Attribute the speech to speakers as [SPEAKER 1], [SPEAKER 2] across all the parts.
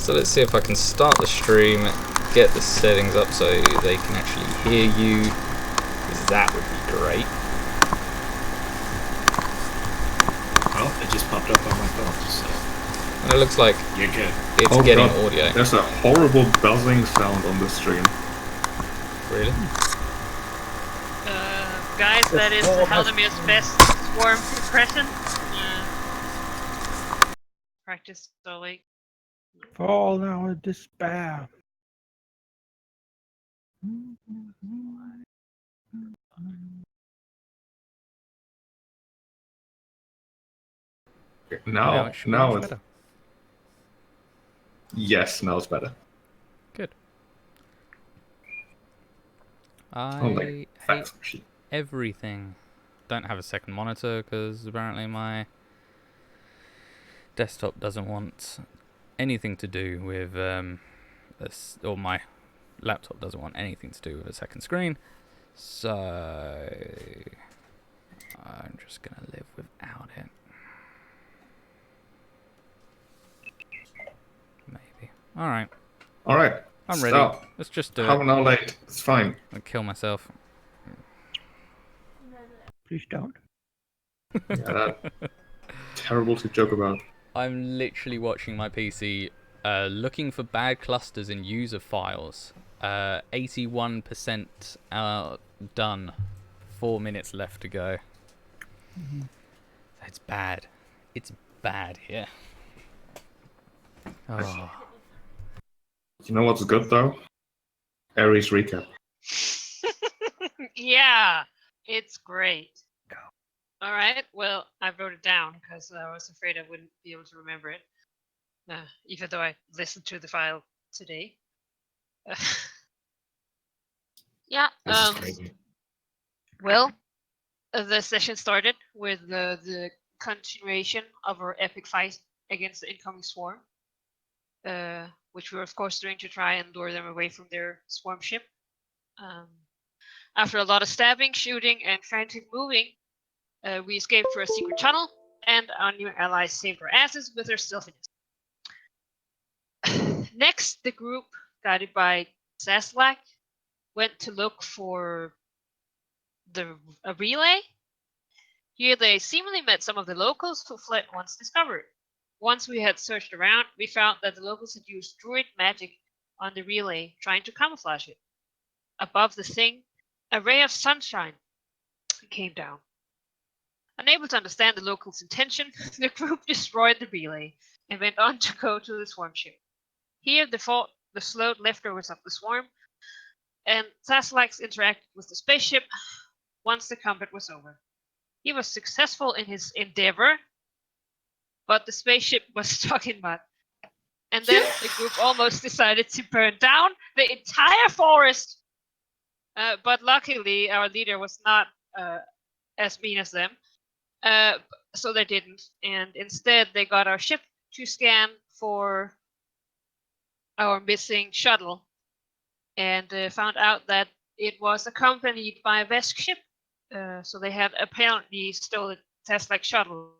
[SPEAKER 1] So let's see if I can start the stream, get the settings up so they can actually hear you, because that would be great.
[SPEAKER 2] Well, it just popped up on my phone, so...
[SPEAKER 1] And it looks like
[SPEAKER 2] you're good.
[SPEAKER 1] It's getting audio.
[SPEAKER 3] There's a horrible buzzing sound on the stream.
[SPEAKER 1] Really?
[SPEAKER 4] Guys, that is Haldamir's best swarm impression. Practice slowly.
[SPEAKER 5] Fall now in despair.
[SPEAKER 3] Now
[SPEAKER 6] Now it's
[SPEAKER 3] it's
[SPEAKER 6] better.
[SPEAKER 3] Yes, now it's better.
[SPEAKER 6] Good.
[SPEAKER 3] Like
[SPEAKER 6] I
[SPEAKER 3] fax
[SPEAKER 6] hate
[SPEAKER 3] machine.
[SPEAKER 6] everything. Don't have a second monitor because apparently my desktop doesn't want anything to do with this, or my laptop doesn't want anything to do with a second screen. So I'm just gonna live without it. Maybe. All right.
[SPEAKER 3] All right.
[SPEAKER 6] I'm ready.
[SPEAKER 3] Stop.
[SPEAKER 6] Let's just do
[SPEAKER 3] Half
[SPEAKER 6] it.
[SPEAKER 3] an hour late. It's fine.
[SPEAKER 6] I'll kill myself.
[SPEAKER 5] Please don't.
[SPEAKER 3] Yeah, terrible to joke about.
[SPEAKER 6] I'm literally watching my PC looking for bad clusters in user files. 81% done. 4 minutes left to go. It's bad. It's bad here. Oh.
[SPEAKER 3] You know what's good though? Ares recap.
[SPEAKER 4] Yeah, it's great. All right, well, I wrote it down because I was afraid I wouldn't be able to remember it, even though I listened to the file today. Yeah.
[SPEAKER 3] This is crazy.
[SPEAKER 4] Well, the session started with the continuation of our epic fight against the incoming swarm, which we were of course doing to try and lure them away from their swarm ship. After a lot of stabbing, shooting, and frantic moving, we escaped through a secret tunnel, and our new allies saved our asses with their stealthiness. Next, the group, guided by Zaslak, went to look for a relay. Here they seemingly met some of the locals who fled once discovered. Once we had searched around, we found that the locals had used druid magic on the relay, trying to camouflage it. Above the thing, a ray of sunshine came down. Unable to understand the locals' intention, the group destroyed the relay and went on to go to the swarm ship. Here they fought the slowed leftovers of the swarm, and Zaslax interacted with the spaceship once the combat was over. He was successful in his endeavor, but the spaceship was stuck in mud. And then the group almost decided to burn down the entire forest. But luckily, our leader was not as mean as them. So they didn't. And instead, they got our ship to scan for our missing shuttle. And found out that it was accompanied by a Vesk ship. So they had apparently stolen Tesla's shuttle.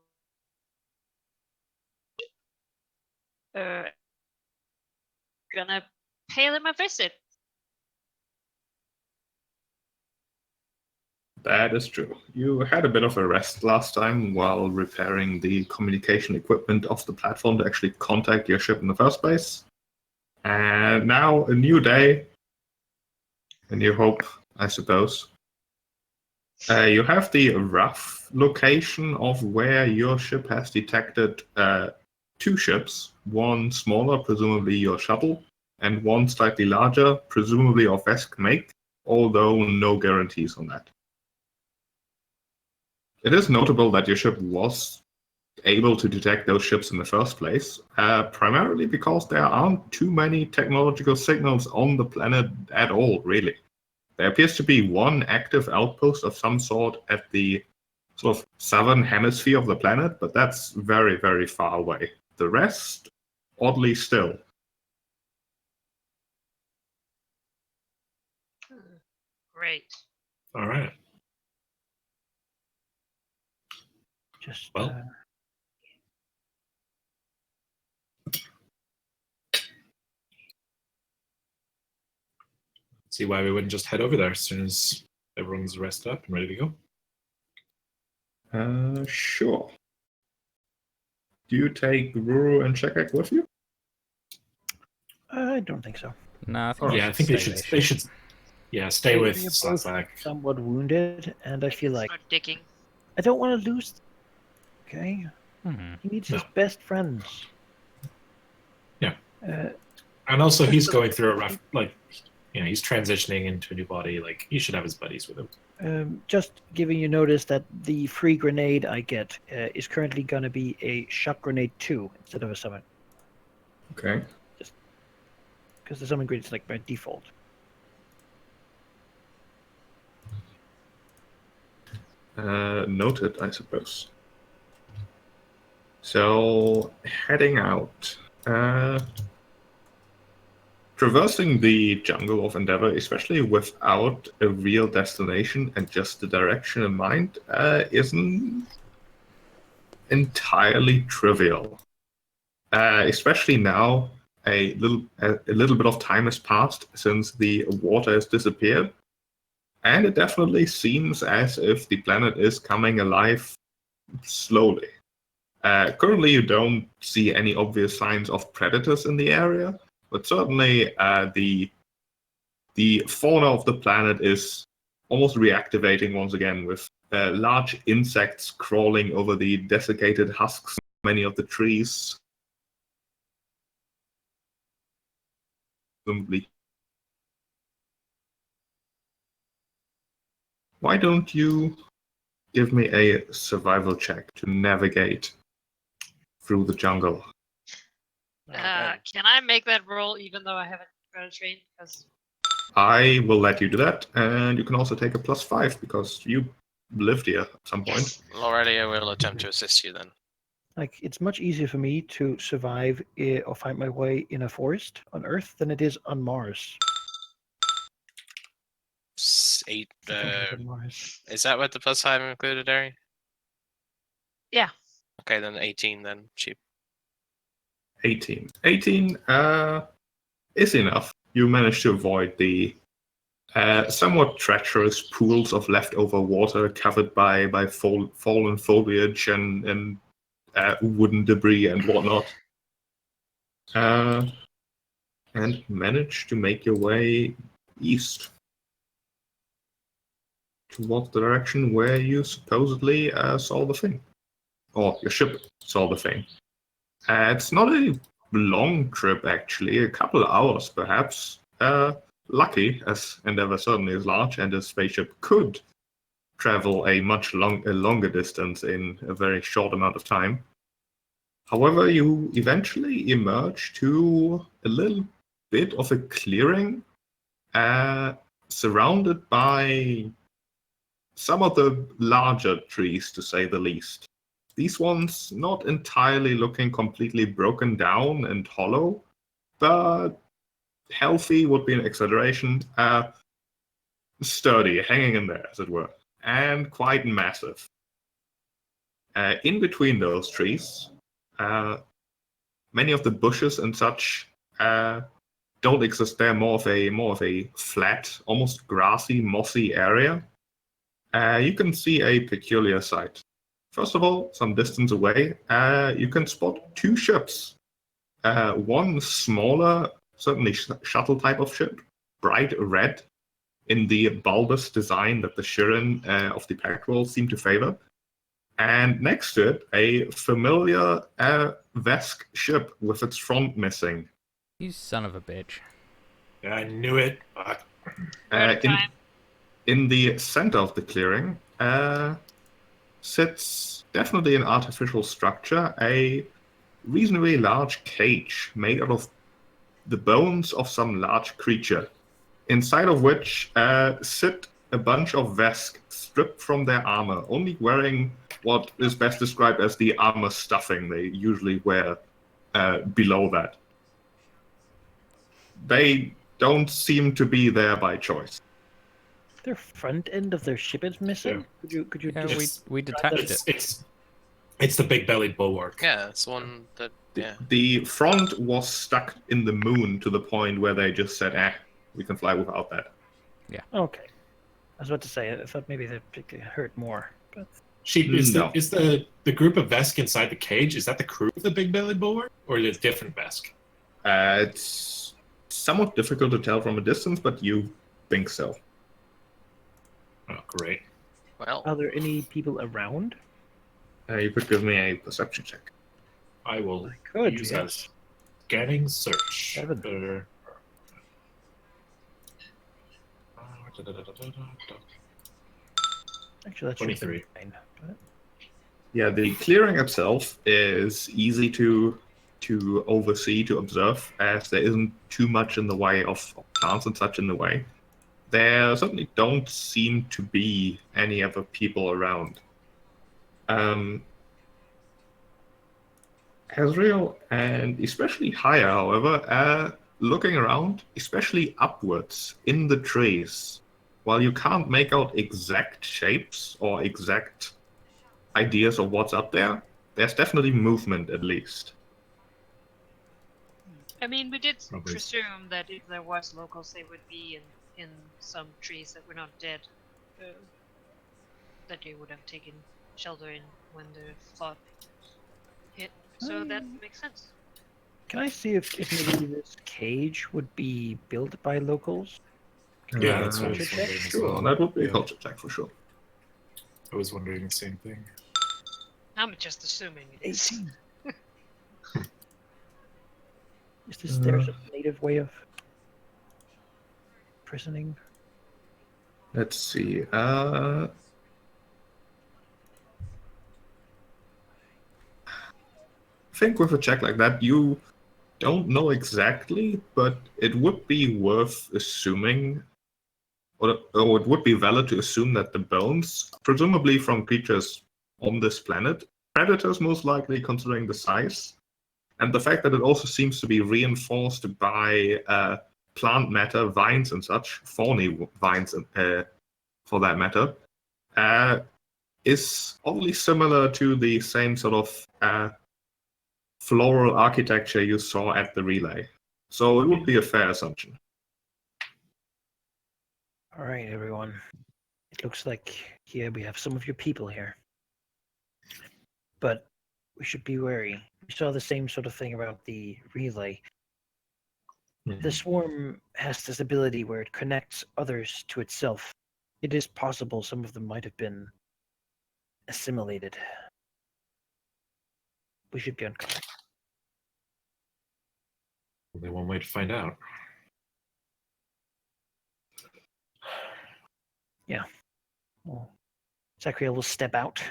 [SPEAKER 4] Gonna pay them a visit.
[SPEAKER 3] That is true. You had a bit of a rest last time while repairing the communication equipment of the platform to actually contact your ship in the first place. And now a new day, a new hope, I suppose. You have the rough location of where your ship has detected two ships, one smaller, presumably your shuttle, and one slightly larger, presumably of Vesk make, although no guarantees on that. It is notable that your ship was able to detect those ships in the first place, primarily because there aren't too many technological signals on the planet at all, really. There appears to be one active outpost of some sort at the sort of southern hemisphere of the planet, but that's very, very far away. The rest, oddly still.
[SPEAKER 4] Great.
[SPEAKER 2] All right.
[SPEAKER 5] Just
[SPEAKER 2] Well. see why we wouldn't just head over there as soon as everyone's rested up and ready to go.
[SPEAKER 3] Sure. Do you take Ruru and Shekek with you?
[SPEAKER 5] I don't think so.
[SPEAKER 6] No, I think
[SPEAKER 3] Alright.
[SPEAKER 6] you
[SPEAKER 2] Yeah, I
[SPEAKER 6] should
[SPEAKER 2] think they
[SPEAKER 6] stay
[SPEAKER 2] should.
[SPEAKER 6] there,
[SPEAKER 2] They should. Yeah, stay with
[SPEAKER 5] They are both
[SPEAKER 2] Slack.
[SPEAKER 5] somewhat wounded, and I feel like
[SPEAKER 4] Start digging.
[SPEAKER 5] I don't want to lose. Okay,
[SPEAKER 6] Hmm.
[SPEAKER 5] he needs
[SPEAKER 2] No.
[SPEAKER 5] his best friends.
[SPEAKER 2] Yeah.
[SPEAKER 5] Uh,
[SPEAKER 2] And also, he's
[SPEAKER 5] So-
[SPEAKER 2] going through a rough, like, he's transitioning into a new body. Like, he should have his buddies with him.
[SPEAKER 5] just giving you notice that the free grenade I get is currently going to be a shock grenade 2 instead of a summon,
[SPEAKER 3] Okay.
[SPEAKER 5] because the summon grenade is like by default.
[SPEAKER 3] Noted, I suppose. So, heading out. Traversing the jungle of Endeavor, especially without a real destination and just the direction in mind, isn't entirely trivial. Especially now, a little bit of time has passed since the water has disappeared, and it definitely seems as if the planet is coming alive slowly. Currently, you don't see any obvious signs of predators in the area, but certainly the fauna of the planet is almost reactivating once again, with large insects crawling over the desiccated husks of many of the trees. Why don't you give me a survival check to navigate through the jungle?
[SPEAKER 4] Can I make that roll even though I haven't trained? Because
[SPEAKER 3] I will let you do that, and you can also take a +5 because you lived here at some point.
[SPEAKER 7] Already, I will attempt to assist you then.
[SPEAKER 5] Like, it's much easier for me to survive or find my way in a forest on Earth than it is on Mars.
[SPEAKER 7] 8.
[SPEAKER 5] I don't live on Mars.
[SPEAKER 7] Is that what the +5 included, Ari?
[SPEAKER 4] Yeah.
[SPEAKER 7] Okay, then 18 then. Cheap.
[SPEAKER 3] 18. 18 is enough. You managed to avoid the somewhat treacherous pools of leftover water covered by fallen foliage and wooden debris and whatnot. And managed to make your way east towards the direction where you supposedly saw the thing. Or your ship saw the thing. It's not a long trip, actually, a couple of hours perhaps. Lucky, as Endeavor certainly is large, and a spaceship could travel a much longer distance in a very short amount of time. However, you eventually emerge to a little bit of a clearing, surrounded by some of the larger trees, to say the least. These ones not entirely looking completely broken down and hollow, but healthy would be an exaggeration. Sturdy, hanging in there, as it were, and quite massive. In between those trees, many of the bushes and such don't exist. They're more of a flat, almost grassy, mossy area. You can see a peculiar sight. First of all, some distance away, you can spot two ships. One smaller, certainly shuttle type of ship, bright red in the bulbous design that the Shirin of the Pact seem to favor. And next to it, a familiar Vesk ship with its front missing.
[SPEAKER 6] You son of a bitch.
[SPEAKER 2] Yeah, I knew it. But
[SPEAKER 3] In the center of the clearing sits definitely an artificial structure, a reasonably large cage made out of the bones of some large creature, inside of which sit a bunch of Vesk stripped from their armor, only wearing what is best described as the armor stuffing they usually wear below that. They don't seem to be there by choice.
[SPEAKER 5] Their front end of their ship is missing. Could you
[SPEAKER 6] Yeah,
[SPEAKER 5] just
[SPEAKER 6] we detached it.
[SPEAKER 2] It's the big bellied bulwark.
[SPEAKER 7] Yeah, it's the one that. Yeah.
[SPEAKER 3] The front was stuck in the moon to the point where they just said, we can fly without that.
[SPEAKER 5] Okay. I was about to say, I thought maybe that it could hurt more. But
[SPEAKER 2] Sheep, is
[SPEAKER 3] No.
[SPEAKER 2] the group of Vesk inside the cage, is that the crew of the big-bellied bulwark? Or is it different Vesk?
[SPEAKER 3] It's somewhat difficult to tell from a distance, but you think so.
[SPEAKER 2] Oh, great.
[SPEAKER 7] Well,
[SPEAKER 5] are there any people around?
[SPEAKER 3] You could give me a perception check.
[SPEAKER 2] I will
[SPEAKER 5] I could,
[SPEAKER 2] use
[SPEAKER 5] yes.
[SPEAKER 2] as scanning search.
[SPEAKER 5] 7. Actually, that should
[SPEAKER 2] 23.
[SPEAKER 5] be fine. But
[SPEAKER 3] Yeah, the clearing itself is easy to oversee, to observe, as there isn't too much in the way of plants and such in the way. There certainly don't seem to be any other people around. Azrael, and especially higher, however, looking around, especially upwards in the trees, while you can't make out exact shapes or exact ideas of what's up there, there's definitely movement at least.
[SPEAKER 4] I mean, we did
[SPEAKER 2] Probably.
[SPEAKER 4] presume that if there was locals, they would be in some trees that were not dead. That they would have taken shelter in when the flood hit. So that makes sense.
[SPEAKER 5] can I see if maybe this cage would be built by locals?
[SPEAKER 2] Yeah, that's what I
[SPEAKER 5] Culture
[SPEAKER 2] was
[SPEAKER 5] check?
[SPEAKER 2] wondering as
[SPEAKER 3] Sure,
[SPEAKER 2] well.
[SPEAKER 3] that would be a
[SPEAKER 2] Yeah,
[SPEAKER 3] culture check for sure.
[SPEAKER 2] I was wondering the same thing.
[SPEAKER 4] I'm just assuming it is.
[SPEAKER 5] 18. Is this their sort of native way of prisoning?
[SPEAKER 3] Let's see. I think with a check like that, you don't know exactly, but it would be worth assuming, or it would be valid to assume that the bones, presumably from creatures on this planet, predators most likely, considering the size, and the fact that it also seems to be reinforced by plant matter, vines and such, thorny vines for that matter, is oddly similar to the same sort of floral architecture you saw at the relay. So it would be a fair assumption.
[SPEAKER 5] All right, everyone. It looks like here we have some of your people here. But we should be wary. We saw the same sort of thing about the relay. The swarm has this ability where it connects others to itself. It is possible some of them might have been assimilated. We should be on guard.
[SPEAKER 2] Only one way to find out.
[SPEAKER 5] Yeah. Well, Zachriel will step out,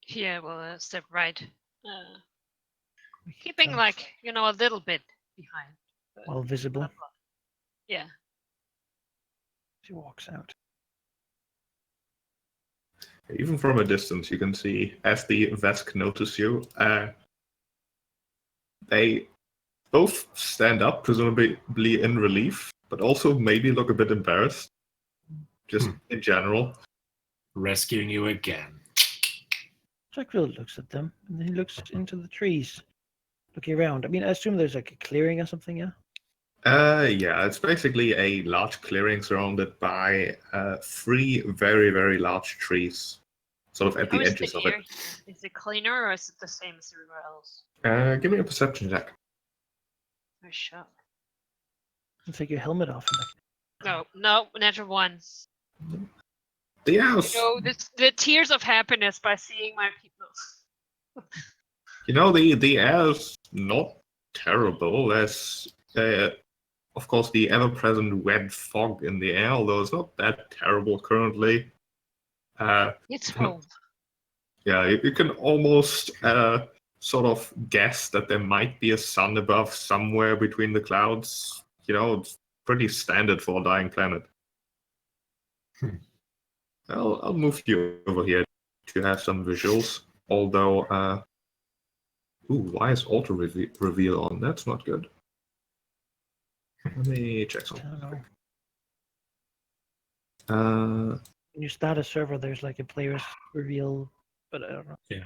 [SPEAKER 4] Yeah, well, step right.
[SPEAKER 5] We keep
[SPEAKER 4] Keeping
[SPEAKER 5] them
[SPEAKER 4] like, a little bit behind. but
[SPEAKER 5] well visible
[SPEAKER 4] not a lot. Yeah.
[SPEAKER 5] as he walks out.
[SPEAKER 3] Even from a distance, you can see as the Vesk notice you, they both stand up, presumably in relief, but also maybe look a bit embarrassed, just in general.
[SPEAKER 2] Rescuing you again.
[SPEAKER 5] Zachriel looks at them, and then he looks into the trees, looking around. I mean, I assume there's like a clearing or something, yeah?
[SPEAKER 3] Yeah, it's basically a large clearing surrounded by 3 very, very large trees, sort of at
[SPEAKER 4] How
[SPEAKER 3] the
[SPEAKER 4] is
[SPEAKER 3] edges
[SPEAKER 4] the
[SPEAKER 3] of
[SPEAKER 4] air
[SPEAKER 3] it.
[SPEAKER 4] here? Is it cleaner or is it the same as everywhere else?
[SPEAKER 3] Give me a perception check.
[SPEAKER 4] Oh, shut.
[SPEAKER 5] You take your helmet off.
[SPEAKER 4] No, natural one.
[SPEAKER 3] The house,
[SPEAKER 4] The tears of happiness by seeing my people.
[SPEAKER 3] the air's not terrible. There's, of course, the ever-present wet fog in the air, although it's not that terrible currently.
[SPEAKER 4] It's home.
[SPEAKER 3] Yeah, you can almost sort of guess that there might be a sun above somewhere between the clouds. It's pretty standard for a dying planet. I'll move you over here to have some visuals. Although, why is auto reveal on? That's not good. Let me check
[SPEAKER 5] I
[SPEAKER 3] something.
[SPEAKER 5] don't know.
[SPEAKER 3] Uh,
[SPEAKER 5] When you start a server, there's like a player's reveal, but I don't know.
[SPEAKER 2] Yeah.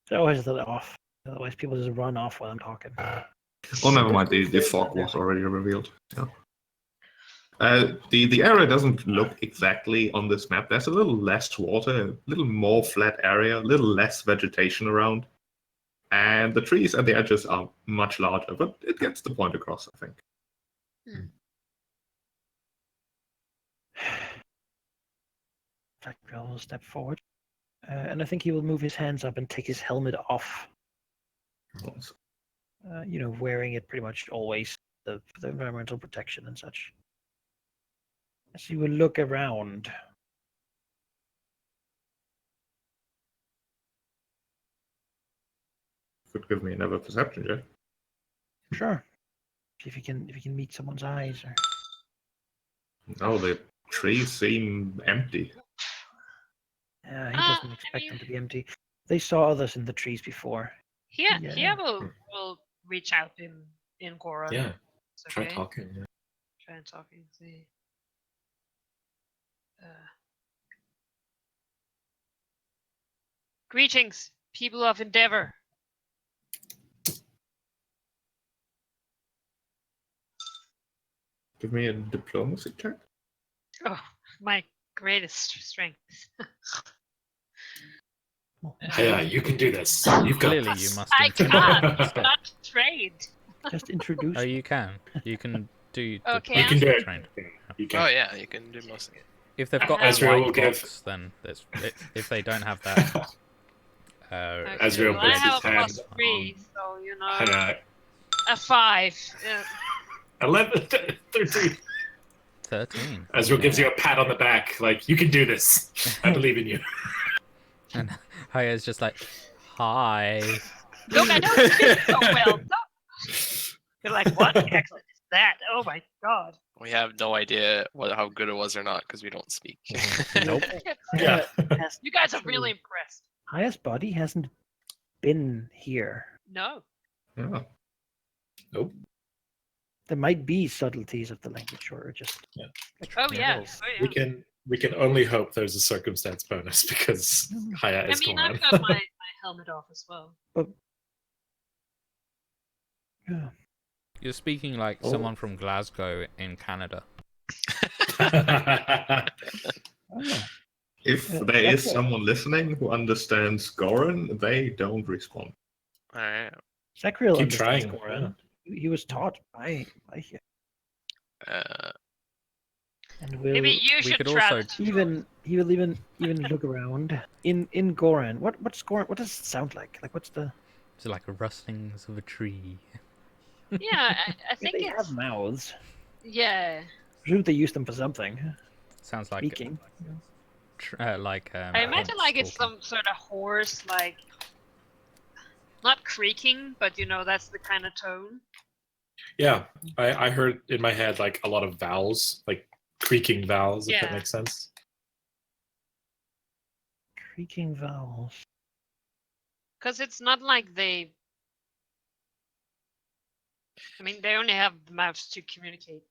[SPEAKER 5] So I always let it off. Otherwise, people just run off while I'm talking.
[SPEAKER 3] Oh, never mind. The fog was already revealed. Yeah. The area doesn't look exactly on this map. There's a little less water, a little more flat area, a little less vegetation around, and the trees at the edges are much larger. But it gets the point across, I think.
[SPEAKER 5] Zachariel will step forward, and I think he will move his hands up and take his helmet off. Wearing it pretty much always, for the environmental protection and such. As he will look around.
[SPEAKER 3] Could give me another perception check.
[SPEAKER 5] Sure. See if you can meet someone's eyes. Or...
[SPEAKER 3] No, the trees seem empty.
[SPEAKER 5] He doesn't expect them to be empty. They saw others in the trees before.
[SPEAKER 4] Here will reach out in Goron.
[SPEAKER 2] Yeah.
[SPEAKER 4] It's
[SPEAKER 2] Try
[SPEAKER 4] okay.
[SPEAKER 2] talking. Yeah.
[SPEAKER 4] Try and talking. See. Greetings, people of Endeavor.
[SPEAKER 3] Give me a diplomacy check.
[SPEAKER 4] Oh, my greatest strength.
[SPEAKER 2] Yeah, you can do this. You've got
[SPEAKER 6] Clearly,
[SPEAKER 2] this.
[SPEAKER 6] you must.
[SPEAKER 4] I can't. It's not trained.
[SPEAKER 5] Just introduce.
[SPEAKER 6] Oh, you can. You can do. The
[SPEAKER 4] Okay.
[SPEAKER 2] You can do it.
[SPEAKER 6] trained.
[SPEAKER 2] You can.
[SPEAKER 7] Oh yeah, you can do most of it.
[SPEAKER 6] If they've got
[SPEAKER 2] Ezra
[SPEAKER 6] a
[SPEAKER 2] will
[SPEAKER 6] white
[SPEAKER 2] give-
[SPEAKER 6] box, then if they don't have that.
[SPEAKER 4] Okay,
[SPEAKER 2] Ezra
[SPEAKER 4] well, I
[SPEAKER 2] puts
[SPEAKER 4] have
[SPEAKER 2] his
[SPEAKER 4] a
[SPEAKER 2] hand
[SPEAKER 4] plus 3, so
[SPEAKER 2] on
[SPEAKER 4] a 5.
[SPEAKER 2] 11, 13.
[SPEAKER 6] 13.
[SPEAKER 2] Ezra gives you a pat on the back, like, you can do this. I believe in you.
[SPEAKER 6] And Haya's just like, hi.
[SPEAKER 4] Look, I don't speak so well. You're like, what? Excellent is that? Oh my god.
[SPEAKER 7] We have no idea how good it was or not because we don't speak.
[SPEAKER 6] Nope.
[SPEAKER 2] Yeah.
[SPEAKER 4] You guys are really impressed.
[SPEAKER 5] Highest body hasn't been here.
[SPEAKER 4] No.
[SPEAKER 3] Yeah.
[SPEAKER 5] There might be subtleties of the language, or just.
[SPEAKER 2] Yeah.
[SPEAKER 4] Oh yeah.
[SPEAKER 5] levels.
[SPEAKER 4] Oh, yeah.
[SPEAKER 2] We can only hope there's a circumstance bonus because Haya
[SPEAKER 4] I
[SPEAKER 2] is
[SPEAKER 4] mean,
[SPEAKER 2] gone.
[SPEAKER 4] I've got my helmet off as well.
[SPEAKER 5] Yeah.
[SPEAKER 6] You're speaking like someone from Glasgow in Canada.
[SPEAKER 5] Oh.
[SPEAKER 3] If there is someone listening who understands Goran, they don't respond.
[SPEAKER 7] Alright.
[SPEAKER 5] Zachariel
[SPEAKER 2] Keep
[SPEAKER 5] understands
[SPEAKER 2] trying.
[SPEAKER 5] Goran. He was taught by him. And will
[SPEAKER 4] Maybe you
[SPEAKER 6] we
[SPEAKER 4] should
[SPEAKER 6] could
[SPEAKER 4] try
[SPEAKER 6] also-
[SPEAKER 4] the tutorial.
[SPEAKER 5] he will even look around in Goran. What's Goran? What does it sound like? Like what's the?
[SPEAKER 6] It's like rustlings of a tree.
[SPEAKER 4] Yeah, I think
[SPEAKER 5] They
[SPEAKER 4] it's
[SPEAKER 5] have mouths.
[SPEAKER 4] yeah.
[SPEAKER 5] Presume they use them for something.
[SPEAKER 6] Sounds like
[SPEAKER 5] Speaking.
[SPEAKER 4] I imagine like it's some sort of hoarse, like not creaking, but that's the kind of tone.
[SPEAKER 2] Yeah, I heard in my head like a lot of vowels, like creaking vowels, if that
[SPEAKER 4] Yeah.
[SPEAKER 2] makes sense.
[SPEAKER 5] Creaking vowels.
[SPEAKER 4] Because it's not like they. I mean, they only have the mouths to communicate.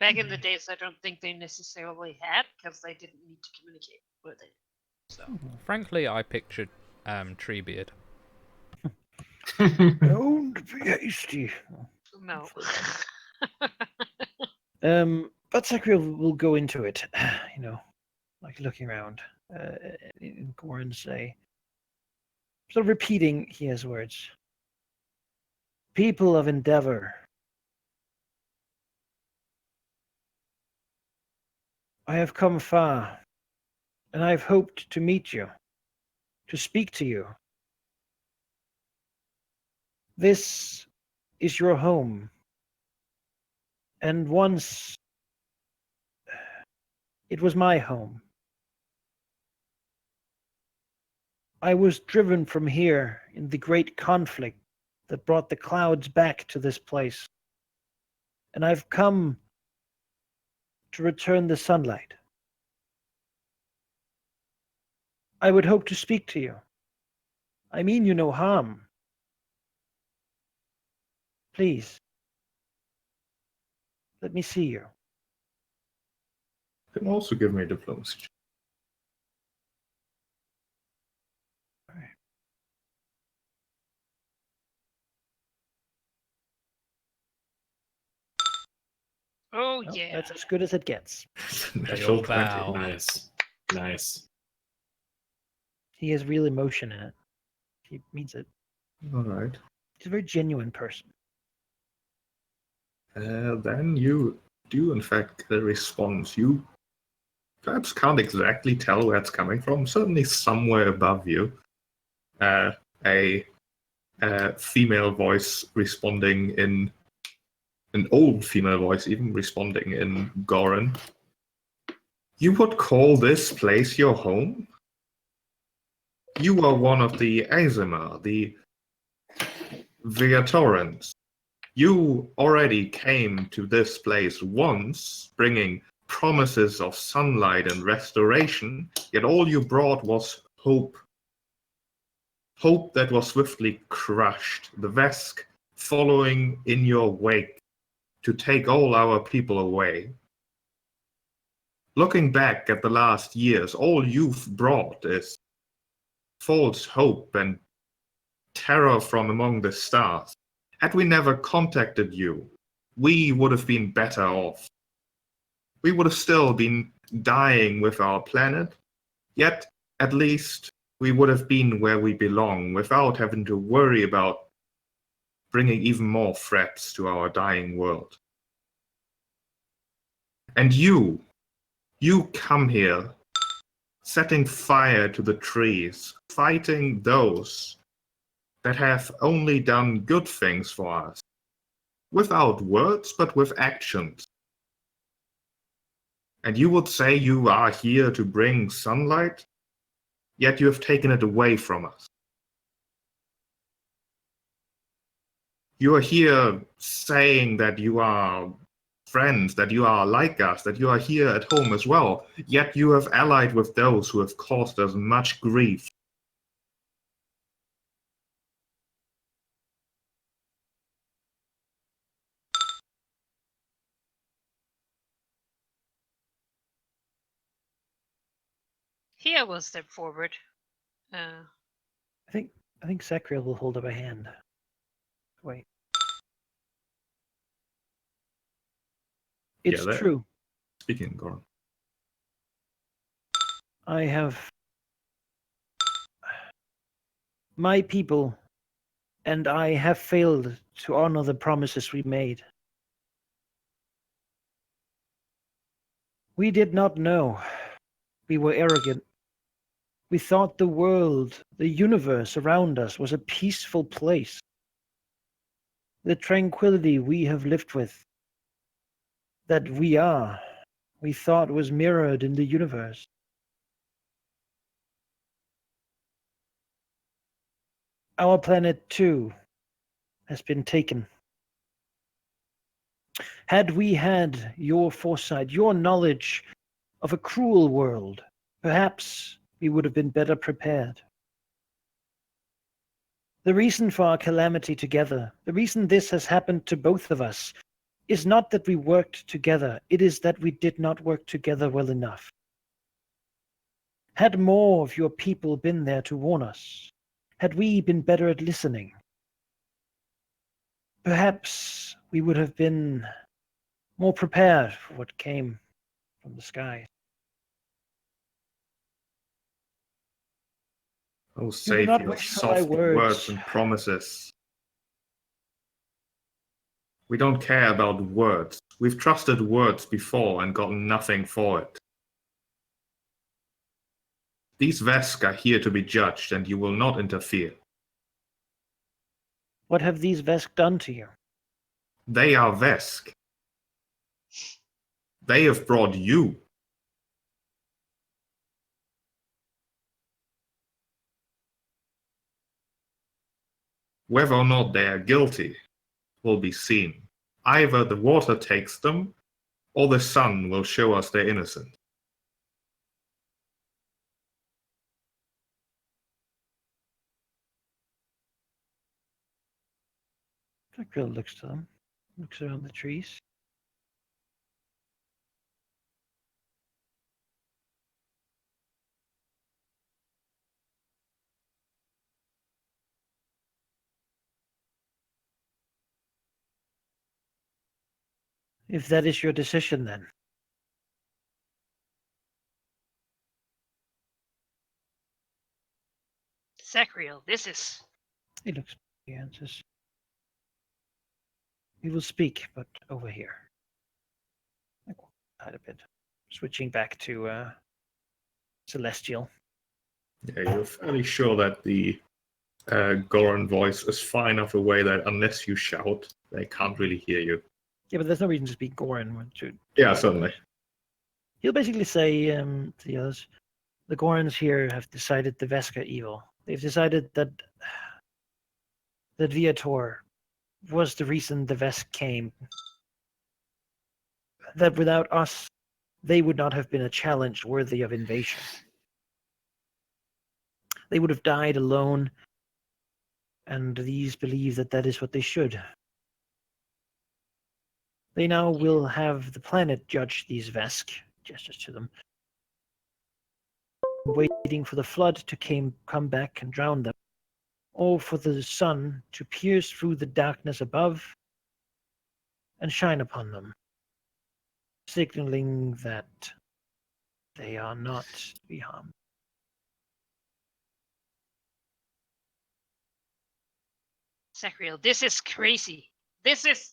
[SPEAKER 4] Back in the days, I don't think they necessarily had, because they didn't need to communicate with it. So.
[SPEAKER 6] Frankly, I pictured Treebeard.
[SPEAKER 5] Don't be hasty.
[SPEAKER 4] No.
[SPEAKER 5] But Zachariel will go into it, like looking around, in Goran say. So repeating his words. People of Endeavor. I have come far, and I have hoped to meet you, to speak to you. This is your home, and once it was my home. I was driven from here in the great conflict that brought the clouds back to this place, and I've come to return the sunlight. I would hope to speak to you. I mean you no harm. Please, let me see you.
[SPEAKER 3] Can also give me a diplomacy check.
[SPEAKER 4] Oh
[SPEAKER 5] Well,
[SPEAKER 4] yeah.
[SPEAKER 5] that's as good as it gets.
[SPEAKER 3] Natural
[SPEAKER 6] old
[SPEAKER 3] 20.
[SPEAKER 6] bow.
[SPEAKER 2] Nice. Nice.
[SPEAKER 5] He has real emotion in it. He means it.
[SPEAKER 3] All right.
[SPEAKER 5] He's a very genuine person.
[SPEAKER 3] Then you do, in fact, get a response. You perhaps can't exactly tell where it's coming from. Certainly somewhere above you. A female voice responding in an old female voice, even responding in Goran. You would call this place your home? You are one of the Azima, the Viatorans. You already came to this place once, bringing promises of sunlight and restoration, yet all you brought was hope. Hope that was swiftly crushed, the Vesk following in your wake to take all our people away. Looking back at the last years, all you've brought is false hope and terror from among the stars. Had we never contacted you, we would have been better off. We would have still been dying with our planet, yet at least we would have been where we belong without having to worry about bringing even more threats to our dying world. And you come here, setting fire to the trees, fighting those that have only done good things for us, without words but with actions. And you would say you are here to bring sunlight, yet you have taken it away from us. You are here saying that you are friends, that you are like us, that you are here at home as well, yet you have allied with those who have caused us much grief.
[SPEAKER 4] Here will step forward.
[SPEAKER 5] I think Sacriel will hold up a hand. Wait. It's
[SPEAKER 3] that-
[SPEAKER 5] true.
[SPEAKER 3] Speaking, Goran.
[SPEAKER 5] I have my people, and I have failed to honor the promises we made. We did not know. We were arrogant. We thought the world, the universe around us was a peaceful place. The tranquility we have lived with, that we thought was mirrored in the universe. Our planet, too, has been taken. Had we had your foresight, your knowledge of a cruel world, perhaps we would have been better prepared. The reason for our calamity together, the reason this has happened to both of us, is not that we worked together, it is that we did not work together well enough. Had more of your people been there to warn us, had we been better at listening, perhaps we would have been more prepared for what came from the sky.
[SPEAKER 3] Oh,
[SPEAKER 5] do
[SPEAKER 3] save
[SPEAKER 5] not
[SPEAKER 3] your
[SPEAKER 5] wish for my
[SPEAKER 3] soft
[SPEAKER 5] words.
[SPEAKER 3] words and promises. We don't care about words. We've trusted words before and gotten nothing for it. These Vesk are here to be judged, and you will not interfere.
[SPEAKER 5] What have these Vesk done to you?
[SPEAKER 3] They are Vesk. They have brought you. Whether or not they are guilty will be seen. Either the water takes them, or the sun will show us they're innocent.
[SPEAKER 5] Sacriel looks to them, looks around the trees. If that is your decision, then.
[SPEAKER 4] Sacriel, this is.
[SPEAKER 5] He looks. He answers. We will speak, but over here. A bit. Switching back to Celestial.
[SPEAKER 3] Yeah, you're fairly sure that the Goran voice is far enough away that unless you shout, they can't really hear you.
[SPEAKER 5] Yeah, but there's no reason to speak Goran.
[SPEAKER 3] Yeah, certainly.
[SPEAKER 5] He'll basically say to the others, the Gorans here have decided the Veska evil. They've decided that Viator was the reason the Vesk came. That without us, they would not have been a challenge worthy of invasion. They would have died alone, and these believe that that is what they should. They now will have the planet judge these Vesk, gestures to them, waiting for the flood to come back and drown them, or for the sun to pierce through the darkness above and shine upon them, signaling that they are not to be harmed.
[SPEAKER 4] Sacriel, this is crazy. This is.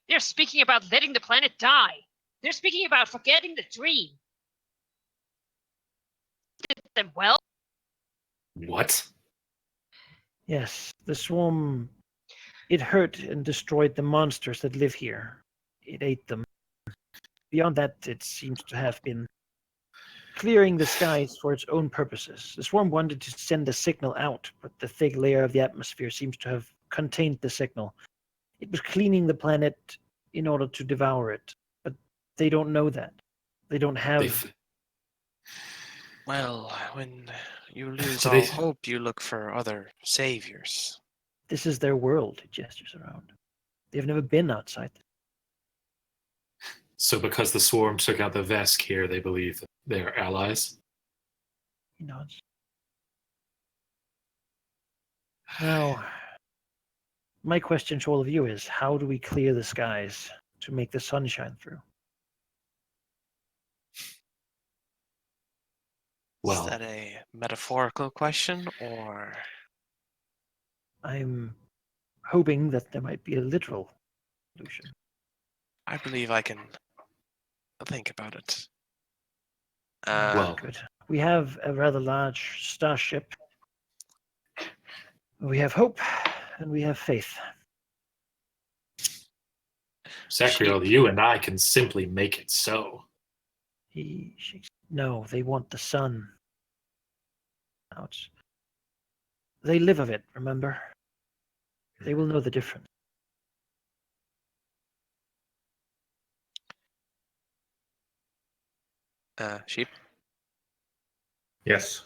[SPEAKER 4] They're speaking about letting the planet die. They're speaking about forgetting the dream. Did them well?
[SPEAKER 2] What?
[SPEAKER 5] Yes, the swarm, it hurt and destroyed the monsters that live here. It ate them. Beyond that, it seems to have been clearing the skies for its own purposes. The swarm wanted to send a signal out, but the thick layer of the atmosphere seems to have contained the signal. It was cleaning the planet in order to devour it, but they don't know that. They don't have...
[SPEAKER 7] Well, when you lose
[SPEAKER 2] So
[SPEAKER 7] all
[SPEAKER 2] they-
[SPEAKER 7] hope, you look for other saviors.
[SPEAKER 5] This is their world, it gestures around. They've never been outside.
[SPEAKER 2] So because the swarm took out the Vesk here, they believe that they're allies?
[SPEAKER 5] He nods. Now, my question to all of you is, how do we clear the skies to make the sun shine through?
[SPEAKER 2] Well,
[SPEAKER 7] Is that a metaphorical question, or
[SPEAKER 5] I'm hoping that there might be a literal solution.
[SPEAKER 7] I believe I can think about it.
[SPEAKER 2] Well,
[SPEAKER 5] Good. We have a rather large starship. We have hope, and we have faith.
[SPEAKER 2] Sacriel, you and I can simply make it so.
[SPEAKER 5] He shakes. No, they want the sun. Ouch. They live of it, remember? They will know the difference.
[SPEAKER 7] Sheep.
[SPEAKER 3] Yes.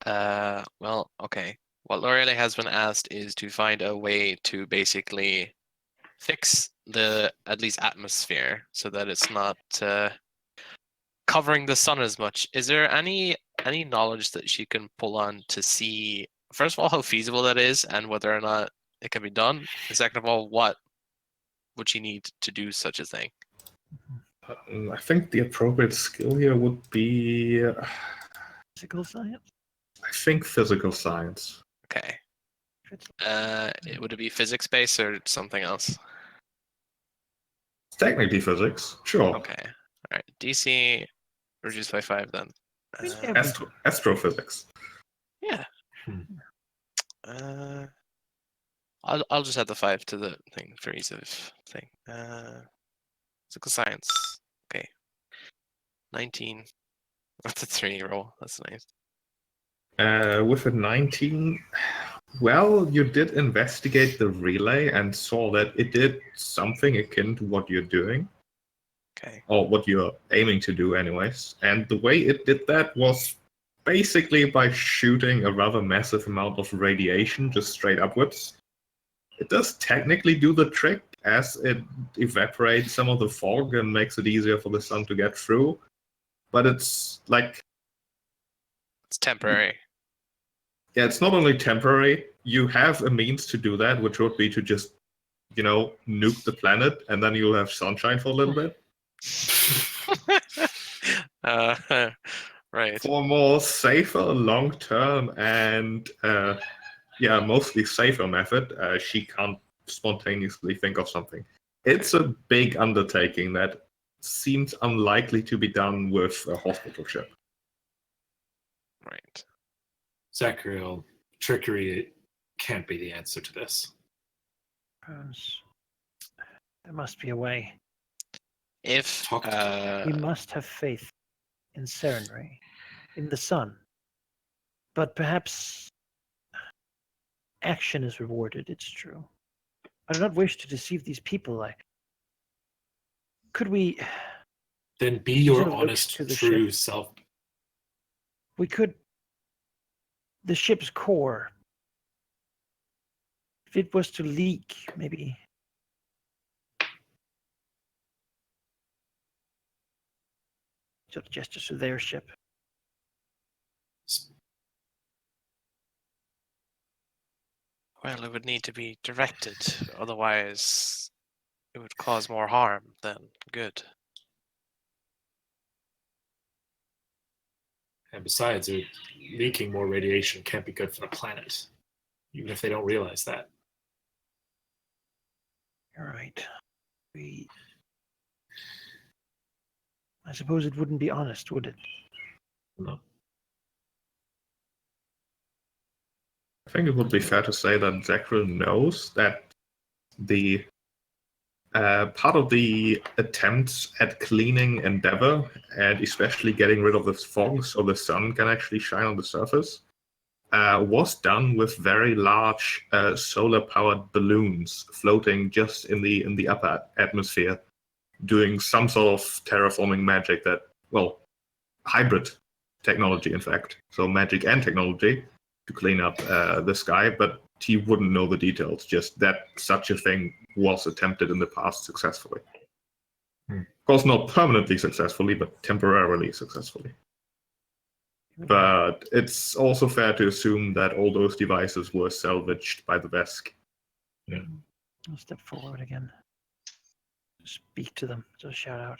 [SPEAKER 7] Well, okay. What Lorelei has been asked is to find a way to basically fix the at least atmosphere so that it's not covering the sun as much. Is there any knowledge that she can pull on to see, first of all, how feasible that is and whether or not it can be done? And second of all, what would she need to do such a thing?
[SPEAKER 3] I think the appropriate skill here would be,
[SPEAKER 5] Physical science?
[SPEAKER 3] I think, physical science.
[SPEAKER 7] Okay.
[SPEAKER 5] It's-
[SPEAKER 7] Would it be physics based or something else?
[SPEAKER 3] Technically physics, sure.
[SPEAKER 7] Okay. All right. DC reduced by 5 then.
[SPEAKER 5] Yeah.
[SPEAKER 3] Astrophysics.
[SPEAKER 7] Yeah.
[SPEAKER 2] Hmm.
[SPEAKER 7] I'll just add the 5 to the thing for ease of thing. Physical science. Okay. 19. That's a 3 roll. That's nice.
[SPEAKER 3] With a 19, well, you did investigate the relay and saw that it did something akin to what you're doing,
[SPEAKER 7] Okay.
[SPEAKER 3] or what you're aiming to do, anyways. And the way it did that was basically by shooting a rather massive amount of radiation just straight upwards. It does technically do the trick, as it evaporates some of the fog and makes it easier for the sun to get through. But it's like,
[SPEAKER 7] It's temporary.
[SPEAKER 3] yeah, it's not only temporary. You have a means to do that, which would be to just nuke the planet, and then you'll have sunshine for a little bit.
[SPEAKER 7] Right.
[SPEAKER 3] For a more safer, long-term, and mostly safer method, she can't spontaneously think of something. It's a big undertaking that seems unlikely to be done with a hospital ship.
[SPEAKER 7] Right.
[SPEAKER 2] Zachariel, trickery can't be the answer to this.
[SPEAKER 5] Perhaps there must be a way.
[SPEAKER 7] If
[SPEAKER 2] Talk
[SPEAKER 5] We must have faith in Serenray, in the sun. But perhaps action is rewarded, it's true. I do not wish to deceive these people. Could we...
[SPEAKER 2] then be
[SPEAKER 5] You
[SPEAKER 2] your
[SPEAKER 5] should have looked
[SPEAKER 2] honest,
[SPEAKER 5] to the
[SPEAKER 2] true
[SPEAKER 5] ship.
[SPEAKER 2] self.
[SPEAKER 5] We could... The ship's core... If it was to leak, maybe... Sort of gestures to their ship.
[SPEAKER 7] well, it would need to be directed, otherwise it would cause more harm than good.
[SPEAKER 2] And besides, leaking more radiation can't be good for the planet, even if they don't realize that.
[SPEAKER 5] You're right. I suppose it wouldn't be honest, would it?
[SPEAKER 2] No.
[SPEAKER 3] I think it would be fair to say that Zachariel knows that the part of the attempts at cleaning Endeavor, and especially getting rid of the fog so the sun can actually shine on the surface, was done with very large solar-powered balloons floating just in the upper atmosphere, doing some sort of terraforming magic that, well, hybrid technology, in fact. So magic and technology to clean up the sky, but he wouldn't know the details, just that such a thing was attempted in the past successfully. Of course, not permanently successfully, but temporarily successfully. But it's also fair to assume that all those devices were salvaged by the Vesk.
[SPEAKER 2] Yeah.
[SPEAKER 5] I'll step forward again. Speak to them. Just shout out.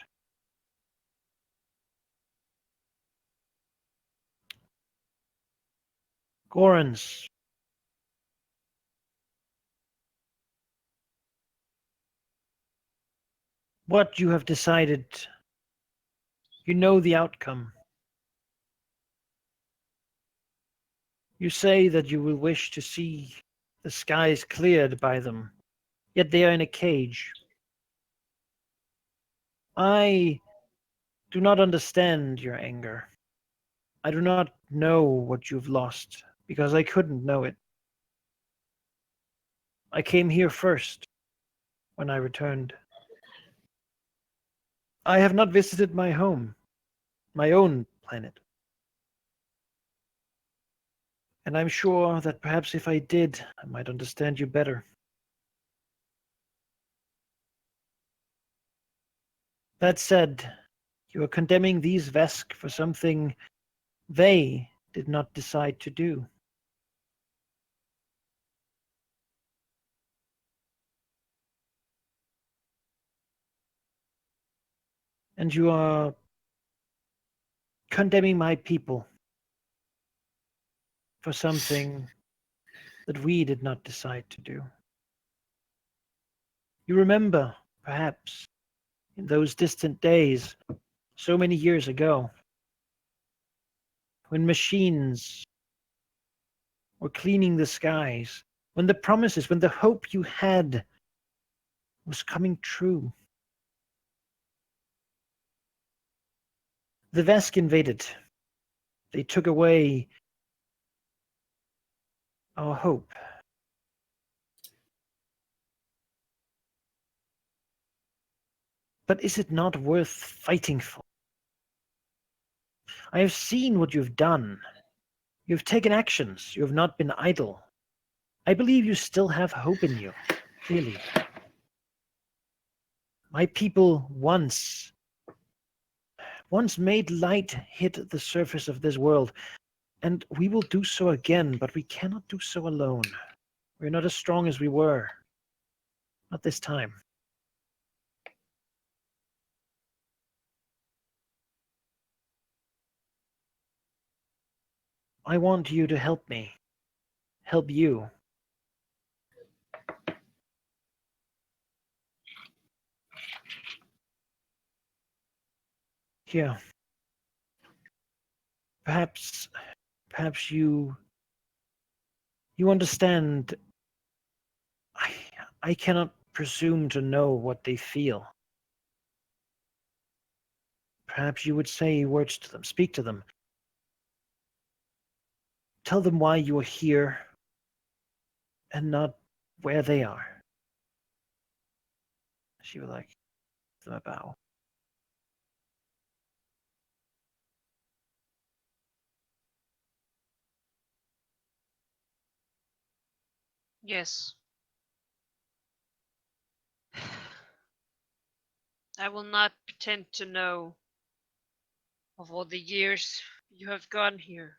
[SPEAKER 5] Gorans. What you have decided, you know the outcome. You say that you will wish to see the skies cleared by them, yet they are in a cage. I do not understand your anger. I do not know what you've lost, because I couldn't know it. I came here first, when I returned. I have not visited my home, my own planet. And I'm sure that perhaps if I did, I might understand you better. That said, you are condemning these Vesk for something they did not decide to do. And you are condemning my people for something that we did not decide to do. You remember, perhaps, in those distant days, so many years ago, when machines were cleaning the skies, when the promises, when the hope you had was coming true. The Vesk invaded. They took away our hope. But is it not worth fighting for? I have seen what you've done. You've taken actions. You have not been idle. I believe you still have hope in you, clearly. My people once made light hit the surface of this world, and we will do so again, but we cannot do so alone. We're not as strong as we were. Not this time. I want you to help me. Help you. Here. Perhaps you understand. I cannot presume to know what they feel. Perhaps you would say words to them, speak to them. Tell them why you are here and not where they are. She would like give them a bow.
[SPEAKER 4] Yes. I will not pretend to know of all the years you have gone here.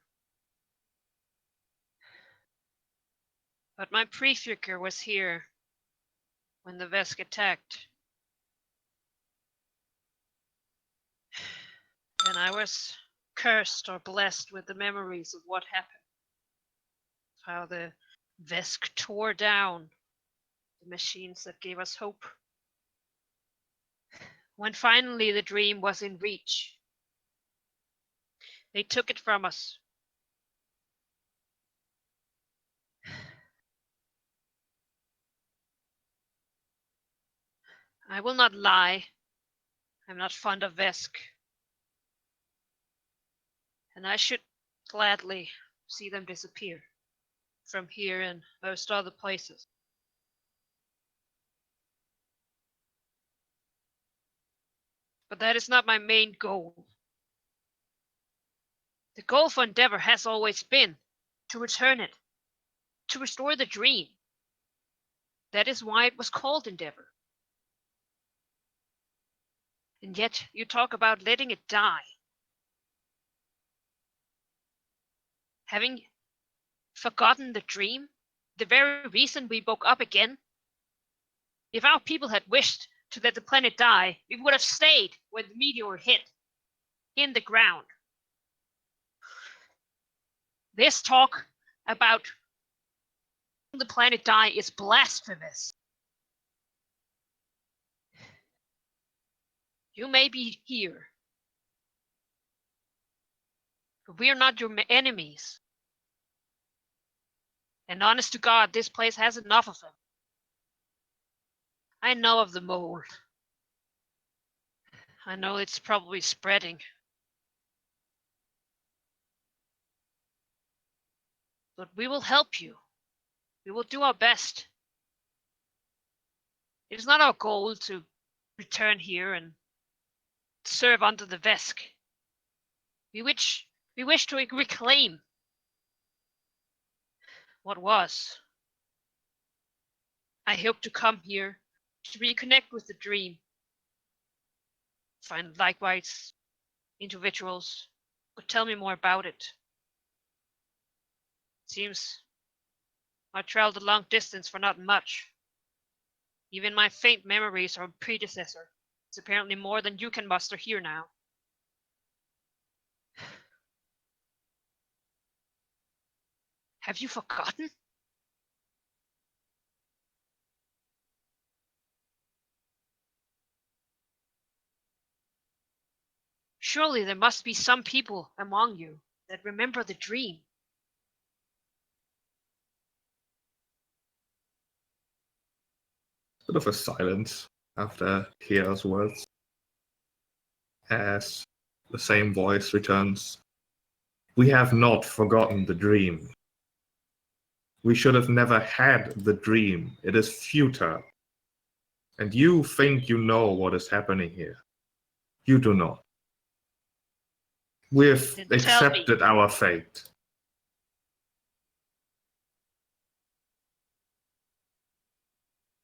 [SPEAKER 4] But my prefigure was here when the Vesk attacked. And I was cursed or blessed with the memories of what happened. How the Vesk tore down the machines that gave us hope. When finally the dream was in reach, they took it from us. I will not lie. I'm not fond of Vesk. And I should gladly see them disappear from here and most other places. But that is not my main goal. The goal for Endeavor has always been to return it, to restore the dream. That is why it was called Endeavor. And yet you talk about letting it die. Having forgotten the dream, the very reason we woke up again. If our people had wished to let the planet die, we would have stayed where the meteor hit, in the ground. This talk about the planet die is blasphemous. You may be here, but we are not your enemies. And honest to God, this place has enough of them. I know of the mold. I know it's probably spreading. But we will help you. We will do our best. It is not our goal to return here and serve under the Vesk. We wish to reclaim what was. I hope to come here to reconnect with the dream. Find likewise individuals who tell me more about it. Seems I traveled a long distance for not much. Even my faint memories of a predecessor is apparently more than you can muster here now. Have you forgotten? Surely there must be some people among you that remember the dream.
[SPEAKER 3] Bit of a silence after Kia's words, as the same voice returns. We have not forgotten the dream. We should have never had the dream. It is futile. And you think you know what is happening here. You do not. We've
[SPEAKER 4] Then tell me.
[SPEAKER 3] accepted our fate.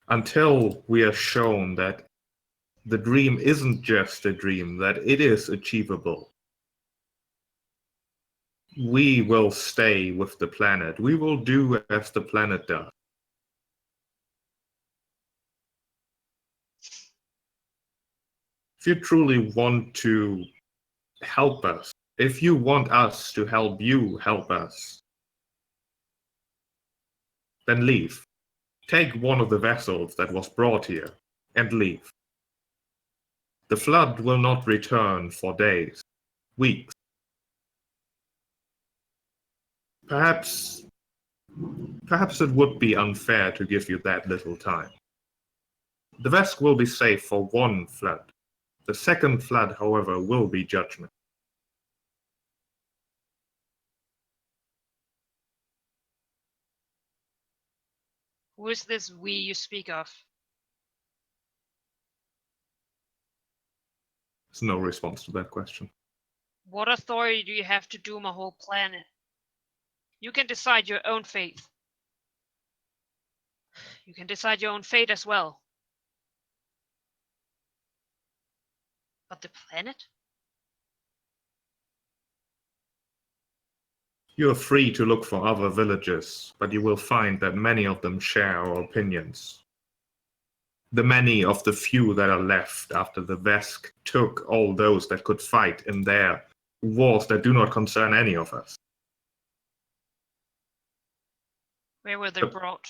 [SPEAKER 3] Until we are shown that the dream isn't just a dream, that it is achievable, we will stay with the planet. We will do as the planet does. If you truly want to help us, if you want us to help you help us, then leave. Take one of the vessels that was brought here and leave. The flood will not return for days, weeks. Perhaps it would be unfair to give you that little time. The Vesk will be safe for one flood. The second flood, however, will be judgment.
[SPEAKER 4] Who is this we you speak of?
[SPEAKER 3] There's no response to that question.
[SPEAKER 4] What authority do you have to doom a whole planet? You can decide your own fate. You can decide your own fate as well. But the planet?
[SPEAKER 3] You are free to look for other villages, but you will find that many of them share our opinions. The many of the few that are left after the Vesk took all those that could fight in their wars that do not concern any of us.
[SPEAKER 4] Where were they brought?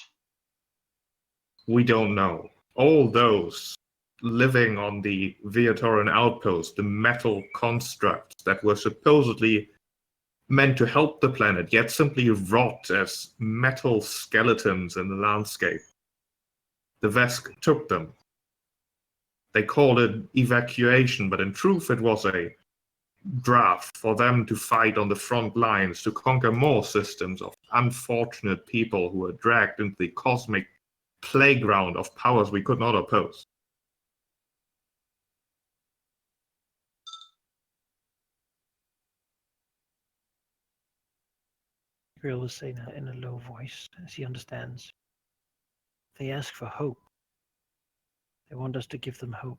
[SPEAKER 3] We don't know. All those living on the Viatoran outpost, the metal constructs that were supposedly meant to help the planet, yet simply rot as metal skeletons in the landscape. The Vesk took them. They called it evacuation, but in truth it was a draft for them to fight on the front lines to conquer more systems of unfortunate people who were dragged into the cosmic playground of powers we could not oppose.
[SPEAKER 5] Grill was saying that in a low voice, as he understands. They ask for hope. They want us to give them hope.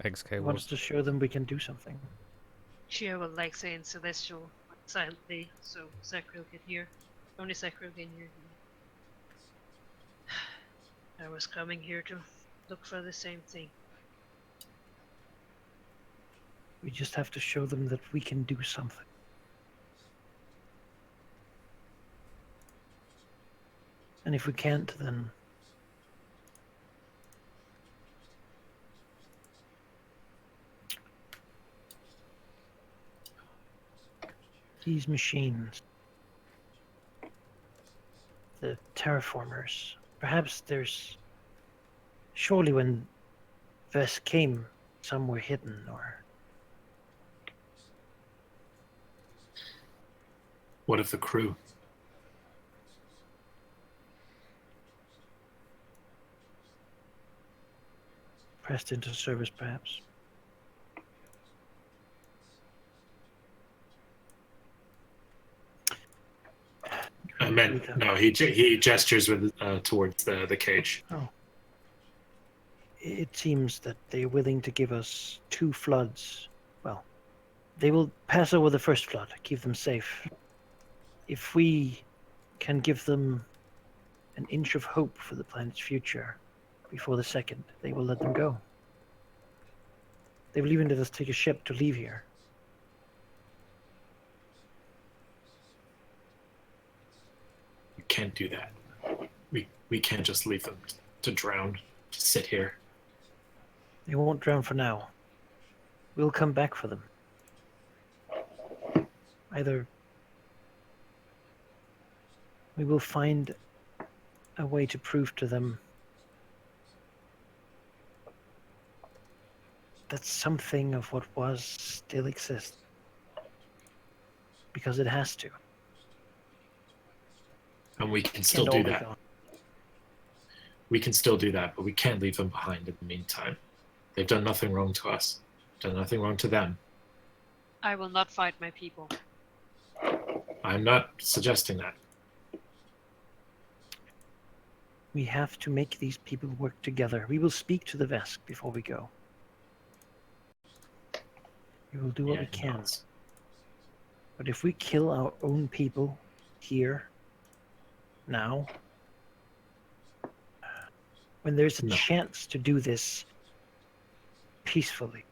[SPEAKER 6] XK
[SPEAKER 5] They want us to show them we can do something.
[SPEAKER 4] Shia will like saying celestial silently, so Zakril can hear. Only Zakril can hear. I was coming here to look for the same thing.
[SPEAKER 5] We just have to show them that we can do something. And if we can't, then these machines, the terraformers, perhaps there's... Surely when Vess came, some were hidden, or...
[SPEAKER 2] What of the crew?
[SPEAKER 5] pressed into service, perhaps.
[SPEAKER 2] I meant, no, he gestures with towards the cage.
[SPEAKER 5] Oh. It seems that they're willing to give us 2 floods. Well, they will pass over the first flood, keep them safe. If we can give them an inch of hope for the planet's future before the second, they will let them go. They will even let us take a ship to leave here.
[SPEAKER 2] We can't do that. We can't just leave them to drown, to sit here.
[SPEAKER 5] They won't drown for now. We'll come back for them. Either we will find a way to prove to them that something of what was still exists. Because it has to.
[SPEAKER 2] And we can still do that.
[SPEAKER 5] Gone.
[SPEAKER 2] We can still do that, but we can't leave them behind in the meantime. They've done nothing wrong to us. Done nothing wrong to them.
[SPEAKER 4] I will not fight my people.
[SPEAKER 2] I'm not suggesting that.
[SPEAKER 5] We have to make these people work together. We will speak to the Vesk before we go. We will do what we can.
[SPEAKER 2] No.
[SPEAKER 5] But if we kill our own people here, now, when there's a
[SPEAKER 2] No.
[SPEAKER 5] chance to do this peacefully,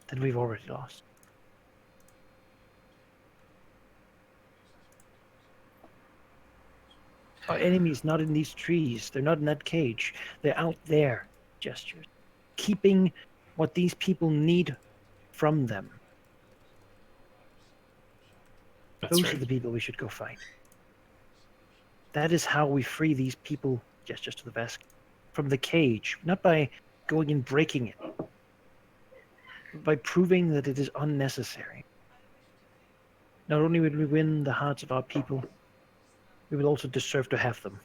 [SPEAKER 5] then we've already lost. Our enemy's not in these trees. They're not in that cage. They're out there, gestures. Keeping what these people need from them.
[SPEAKER 2] That's
[SPEAKER 5] Those
[SPEAKER 2] right.
[SPEAKER 5] are the people we should go fight. That is how we free these people, gestures to the Vesk, from the cage. Not by going and breaking it, but by proving that it is unnecessary. Not only would we win the hearts of our people, we will also deserve to have them.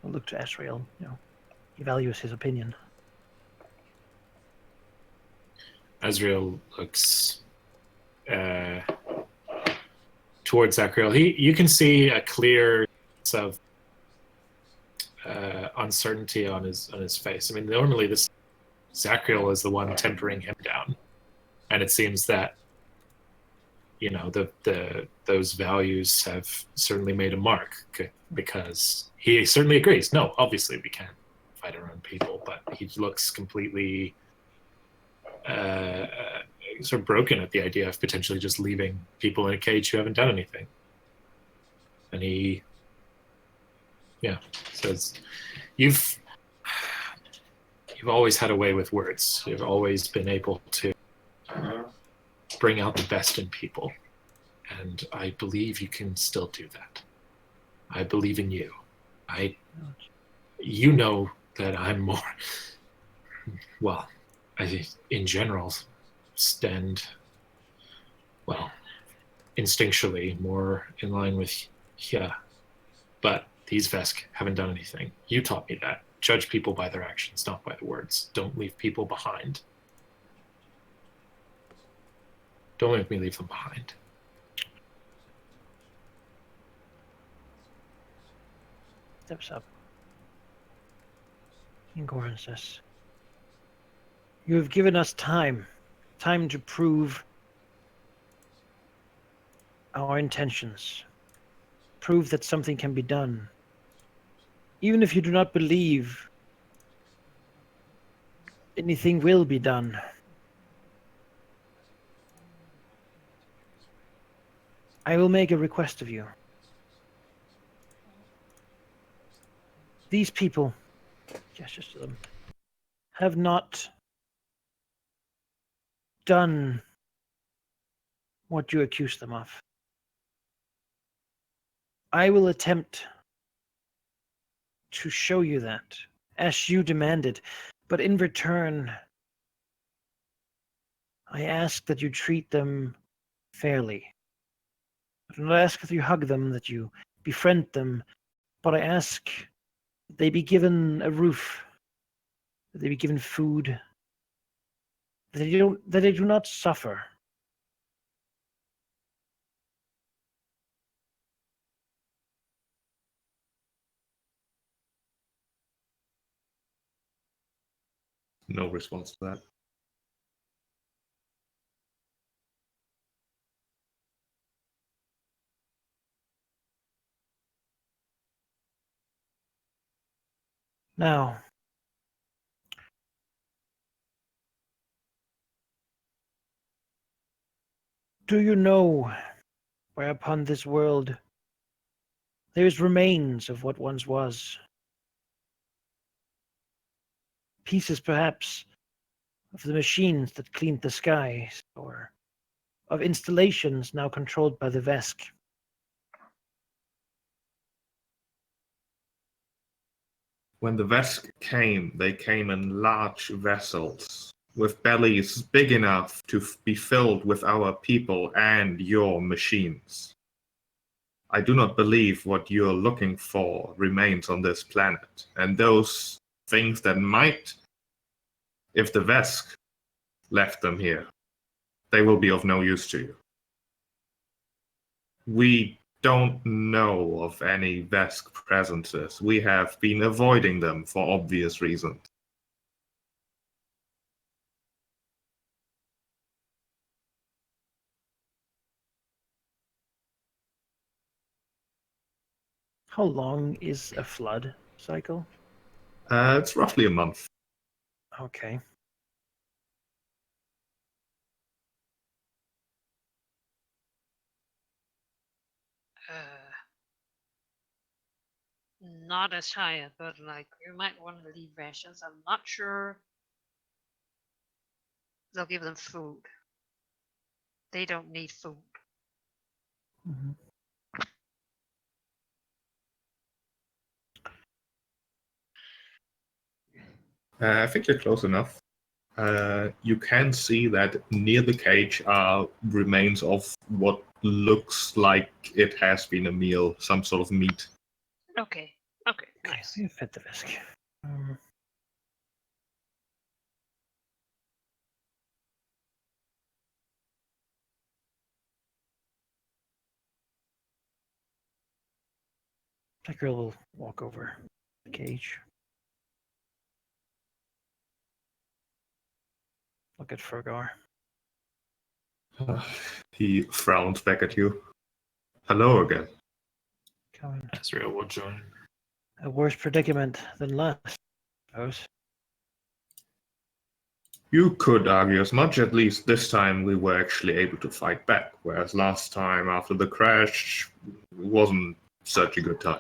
[SPEAKER 5] I'll look to Asriel, he values his opinion.
[SPEAKER 2] Azrael looks towards Zachriel. You can see a clear sense of uncertainty on his face. I mean, normally this Zachriel is the one tempering him down, and it seems that those values have certainly made a mark, because he certainly agrees. No, obviously we can't fight our own people, but he looks completely sort of broken at the idea of potentially just leaving people in a cage who haven't done anything. And he says, you've always had a way with words. You've always been able to bring out the best in people, and I believe you can still do that. I believe in you. You know that I'm more, well, I in general stand, well, instinctually more in line with but these Vesk haven't done anything. You taught me that. Judge people by their actions, not by the words. Don't leave people behind. Don't make me leave them behind.
[SPEAKER 5] Steps up. Ingoran says, you have given us time to prove our intentions. Prove that something can be done. Even if you do not believe anything will be done. I will make a request of you. These people, gestures to them, have not done what you accuse them of. I will attempt to show you that, as you demanded, but in return, I ask that you treat them fairly. I do not ask that you hug them, that you befriend them, but I ask that they be given a roof, that they be given food, that they do not suffer.
[SPEAKER 3] No response to that.
[SPEAKER 5] Now, do you know where upon this world there is remains of what once was? Pieces, perhaps, of the machines that cleaned the skies, or of installations now controlled by the Vesk.
[SPEAKER 3] When the Vesk came, they came in large vessels, with bellies big enough to be filled with our people and your machines. I do not believe what you're looking for remains on this planet, and those things that might, if the Vesk left them here, they will be of no use to you. We don't know of any Vesk presences. We have been avoiding them for obvious reasons.
[SPEAKER 5] How long is a flood cycle?
[SPEAKER 3] It's roughly a month.
[SPEAKER 5] Okay.
[SPEAKER 4] Not as high, but like you might want to leave rations. I'm not sure they'll give them food. They don't need food.
[SPEAKER 5] Mhm.
[SPEAKER 3] I think you're close enough. You can see that near the cage are remains of what looks like it has been a meal, some sort of meat.
[SPEAKER 4] Okay. Okay. Nice.
[SPEAKER 5] Okay, fit the Visk. That girl will walk over the cage. Look at Fergar.
[SPEAKER 3] He frowns back at you. Hello again.
[SPEAKER 5] Come in.
[SPEAKER 2] Azrael will join.
[SPEAKER 5] A worse predicament than last, I suppose.
[SPEAKER 3] You could argue as much. At least this time we were actually able to fight back, whereas last time after the crash wasn't such a good time.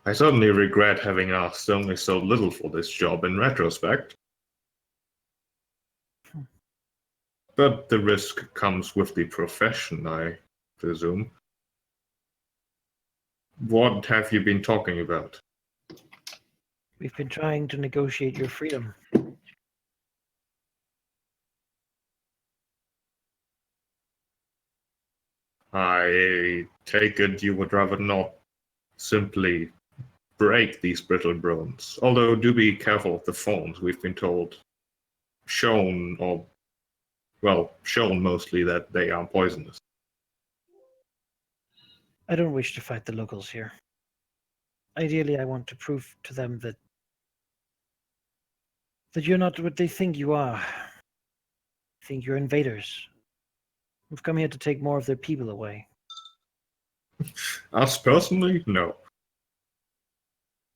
[SPEAKER 3] I certainly regret having asked only so little for this job in retrospect. But the risk comes with the profession, I presume. What have you been talking about?
[SPEAKER 5] We've been trying to negotiate your freedom.
[SPEAKER 3] I take it you would rather not simply break these brittle bones. Although do be careful of the thorns. We've been told, shown mostly that they are poisonous.
[SPEAKER 5] I don't wish to fight the locals here. Ideally, I want to prove to them that you're not what they think you are. They think you're invaders. We've come here to take more of their people away.
[SPEAKER 3] Us personally, no.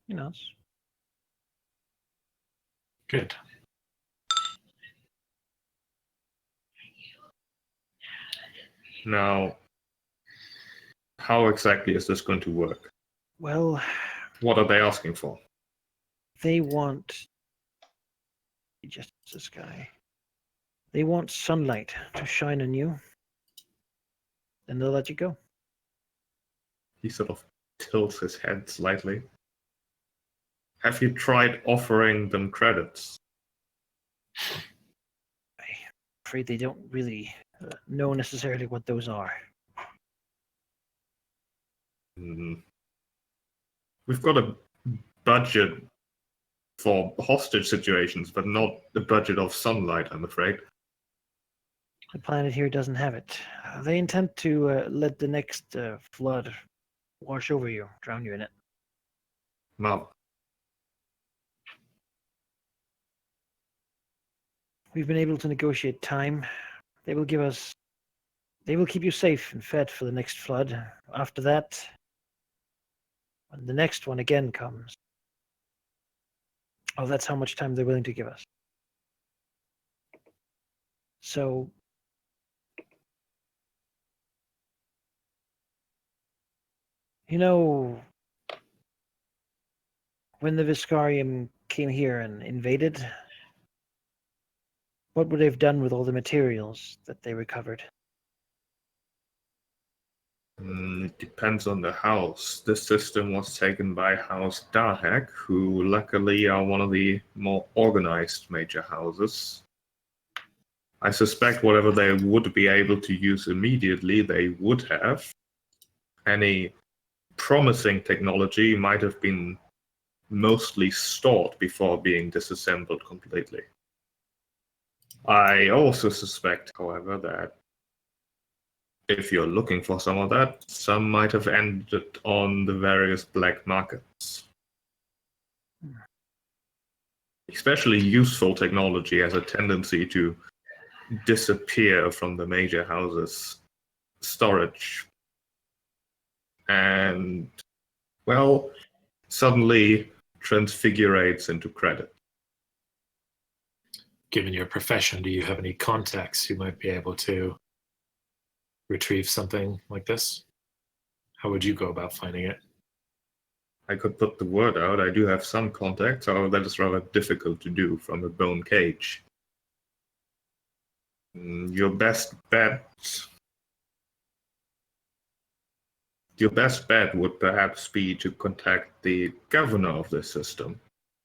[SPEAKER 5] You know,
[SPEAKER 2] Good.
[SPEAKER 3] Now, how exactly is this going to work?
[SPEAKER 5] well,
[SPEAKER 3] What are they asking for?
[SPEAKER 5] they want just this guy. They want sunlight to shine on you, and they'll let you go.
[SPEAKER 3] He sort of tilts his head slightly. Have you tried offering them credits?
[SPEAKER 5] I'm afraid they don't really know necessarily what those are.
[SPEAKER 3] We've got a budget for hostage situations, but not the budget of sunlight, I'm afraid.
[SPEAKER 5] The planet here doesn't have it. They intend to let the next flood wash over you, drown you in it.
[SPEAKER 3] Mother.
[SPEAKER 5] We've been able to negotiate time. They will keep you safe and fed for the next flood. After that, when the next one again comes, that's how much time they're willing to give us. So, when the Viscarium came here and invaded, what would they have done with all the materials that they recovered?
[SPEAKER 3] It depends on the house. This system was taken by House Dahek, who luckily are one of the more organized major houses. I suspect whatever they would be able to use immediately, they would have. Any promising technology might have been mostly stored before being disassembled completely. I also suspect, however, that if you're looking for some of that, some might have ended on the various black markets. Especially useful technology has a tendency to disappear from the major houses storage. And, well, suddenly transfigurates into credit.
[SPEAKER 2] Given your profession, do you have any contacts who might be able to retrieve something like this? How would you go about finding it?
[SPEAKER 3] I could put the word out. I do have some contacts, however, that is rather difficult to do from a bone cage. Your best bet would perhaps be to contact the governor of this system.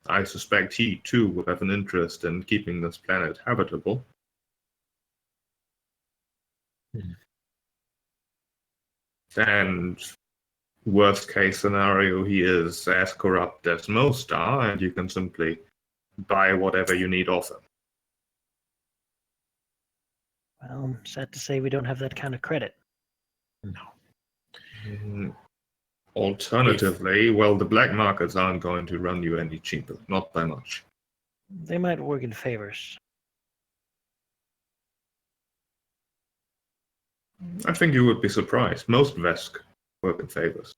[SPEAKER 3] I suspect he, too, would have an interest in keeping this planet habitable. And worst case scenario, he is as corrupt as most are, and you can simply buy whatever you need off him.
[SPEAKER 5] Well, sad to say we don't have that kind of credit.
[SPEAKER 2] No.
[SPEAKER 3] Alternatively, well, the black markets aren't going to run you any cheaper, not by much.
[SPEAKER 5] They might work in favors.
[SPEAKER 3] I think you would be surprised. Most Vesk work in favors.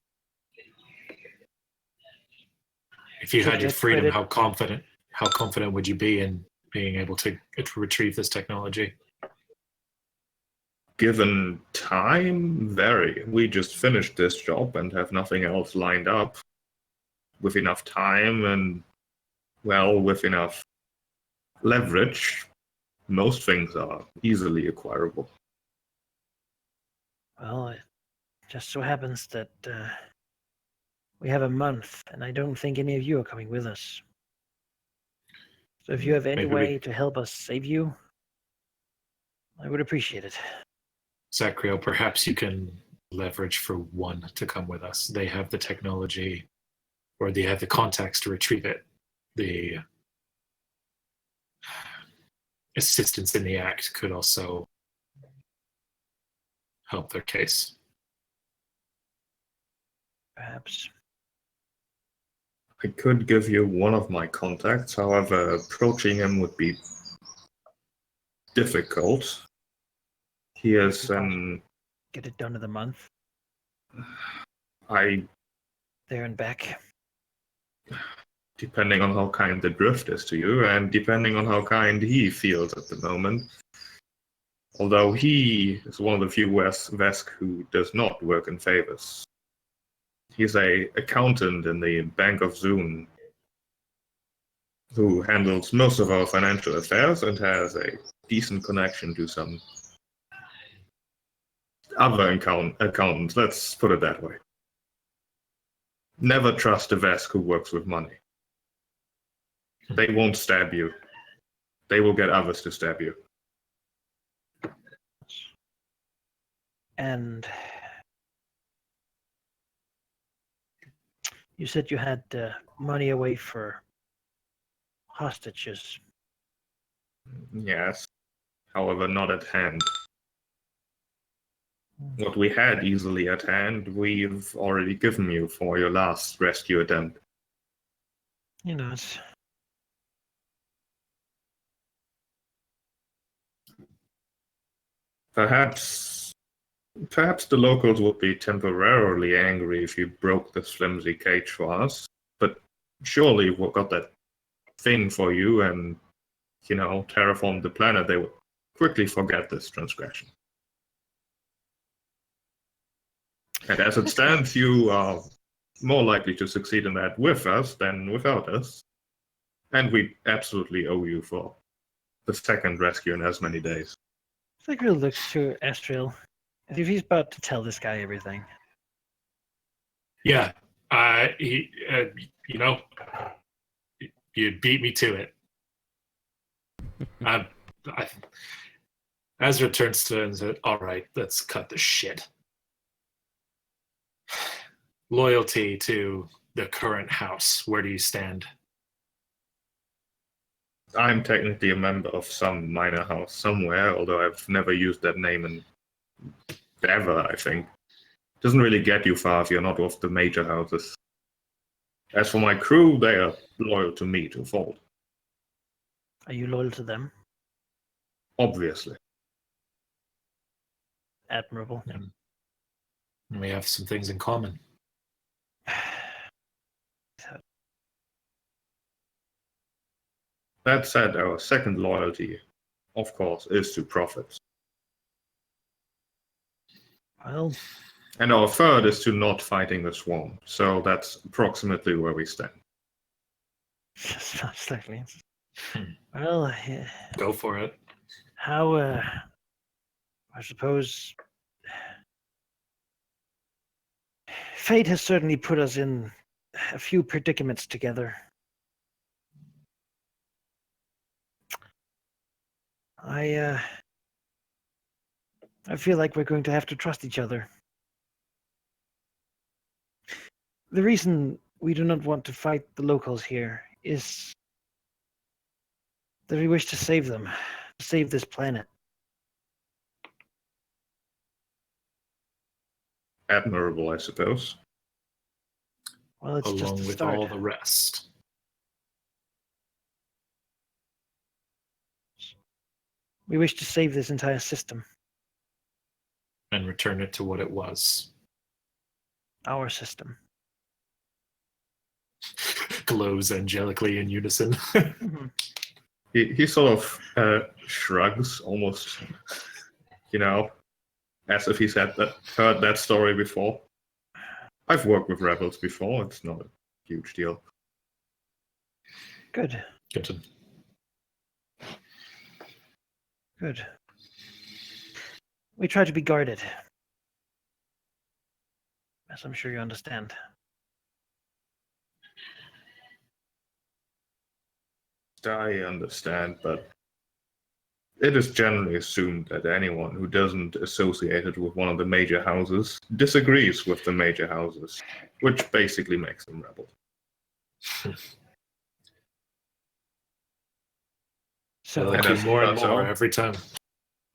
[SPEAKER 2] If you
[SPEAKER 5] So
[SPEAKER 2] had your
[SPEAKER 5] get
[SPEAKER 2] freedom,
[SPEAKER 5] credit.
[SPEAKER 2] how confident would you be in being able to retrieve this technology?
[SPEAKER 3] Given time, very. We just finished this job and have nothing else lined up. With enough time and, well, with enough leverage, most things are easily acquirable.
[SPEAKER 5] Well, it just so happens that we have a month, and I don't think any of you are coming with us. So if you have any
[SPEAKER 2] Maybe
[SPEAKER 5] way to help us save you, I would appreciate it.
[SPEAKER 2] Zachriel, perhaps you can leverage for one to come with us. They have the technology, or they have the contacts to retrieve it. The assistance in the act could also help their case.
[SPEAKER 5] Perhaps.
[SPEAKER 3] I could give you one of my contacts, however, approaching him would be difficult. He is an...
[SPEAKER 5] Get it done in the month,
[SPEAKER 3] I...
[SPEAKER 5] there and back.
[SPEAKER 3] Depending on how kind the drift is to you, and depending on how kind he feels at the moment. Although he is one of the few Vesk who does not work in favors. He's an accountant in the Bank of Zoon, who handles most of our financial affairs and has a decent connection to some other accountants, let's put it that way. Never trust a Vesk who works with money. They won't stab you. They will get others to stab you.
[SPEAKER 5] And you said you had money away for hostages.
[SPEAKER 3] Yes. However, not at hand. What we had easily at hand, we've already given you for your last rescue attempt.
[SPEAKER 5] You know, it's...
[SPEAKER 3] Perhaps the locals would be temporarily angry if you broke this flimsy cage for us, but surely we've got that thing for you and, terraformed the planet, they would quickly forget this transgression. And as it stands, you are more likely to succeed in that with us than without us. And we absolutely owe you for the second rescue in as many days.
[SPEAKER 5] Zachriel looks to Astriel as if he's about to tell this guy everything.
[SPEAKER 2] Yeah, he, you beat me to it. Ezra turns to him and said, "All right, let's cut the shit. Loyalty to the current house. Where do you stand?"
[SPEAKER 3] I'm technically a member of some minor house somewhere, although I've never used that name in ever, I think. It doesn't really get you far if you're not of the major houses. As for my crew, they are loyal to me to a fault.
[SPEAKER 5] Are you loyal to them?
[SPEAKER 3] Obviously.
[SPEAKER 5] Admirable.
[SPEAKER 2] And we have some things in common.
[SPEAKER 3] That said, our second loyalty, of course, is to profits.
[SPEAKER 5] Well,
[SPEAKER 3] And our third is to not fighting the swarm. So that's approximately where we stand.
[SPEAKER 5] just not slightly.
[SPEAKER 2] Hmm.
[SPEAKER 5] Well,
[SPEAKER 2] Go for it.
[SPEAKER 5] how, I suppose, fate has certainly put us in a few predicaments together. I feel like we're going to have to trust each other. The reason we do not want to fight the locals here is that we wish to save them, to save this planet.
[SPEAKER 3] Admirable, I suppose.
[SPEAKER 5] Well, it's just
[SPEAKER 2] Along
[SPEAKER 5] the
[SPEAKER 2] with
[SPEAKER 5] start.
[SPEAKER 2] all the rest.
[SPEAKER 5] We wish to save this entire system,
[SPEAKER 2] And return it to what it was.
[SPEAKER 5] our system.
[SPEAKER 2] Glows angelically in unison.
[SPEAKER 5] Mhm.
[SPEAKER 3] He sort of shrugs, almost, as if he's heard that story before. I've worked with rebels before. It's not a huge deal.
[SPEAKER 5] Good,
[SPEAKER 2] Good.
[SPEAKER 5] good. We try to be guarded, as I'm sure you understand.
[SPEAKER 3] I understand, but it is generally assumed that anyone who doesn't associate it with one of the major houses disagrees with the major houses, which basically makes them rebels.
[SPEAKER 2] I
[SPEAKER 5] So,
[SPEAKER 2] like
[SPEAKER 3] And
[SPEAKER 2] you
[SPEAKER 3] as it
[SPEAKER 2] more and
[SPEAKER 3] turns
[SPEAKER 2] more
[SPEAKER 3] out-
[SPEAKER 2] every time.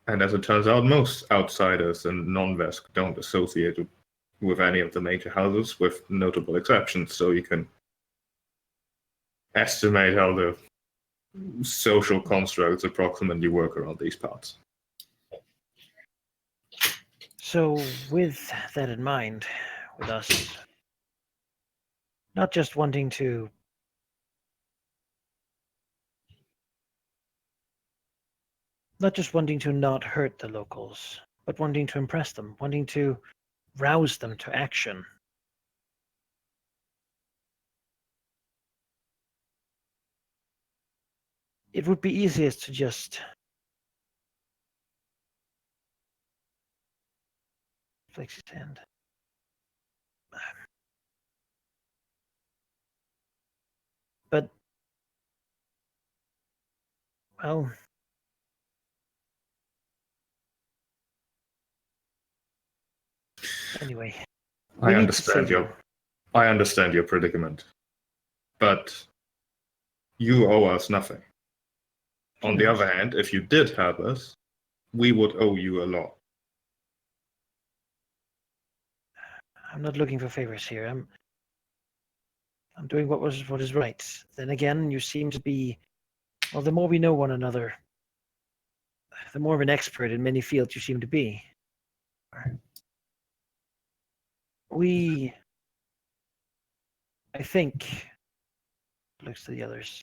[SPEAKER 3] And as it turns out, most outsiders and non-Vesk don't associate with any of the major houses, with notable exceptions, so you can estimate how the social constructs approximately work around these parts.
[SPEAKER 5] so with that in mind, with us not just wanting to not hurt the locals, but wanting to impress them, wanting to rouse them to action. It would be easiest to just flex his hand. But, well, anyway, we need to save you.
[SPEAKER 3] I understand your predicament, but you owe us nothing. On the other hand, if you did help us, we would owe you a lot.
[SPEAKER 5] I'm not looking for favors here. I'm doing what is right. Then again, you seem to be, well, the more we know one another, the more of an expert in many fields you seem to be. I think, looks to the others,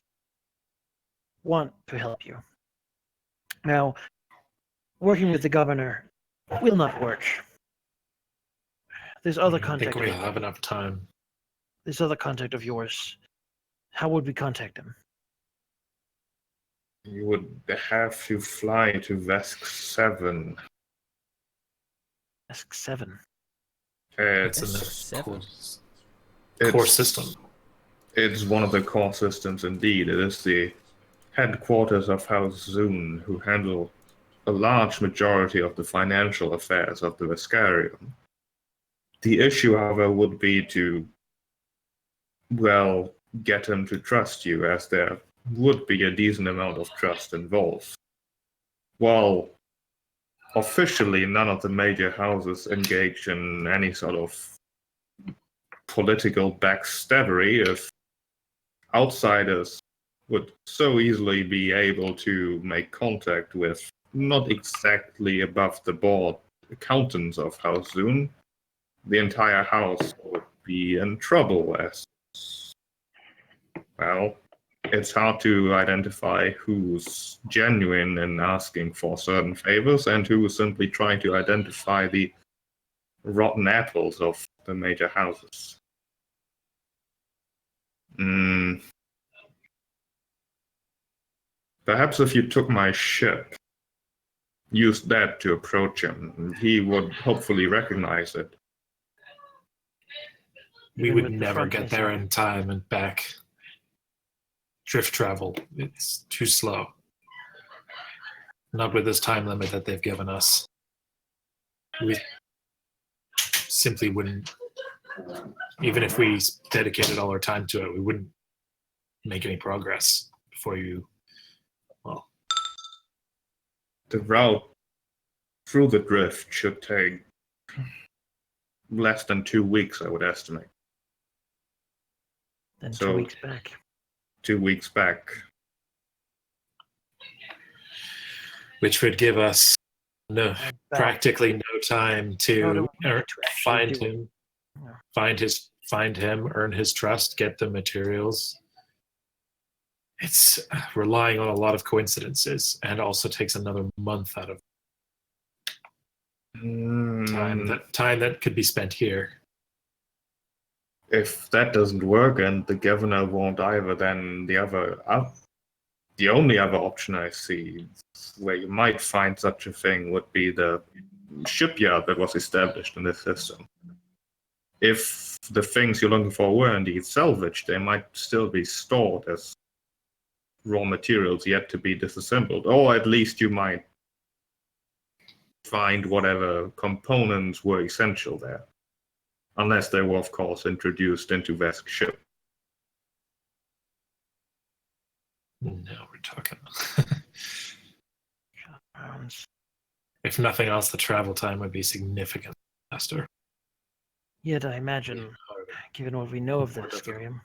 [SPEAKER 5] want to help you. Now, working with the governor will not work. There's other
[SPEAKER 2] I think
[SPEAKER 5] contact.
[SPEAKER 2] we have enough time.
[SPEAKER 5] This other contact of yours. How would we contact him?
[SPEAKER 3] You would have to fly to Vesk 7.
[SPEAKER 5] Ask 7.
[SPEAKER 2] It's in
[SPEAKER 3] It's,
[SPEAKER 2] the
[SPEAKER 6] Seven.
[SPEAKER 2] core system.
[SPEAKER 3] It's one of the core systems indeed. It is the headquarters of House Zun, who handle a large majority of the financial affairs of the Veskarium. The issue, however, would be to, well, get him to trust you, as there would be a decent amount of trust involved. While officially none of the major houses engage in any sort of political backstabbery, if outsiders would so easily be able to make contact with not exactly above the board accountants of how soon, the entire house would be in trouble as, well, it's hard to identify who's genuine in asking for certain favors and who is simply trying to identify the rotten apples of the major houses. Perhaps if you took my ship, used that to approach him, he would hopefully recognize it.
[SPEAKER 2] We
[SPEAKER 5] Even
[SPEAKER 2] would
[SPEAKER 5] with the
[SPEAKER 2] never
[SPEAKER 5] front
[SPEAKER 2] get
[SPEAKER 5] missing.
[SPEAKER 2] there in time and back. Drift travel, it's too slow. Not with this time limit that they've given us. We simply wouldn't, even if we dedicated all our time to it, we wouldn't make any progress before you, well,
[SPEAKER 3] The route through the drift should take less than 2 weeks, I would estimate.
[SPEAKER 5] Then
[SPEAKER 3] So-
[SPEAKER 5] 2 weeks back.
[SPEAKER 3] 2 weeks back.
[SPEAKER 2] which would give us no,
[SPEAKER 5] About-
[SPEAKER 2] practically no time
[SPEAKER 5] about a
[SPEAKER 2] to
[SPEAKER 5] week to actually
[SPEAKER 2] find
[SPEAKER 5] do it.
[SPEAKER 2] him,
[SPEAKER 5] Yeah.
[SPEAKER 2] find him, earn his trust, get the materials. It's relying on a lot of coincidences, and also takes another month out of time. Time that could be spent here.
[SPEAKER 3] If that doesn't work and the governor won't either, then the only other option I see where you might find such a thing would be the shipyard that was established in this system. If the things you're looking for were indeed salvaged, they might still be stored as raw materials yet to be disassembled, or at least you might find whatever components were essential there, unless they were, of course, introduced into Vesk's ship.
[SPEAKER 2] Now we're talking.
[SPEAKER 5] Rounds.
[SPEAKER 2] If nothing else, the travel time would be significantly faster.
[SPEAKER 5] Yet I imagine, given what we know of the
[SPEAKER 2] More difficult.
[SPEAKER 5] Veskarium,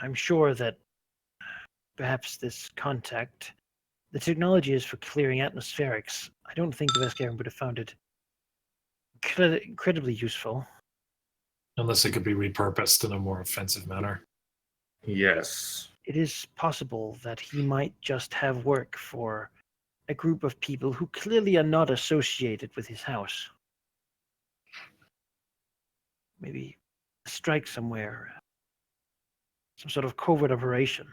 [SPEAKER 5] I'm sure that perhaps this contact, the technology is for clearing atmospherics. I don't think the Veskarium would have found it incredibly useful.
[SPEAKER 2] Unless it could be repurposed in a more offensive manner.
[SPEAKER 3] Yes.
[SPEAKER 5] It is possible that he might just have work for a group of people who clearly are not associated with his house. Maybe a strike somewhere, some sort of covert operation.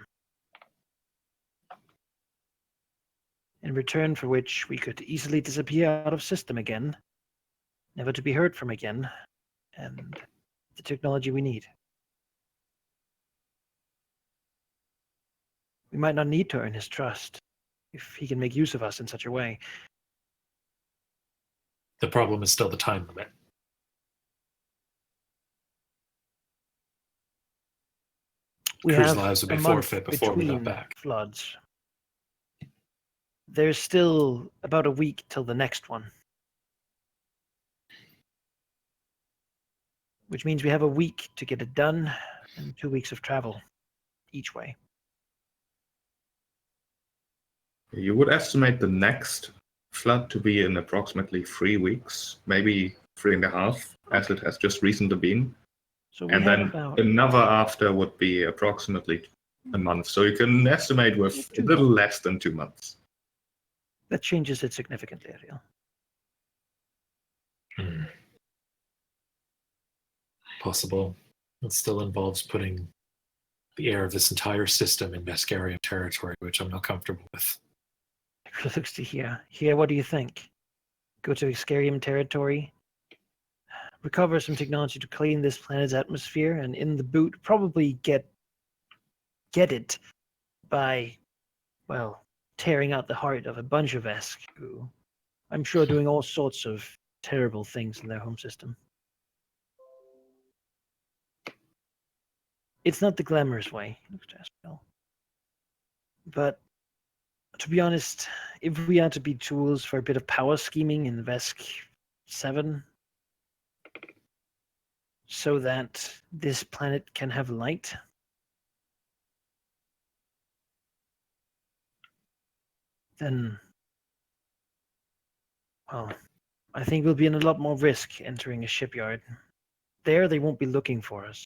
[SPEAKER 5] In return for which we could easily disappear out of system again, never to be heard from again, and the technology we need. We might not need to earn his trust if he can make use of us in such a way.
[SPEAKER 2] The problem is still the time limit.
[SPEAKER 5] We
[SPEAKER 2] Crew's
[SPEAKER 5] have
[SPEAKER 2] lives would be
[SPEAKER 5] a month
[SPEAKER 2] forfeit before we got
[SPEAKER 5] between
[SPEAKER 2] back.
[SPEAKER 5] floods. There's still about a week till the next one. Which means we have a week to get it done and 2 weeks of travel each way.
[SPEAKER 3] You would estimate the next flood to be in approximately 3 weeks, maybe 3.5, as it has just recently been.
[SPEAKER 5] So we
[SPEAKER 3] And
[SPEAKER 5] have
[SPEAKER 3] then
[SPEAKER 5] about
[SPEAKER 3] another after would be approximately a month. So you can estimate with a little less than 2 months.
[SPEAKER 5] that changes it significantly, I feel.
[SPEAKER 2] Possible. It still involves putting the air of this entire system in Veskarium territory, which I'm not comfortable with.
[SPEAKER 5] It looks to here. Here, what do you think? Go to Excarium territory, recover some technology to clean this planet's atmosphere, and in the boot, probably get it by, well, tearing out the heart of a bunch of Vesk who I'm sure doing all sorts of terrible things in their home system. It's not the glamorous way, looks to Aspel. But to be honest, if we are to be tools for a bit of power scheming in Vesk 7, so that this planet can have light, then, well, I think we'll be in a lot more risk entering a shipyard. There, they won't be looking for us.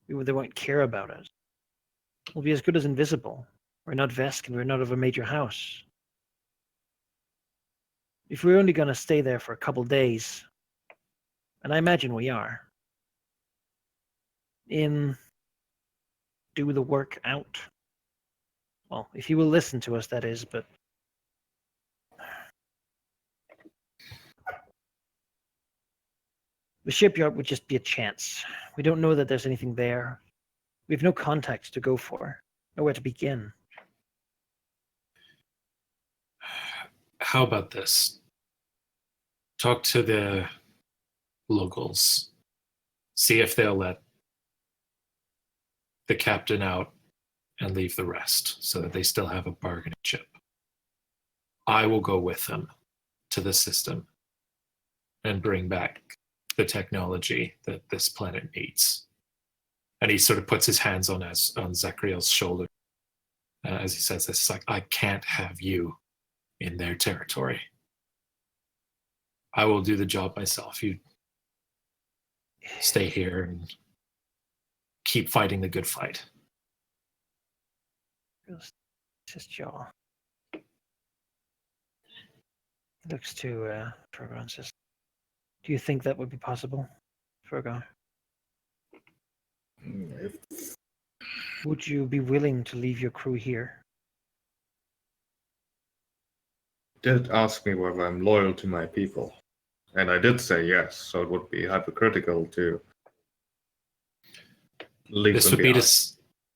[SPEAKER 5] They won't care about us. We'll be as good as invisible. We're not Vesk and we're not of a major house. If we're only going to stay there for a couple days, and I imagine we are, do the work out. Well, if you will listen to us, that is, but the shipyard would just be a chance. We don't know that there's anything there. We have no contacts to go for, nowhere to begin.
[SPEAKER 2] How about this? Talk to the locals. See if they'll let the captain out and leave the rest so that they still have a bargaining chip. I will go with them to the system and bring back the technology that this planet needs. And he sort of puts his hands on Zachriel's shoulder as he says this. It's like, I can't have you in their territory. I will do the job myself. You stay here and keep fighting the good fight.
[SPEAKER 5] His jaw. He looks to Fergal and says, do you think that would be possible, Fergal? Would you be willing to leave your crew here?
[SPEAKER 3] Did ask me whether I'm loyal to my people. And I did say yes, so it would be hypocritical to leave
[SPEAKER 2] This
[SPEAKER 3] them
[SPEAKER 2] would be
[SPEAKER 3] behind.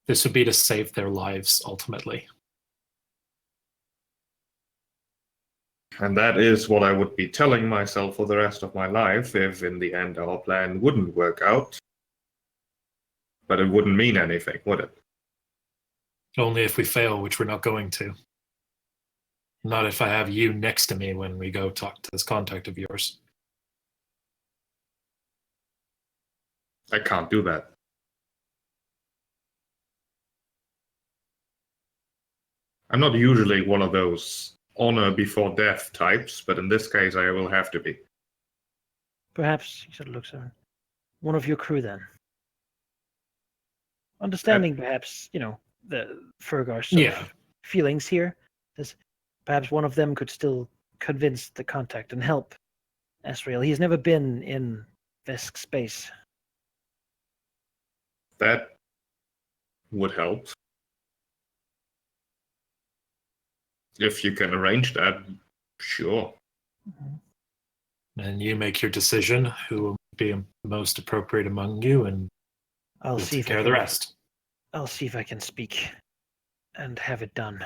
[SPEAKER 2] this would be to save their lives ultimately.
[SPEAKER 3] And that is what I would be telling myself for the rest of my life if in the end our plan wouldn't work out. But it wouldn't mean anything, would it?
[SPEAKER 2] Only if we fail, which we're not going to. Not if I have you next to me when we go talk to this contact of yours.
[SPEAKER 3] I can't do that. I'm not usually one of those honor before death types, but in this case I will have to be.
[SPEAKER 5] Perhaps, he sort of looks at her, one of your crew then. Understanding perhaps, the Fergar's sort of feelings here. Says, perhaps one of them could still convince the contact and help Asriel. He's never been in Vesk space.
[SPEAKER 3] That would help. If you can arrange that, sure.
[SPEAKER 2] And you make your decision who will be most appropriate among you, and
[SPEAKER 5] I'll
[SPEAKER 2] we'll
[SPEAKER 5] see
[SPEAKER 2] take
[SPEAKER 5] if
[SPEAKER 2] care of the rest.
[SPEAKER 5] I'll see if I can speak and have it done.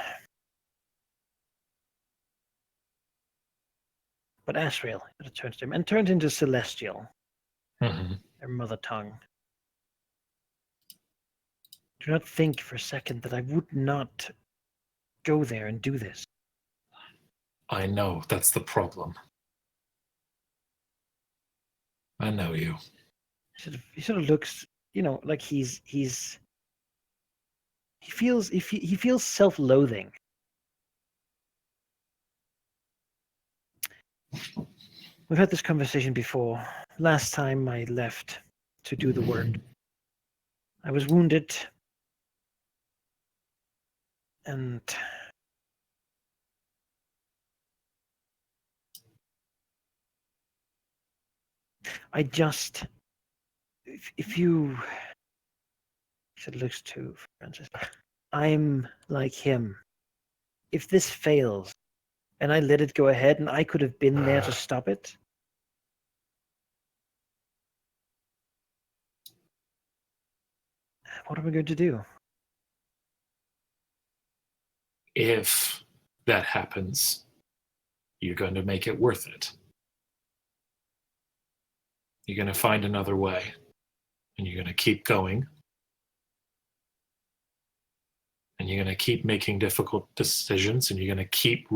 [SPEAKER 5] But Asriel, it turns to him and turns into Celestial, their mother tongue. Do not think for a second that I would not go there and do this.
[SPEAKER 2] I know, that's the problem. I know you.
[SPEAKER 5] He sort of looks, like he feels self-loathing. We've had this conversation before. Last time I left to do the work, I was wounded, and I just, if you, he said, looks to Francis, I'm like him. If this fails, and I let it go ahead, and I could have been there to stop it, what are we going to do?
[SPEAKER 2] If that happens, you're going to make it worth it. You're going to find another way, and you're going to keep going, and you're going to keep making difficult decisions, and you're going to keep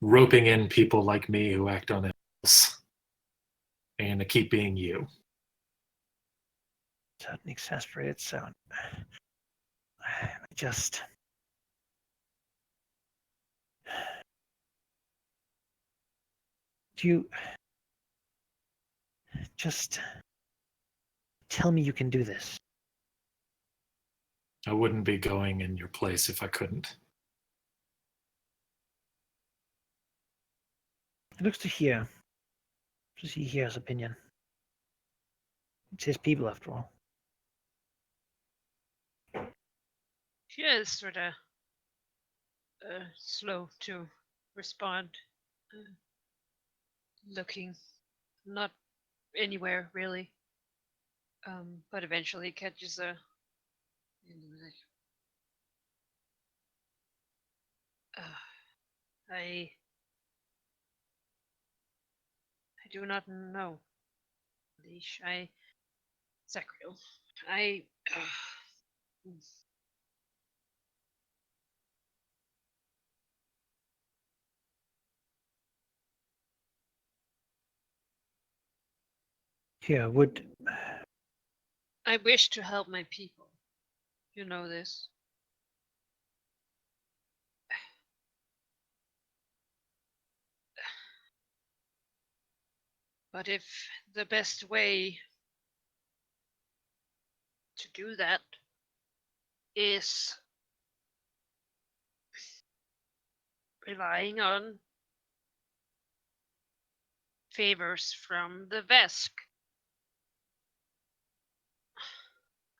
[SPEAKER 2] roping in people like me who act on impulse, and you're going to keep being you.
[SPEAKER 5] An exasperated sound. I just... Would you just tell me you can do this?
[SPEAKER 2] I wouldn't be going in your place if I couldn't.
[SPEAKER 5] It looks to hear. To see here's opinion. It's his people, after all.
[SPEAKER 4] She is sort of slow to respond. Looking not anywhere really. But eventually catches a. I do not know. Leash. Sacriel. I.
[SPEAKER 5] Here, would
[SPEAKER 4] I wish to help my people. You know this. But if the best way to do that is relying on favors from the Vesk,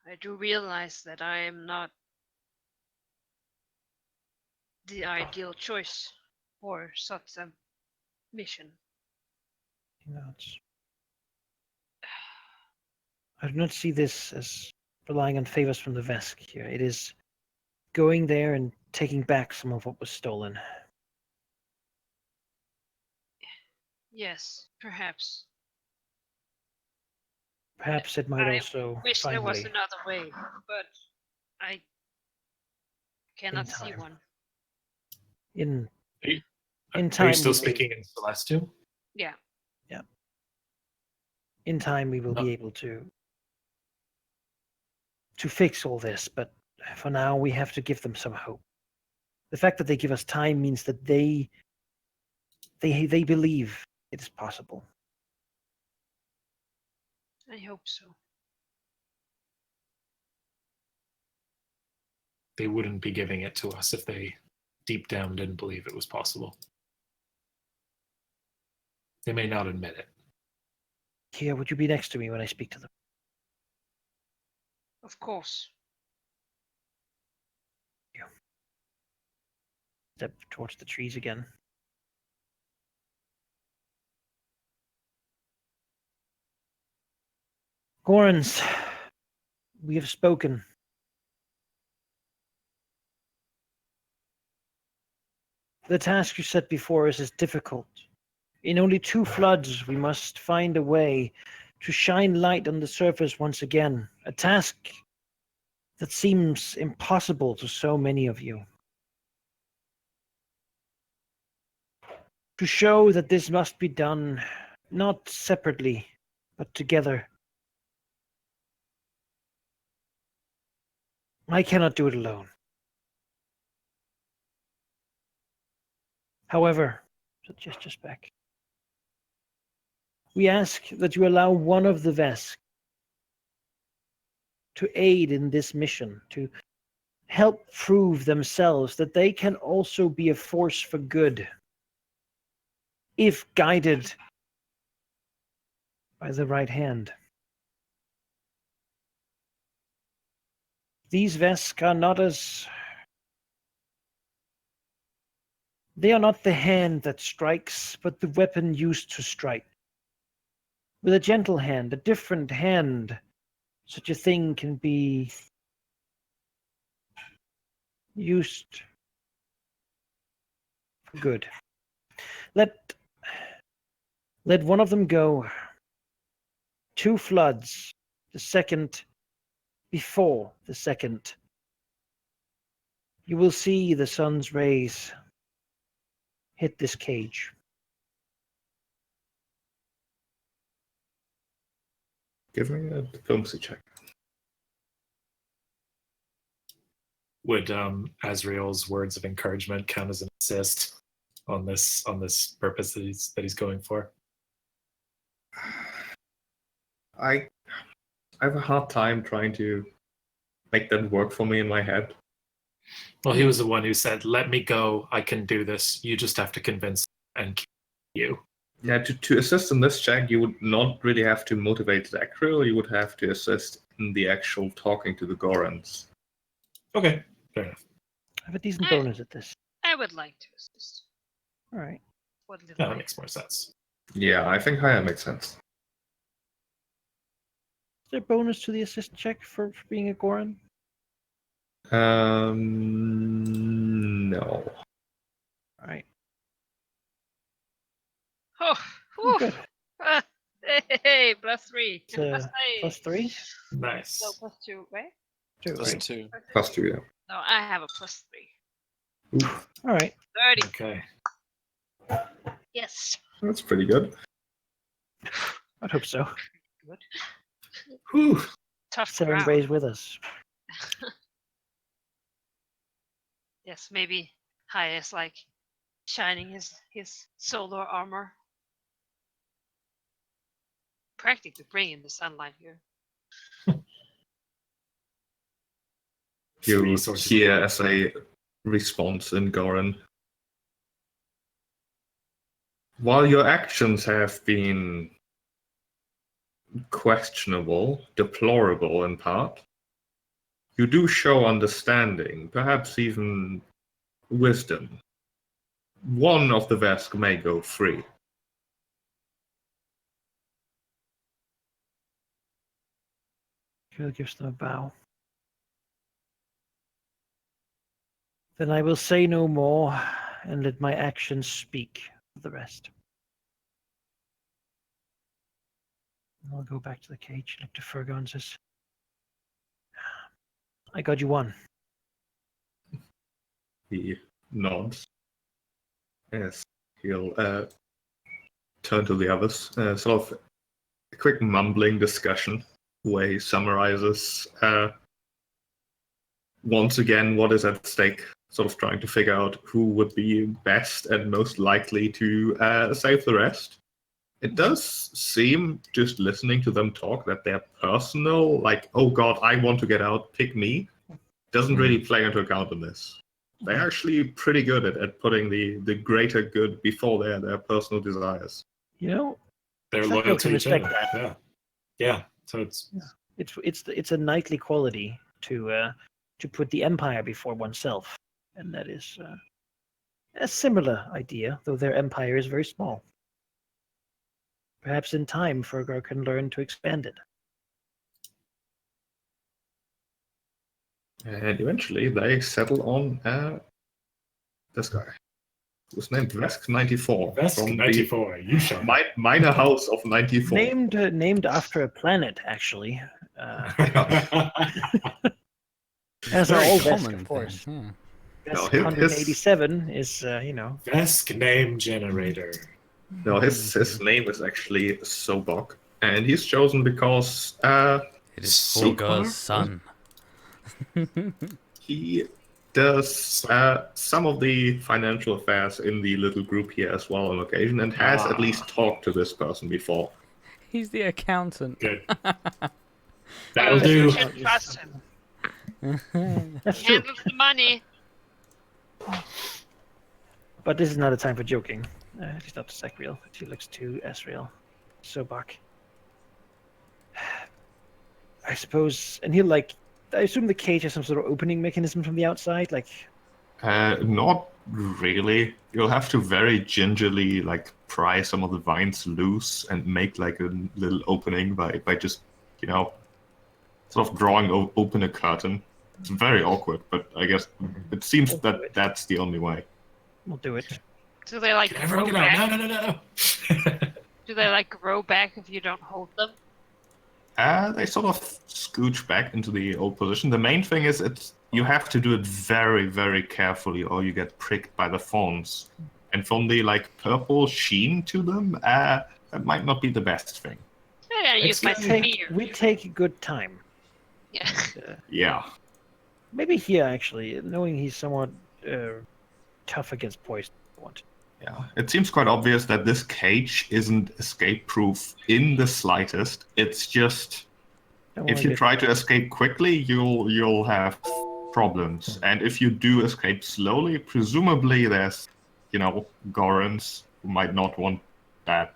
[SPEAKER 4] I do realize that I am not the ideal choice for such a mission.
[SPEAKER 5] I do not see this as relying on favors from the Vesk here. It is going there and taking back some of what was stolen.
[SPEAKER 4] Yes, perhaps.
[SPEAKER 5] Perhaps it might
[SPEAKER 4] I
[SPEAKER 5] also
[SPEAKER 4] wish there was
[SPEAKER 5] finally,
[SPEAKER 4] another way, but I cannot see
[SPEAKER 5] time.
[SPEAKER 4] one.
[SPEAKER 5] in
[SPEAKER 2] Are
[SPEAKER 5] time,
[SPEAKER 2] you still
[SPEAKER 5] we may-
[SPEAKER 2] speaking in Celestial?
[SPEAKER 4] Yeah.
[SPEAKER 5] in time we will
[SPEAKER 2] No.
[SPEAKER 5] be able to fix all this, but for now we have to give them some hope. The fact that they give us time means that they believe it is possible.
[SPEAKER 4] I hope so.
[SPEAKER 2] They wouldn't be giving it to us if they deep down didn't believe it was possible. They may not admit it.
[SPEAKER 5] Here, would you be next to me when I speak to them?
[SPEAKER 4] Of course.
[SPEAKER 5] Step towards the trees again. Gorans, we have spoken. The task you set before us is difficult. In only 2 floods, we must find a way to shine light on the surface once again. A task that seems impossible to so many of you. To show that this must be done not separately, but together. I cannot do it alone. However, just back. We ask that you allow one of the Vesk to aid in this mission, to help prove themselves that they can also be a force for good, if guided by the right hand. These Vesk are not as... They are not the hand that strikes, but the weapon used to strike. With a gentle hand, a different hand, such a thing can be used for good. Let one of them go. 2 floods, the second before the second. You will see the sun's rays hit this cage.
[SPEAKER 3] Give me a diplomacy check.
[SPEAKER 2] Would Azrael's words of encouragement count as an assist? on this purpose that he's going for?
[SPEAKER 3] I have a hard time trying to make that work for me in my head.
[SPEAKER 2] Well, he was the one who said, "Let me go. I can do this. You just have to convince and kill you."
[SPEAKER 3] Yeah, to assist in this check, you would not really have to motivate Zachriel, you would have to assist in the actual talking to the Gorans.
[SPEAKER 2] Okay, fair enough.
[SPEAKER 5] I have a decent bonus at this.
[SPEAKER 4] I would like to assist.
[SPEAKER 5] All right.
[SPEAKER 4] What little
[SPEAKER 2] That
[SPEAKER 4] I
[SPEAKER 2] makes more sense.
[SPEAKER 3] Yeah, I think higher makes sense.
[SPEAKER 5] Is there a bonus to the assist check for being a Goran?
[SPEAKER 3] No.
[SPEAKER 5] All right.
[SPEAKER 4] Oh,
[SPEAKER 5] Oh, good.
[SPEAKER 4] Hey, +3.
[SPEAKER 5] It's +3?
[SPEAKER 2] Nice.
[SPEAKER 4] No, +2, right?
[SPEAKER 5] 2,
[SPEAKER 7] Plus
[SPEAKER 5] right?
[SPEAKER 7] 2.
[SPEAKER 3] Plus 2, yeah.
[SPEAKER 4] No, I have a +3.
[SPEAKER 3] Oof,
[SPEAKER 5] All right.
[SPEAKER 4] 30.
[SPEAKER 2] Okay.
[SPEAKER 4] Yes.
[SPEAKER 3] that's pretty good.
[SPEAKER 5] I'd hope so.
[SPEAKER 4] Good.
[SPEAKER 3] Whew.
[SPEAKER 4] Tough
[SPEAKER 5] Seven
[SPEAKER 4] crowd.
[SPEAKER 5] Bray's with us.
[SPEAKER 4] Yes, maybe Haya is like shining his solar armor. Practically bringing the sunlight here.
[SPEAKER 3] You
[SPEAKER 2] Three sources
[SPEAKER 3] hear
[SPEAKER 2] of
[SPEAKER 3] as a response in Goran. While your actions have been questionable, deplorable in part, you do show understanding, perhaps even wisdom. One of the Vesk may go free.
[SPEAKER 5] Jill gives them a bow. Then I will say no more and let my actions speak for the rest. I'll go back to the cage, look to Fergo and says, I got you one.
[SPEAKER 3] He nods. Yes, he'll turn to the others. Sort of a quick mumbling discussion where he summarizes once again what is at stake, sort of trying to figure out who would be best and most likely to save the rest. It does seem, just listening to them talk, that their personal, like, oh god, I want to get out, pick me, doesn't really play into account in this. They're actually pretty good at putting the greater good before their personal desires.
[SPEAKER 5] You know,
[SPEAKER 2] They're
[SPEAKER 5] Zach
[SPEAKER 2] loyal
[SPEAKER 5] can
[SPEAKER 2] to each
[SPEAKER 5] respect
[SPEAKER 2] other.
[SPEAKER 5] that.
[SPEAKER 2] Yeah. Yeah. So it's
[SPEAKER 5] it's a knightly quality to put the empire before oneself, and that is a similar idea, though their empire is very small. Perhaps in time, Fergar can learn to expand it.
[SPEAKER 3] And eventually they settle on this guy. Who's named Vesk 94.
[SPEAKER 2] Vesk
[SPEAKER 3] from
[SPEAKER 2] 94. You shall.
[SPEAKER 3] the minor house of 94.
[SPEAKER 5] Named after a planet, actually. As are
[SPEAKER 6] Very
[SPEAKER 5] all Vesk,
[SPEAKER 6] common
[SPEAKER 5] of course.
[SPEAKER 6] thing,
[SPEAKER 5] Vesk
[SPEAKER 3] his-
[SPEAKER 5] 187 is,
[SPEAKER 2] Vesk name generator.
[SPEAKER 3] No, his name is actually Sobok. And he's chosen because
[SPEAKER 6] It is
[SPEAKER 3] so
[SPEAKER 6] Fulgar's
[SPEAKER 3] far,
[SPEAKER 6] son.
[SPEAKER 3] he does some of the financial affairs in the little group here as well on occasion, and has at least talked to this person before.
[SPEAKER 6] He's the accountant.
[SPEAKER 2] Good. That'll
[SPEAKER 4] You
[SPEAKER 2] do.
[SPEAKER 4] should trust him.
[SPEAKER 5] That's
[SPEAKER 4] He
[SPEAKER 5] true.
[SPEAKER 4] handles the money.
[SPEAKER 5] But this is not a time for joking. He's not to Sacriel. He looks to Asriel. Sobak. I suppose, and he'll I assume the cage has some sort of opening mechanism from the outside, like.
[SPEAKER 3] Not really. You'll have to very gingerly pry some of the vines loose and make a little opening by just sort of drawing open a curtain. It's very awkward, but I guess it seems that that's the only way.
[SPEAKER 5] We'll do it.
[SPEAKER 4] Do they like
[SPEAKER 2] Everyone
[SPEAKER 4] grow
[SPEAKER 2] get out.
[SPEAKER 4] back?
[SPEAKER 2] No.
[SPEAKER 4] Do they like grow back if you don't hold them?
[SPEAKER 3] They sort of scooch back into the old position. The main thing is you have to do it very, very carefully, or you get pricked by the thorns. And from the purple sheen to them, that might not be the best thing.
[SPEAKER 4] I gotta use my spear.
[SPEAKER 5] We take good time.
[SPEAKER 4] Yeah.
[SPEAKER 3] Yeah.
[SPEAKER 5] Maybe here, actually, knowing he's somewhat tough against poison.
[SPEAKER 3] Yeah, it seems quite obvious that this cage isn't escape-proof in the slightest. It's just
[SPEAKER 5] Don't
[SPEAKER 3] if
[SPEAKER 5] wanna
[SPEAKER 3] you
[SPEAKER 5] get-
[SPEAKER 3] try to escape quickly, you'll have problems, and if you do escape slowly, presumably there's, Gorons who might not want that.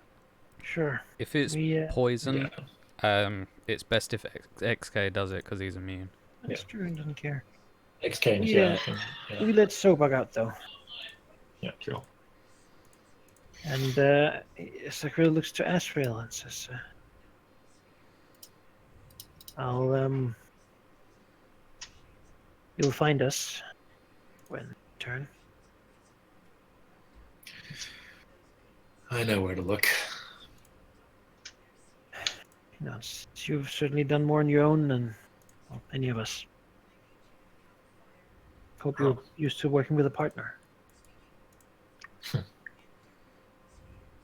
[SPEAKER 5] Sure.
[SPEAKER 6] If it's
[SPEAKER 5] We,
[SPEAKER 6] poison, it's best if XK does it because he's immune.
[SPEAKER 5] That's true, and doesn't care.
[SPEAKER 2] Exchange,
[SPEAKER 5] Yeah.
[SPEAKER 2] yeah.
[SPEAKER 5] We let Sobag out though,
[SPEAKER 2] Yeah,
[SPEAKER 3] Sure.
[SPEAKER 5] and Sakura looks to Asriel and says, "I'll you'll find us when you turn."
[SPEAKER 2] I know where to look.
[SPEAKER 5] You've certainly done more on your own than any of us. Hope you're used to working with a partner.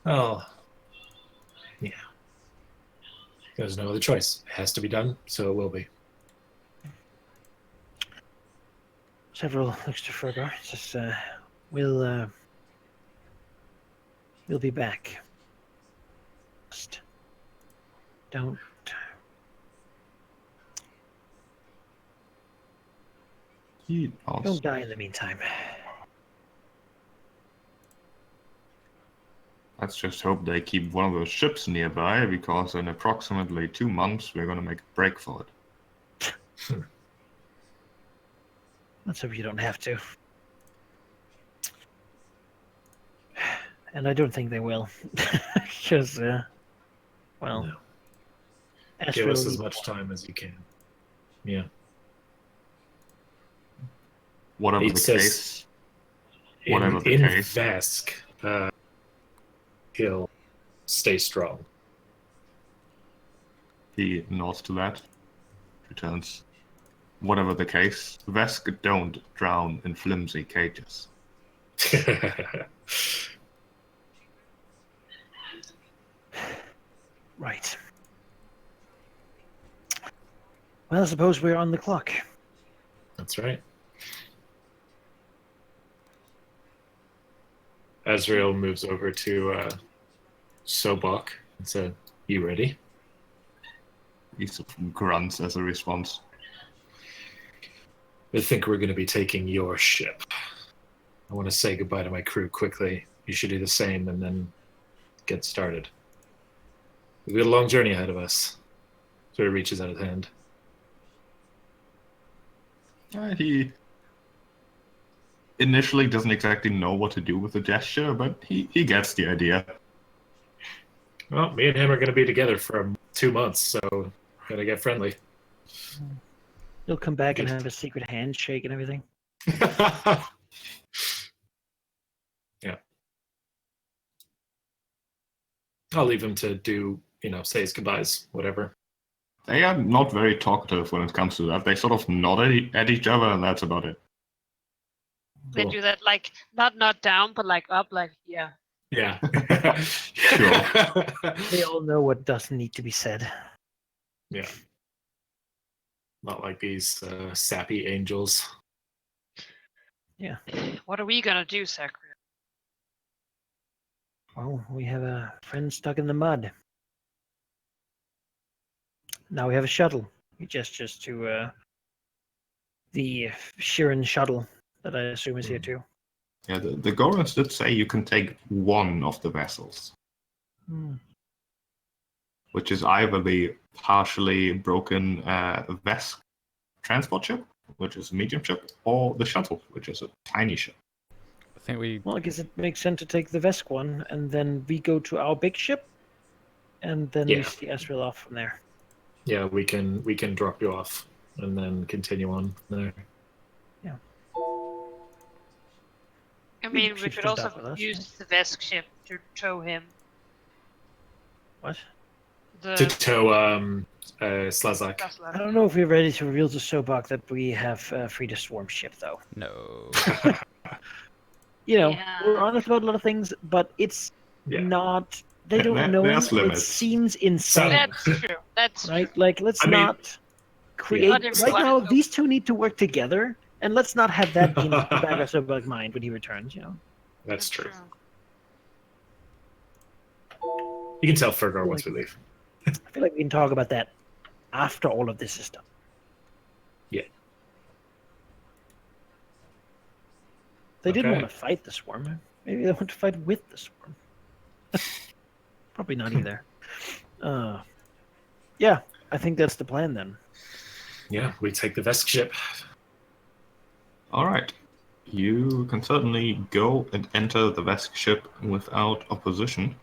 [SPEAKER 2] Oh, yeah. There's no other choice. It has to be done, so it will be.
[SPEAKER 5] Several looks to Fergar. Says, we'll be back. Just don't
[SPEAKER 3] He nods.
[SPEAKER 5] don't die in the meantime.
[SPEAKER 3] Let's just hope they keep one of those ships nearby, because in approximately 2 months we're gonna make a break for it.
[SPEAKER 5] Let's hope you don't have to. And I don't think they will, because well,
[SPEAKER 2] No.
[SPEAKER 5] Asriel
[SPEAKER 2] Give us as
[SPEAKER 5] needs
[SPEAKER 2] much time as you can. Yeah.
[SPEAKER 3] Whatever
[SPEAKER 2] It
[SPEAKER 3] the
[SPEAKER 2] says-
[SPEAKER 3] case. Whatever the
[SPEAKER 2] in
[SPEAKER 3] case.
[SPEAKER 2] Vesk, he'll stay strong.
[SPEAKER 3] He nods to that. Returns. Whatever the case, Vesk don't drown in flimsy cages.
[SPEAKER 5] Right. Well, I suppose we're on the clock.
[SPEAKER 2] That's right. Azrael moves over to Sobok and said, "You ready?"
[SPEAKER 3] He sort of grunts as a response.
[SPEAKER 2] I think we're going to be taking your ship. I want to say goodbye to my crew quickly. You should do the same and then get started. We've got a long journey ahead of us. So he reaches out his hand.
[SPEAKER 3] He initially doesn't exactly know what to do with the gesture, but he gets the idea.
[SPEAKER 2] Well, me and him are going to be together for 2 months, so gotta get friendly.
[SPEAKER 5] You'll come back and
[SPEAKER 2] Good.
[SPEAKER 5] have a secret handshake and everything.
[SPEAKER 2] Yeah. I'll leave him to do, say his goodbyes, whatever.
[SPEAKER 3] They are not very talkative when it comes to that. They sort of nod at each other, and that's about it.
[SPEAKER 4] They
[SPEAKER 2] Cool.
[SPEAKER 4] do that like not down, but like up, like yeah.
[SPEAKER 2] Yeah.
[SPEAKER 3] Sure.
[SPEAKER 5] They all know what doesn't need to be said.
[SPEAKER 2] Yeah. Not like these sappy angels.
[SPEAKER 4] What are we gonna do, Sakura?
[SPEAKER 5] Well, we have a friend stuck in the mud. Now we have a shuttle. He gestures to the Shirin shuttle that I assume is here too.
[SPEAKER 3] Yeah, the Gorons did say you can take one of the vessels, which is either the partially broken Vesk transport ship, which is a medium ship, or the shuttle, which is a tiny ship.
[SPEAKER 6] I think we.
[SPEAKER 5] Well, I guess it makes sense to take the Vesk one, and then we go to our big ship, and then we
[SPEAKER 2] Yeah.
[SPEAKER 5] see Asriel off from there.
[SPEAKER 2] Yeah, we can drop you off and then continue on from there.
[SPEAKER 4] I mean, we
[SPEAKER 5] She's
[SPEAKER 4] could
[SPEAKER 5] still
[SPEAKER 4] also
[SPEAKER 5] dock with us,
[SPEAKER 4] use the Vesk ship to tow him.
[SPEAKER 5] What?
[SPEAKER 2] To
[SPEAKER 4] The
[SPEAKER 2] tow Slazak.
[SPEAKER 5] I don't know if we're ready to reveal to Sobak that we have freed a swarm ship, though.
[SPEAKER 6] No.
[SPEAKER 4] Yeah.
[SPEAKER 5] We're honest about a lot of things, but it's
[SPEAKER 2] Yeah.
[SPEAKER 5] not. They don't
[SPEAKER 3] There-
[SPEAKER 5] know.
[SPEAKER 3] there's
[SPEAKER 5] It
[SPEAKER 3] limits.
[SPEAKER 5] seems insane,
[SPEAKER 4] That's true. That's
[SPEAKER 5] right?
[SPEAKER 4] true.
[SPEAKER 5] Like, let's
[SPEAKER 2] I mean,
[SPEAKER 5] not create.
[SPEAKER 4] Not everyone
[SPEAKER 5] Right now,
[SPEAKER 4] is
[SPEAKER 5] these two need to work together, and let's not have that in the back of Sobak's mind when he returns.
[SPEAKER 2] That's true. You can tell Fergar once we leave.
[SPEAKER 5] I feel like we can talk about that after all of this is done.
[SPEAKER 2] Yeah.
[SPEAKER 5] They didn't
[SPEAKER 2] Okay.
[SPEAKER 5] want to fight the swarm. Maybe they want to fight with the swarm. Probably not either. Yeah, I think that's the plan then.
[SPEAKER 2] Yeah, we take the Vesk ship.
[SPEAKER 3] All right. You can certainly go and enter the Vesk ship without opposition.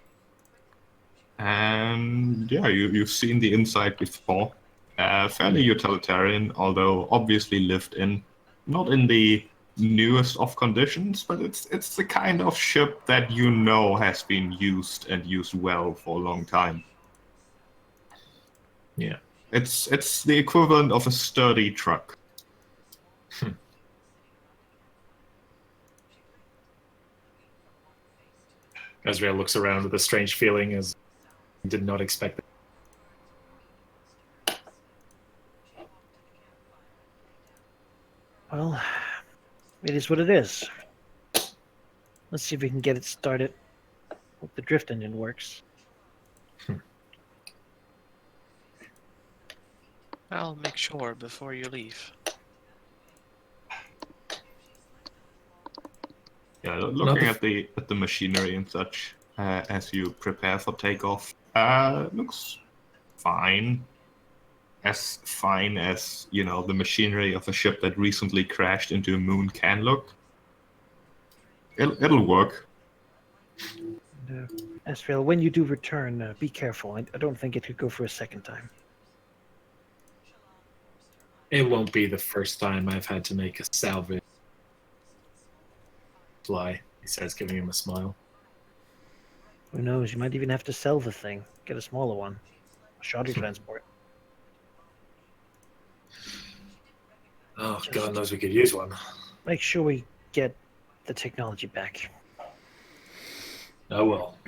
[SPEAKER 3] And yeah, you've seen the inside before. Fairly utilitarian, although obviously lived in. Not in the newest of conditions, but it's the kind of ship that you know has been used and used well for a long time.
[SPEAKER 2] Yeah.
[SPEAKER 3] It's the equivalent of a sturdy truck.
[SPEAKER 2] Azrael looks around with a strange feeling as he did not expect that.
[SPEAKER 5] Well, it is what it is. Let's see if we can get it started. Hope the drift engine works.
[SPEAKER 7] I'll make sure before you leave.
[SPEAKER 3] Yeah, looking at the machinery and such as you prepare for takeoff, looks fine. As fine as the machinery of a ship that recently crashed into a moon can look. It'll work.
[SPEAKER 5] Azrael, when you do return, be careful. I don't think it could go for a second time.
[SPEAKER 2] It won't be the first time I've had to make a salvage fly, he says, giving him a smile.
[SPEAKER 5] Who knows? You might even have to sell the thing. Get a smaller one. A shuttle transport.
[SPEAKER 2] Oh, God knows we could use one.
[SPEAKER 5] Make sure we get the technology back.
[SPEAKER 2] I will.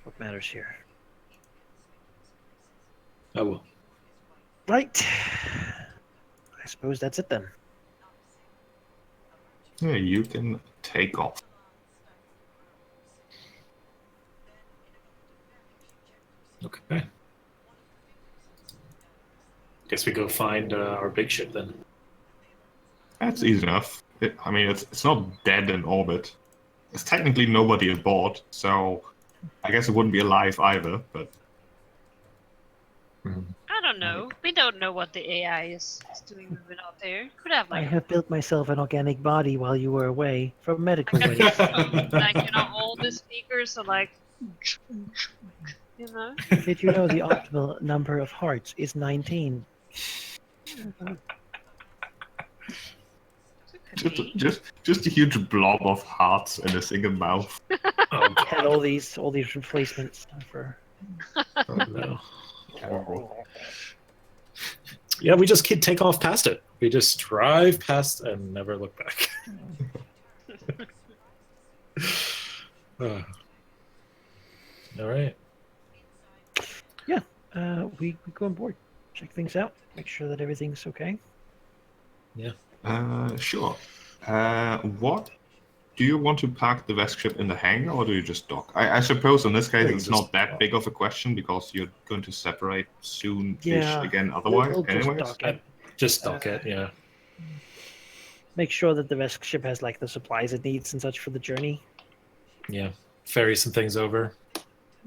[SPEAKER 5] What matters here?
[SPEAKER 2] I will.
[SPEAKER 5] Right. I suppose that's it then.
[SPEAKER 3] Yeah, you can take off.
[SPEAKER 2] Okay. Guess we go find our big ship then.
[SPEAKER 3] That's easy enough. It's not dead in orbit. There's technically nobody aboard, so I guess it wouldn't be alive either, but...
[SPEAKER 4] I don't know. We don't know what the AI is doing moving out there. Could have
[SPEAKER 5] I
[SPEAKER 4] like,
[SPEAKER 5] have built myself an organic body while you were away for medical waste.
[SPEAKER 4] all the speakers are like,
[SPEAKER 5] Did you know the optimal number of hearts is 19?
[SPEAKER 3] Just a huge blob of hearts in a single mouth.
[SPEAKER 2] Oh,
[SPEAKER 5] Had all these replacements for.
[SPEAKER 2] oh no. Yeah, we just take off past it. We just drive past and never look back. All right.
[SPEAKER 5] Yeah, we go on board, check things out, make sure that everything's okay.
[SPEAKER 2] Yeah.
[SPEAKER 3] Sure. What? Do you want to park the Vesk ship in the hangar, or do you just dock? I suppose in this case it's not that big of a question because you're going to separate soon-ish
[SPEAKER 5] Yeah,
[SPEAKER 3] again otherwise.
[SPEAKER 5] we'll just
[SPEAKER 3] anyways.
[SPEAKER 5] dock it.
[SPEAKER 2] Just dock it, yeah.
[SPEAKER 5] Make sure that the Vesk ship has like the supplies it needs and such for the journey.
[SPEAKER 2] Yeah. Ferry some things over.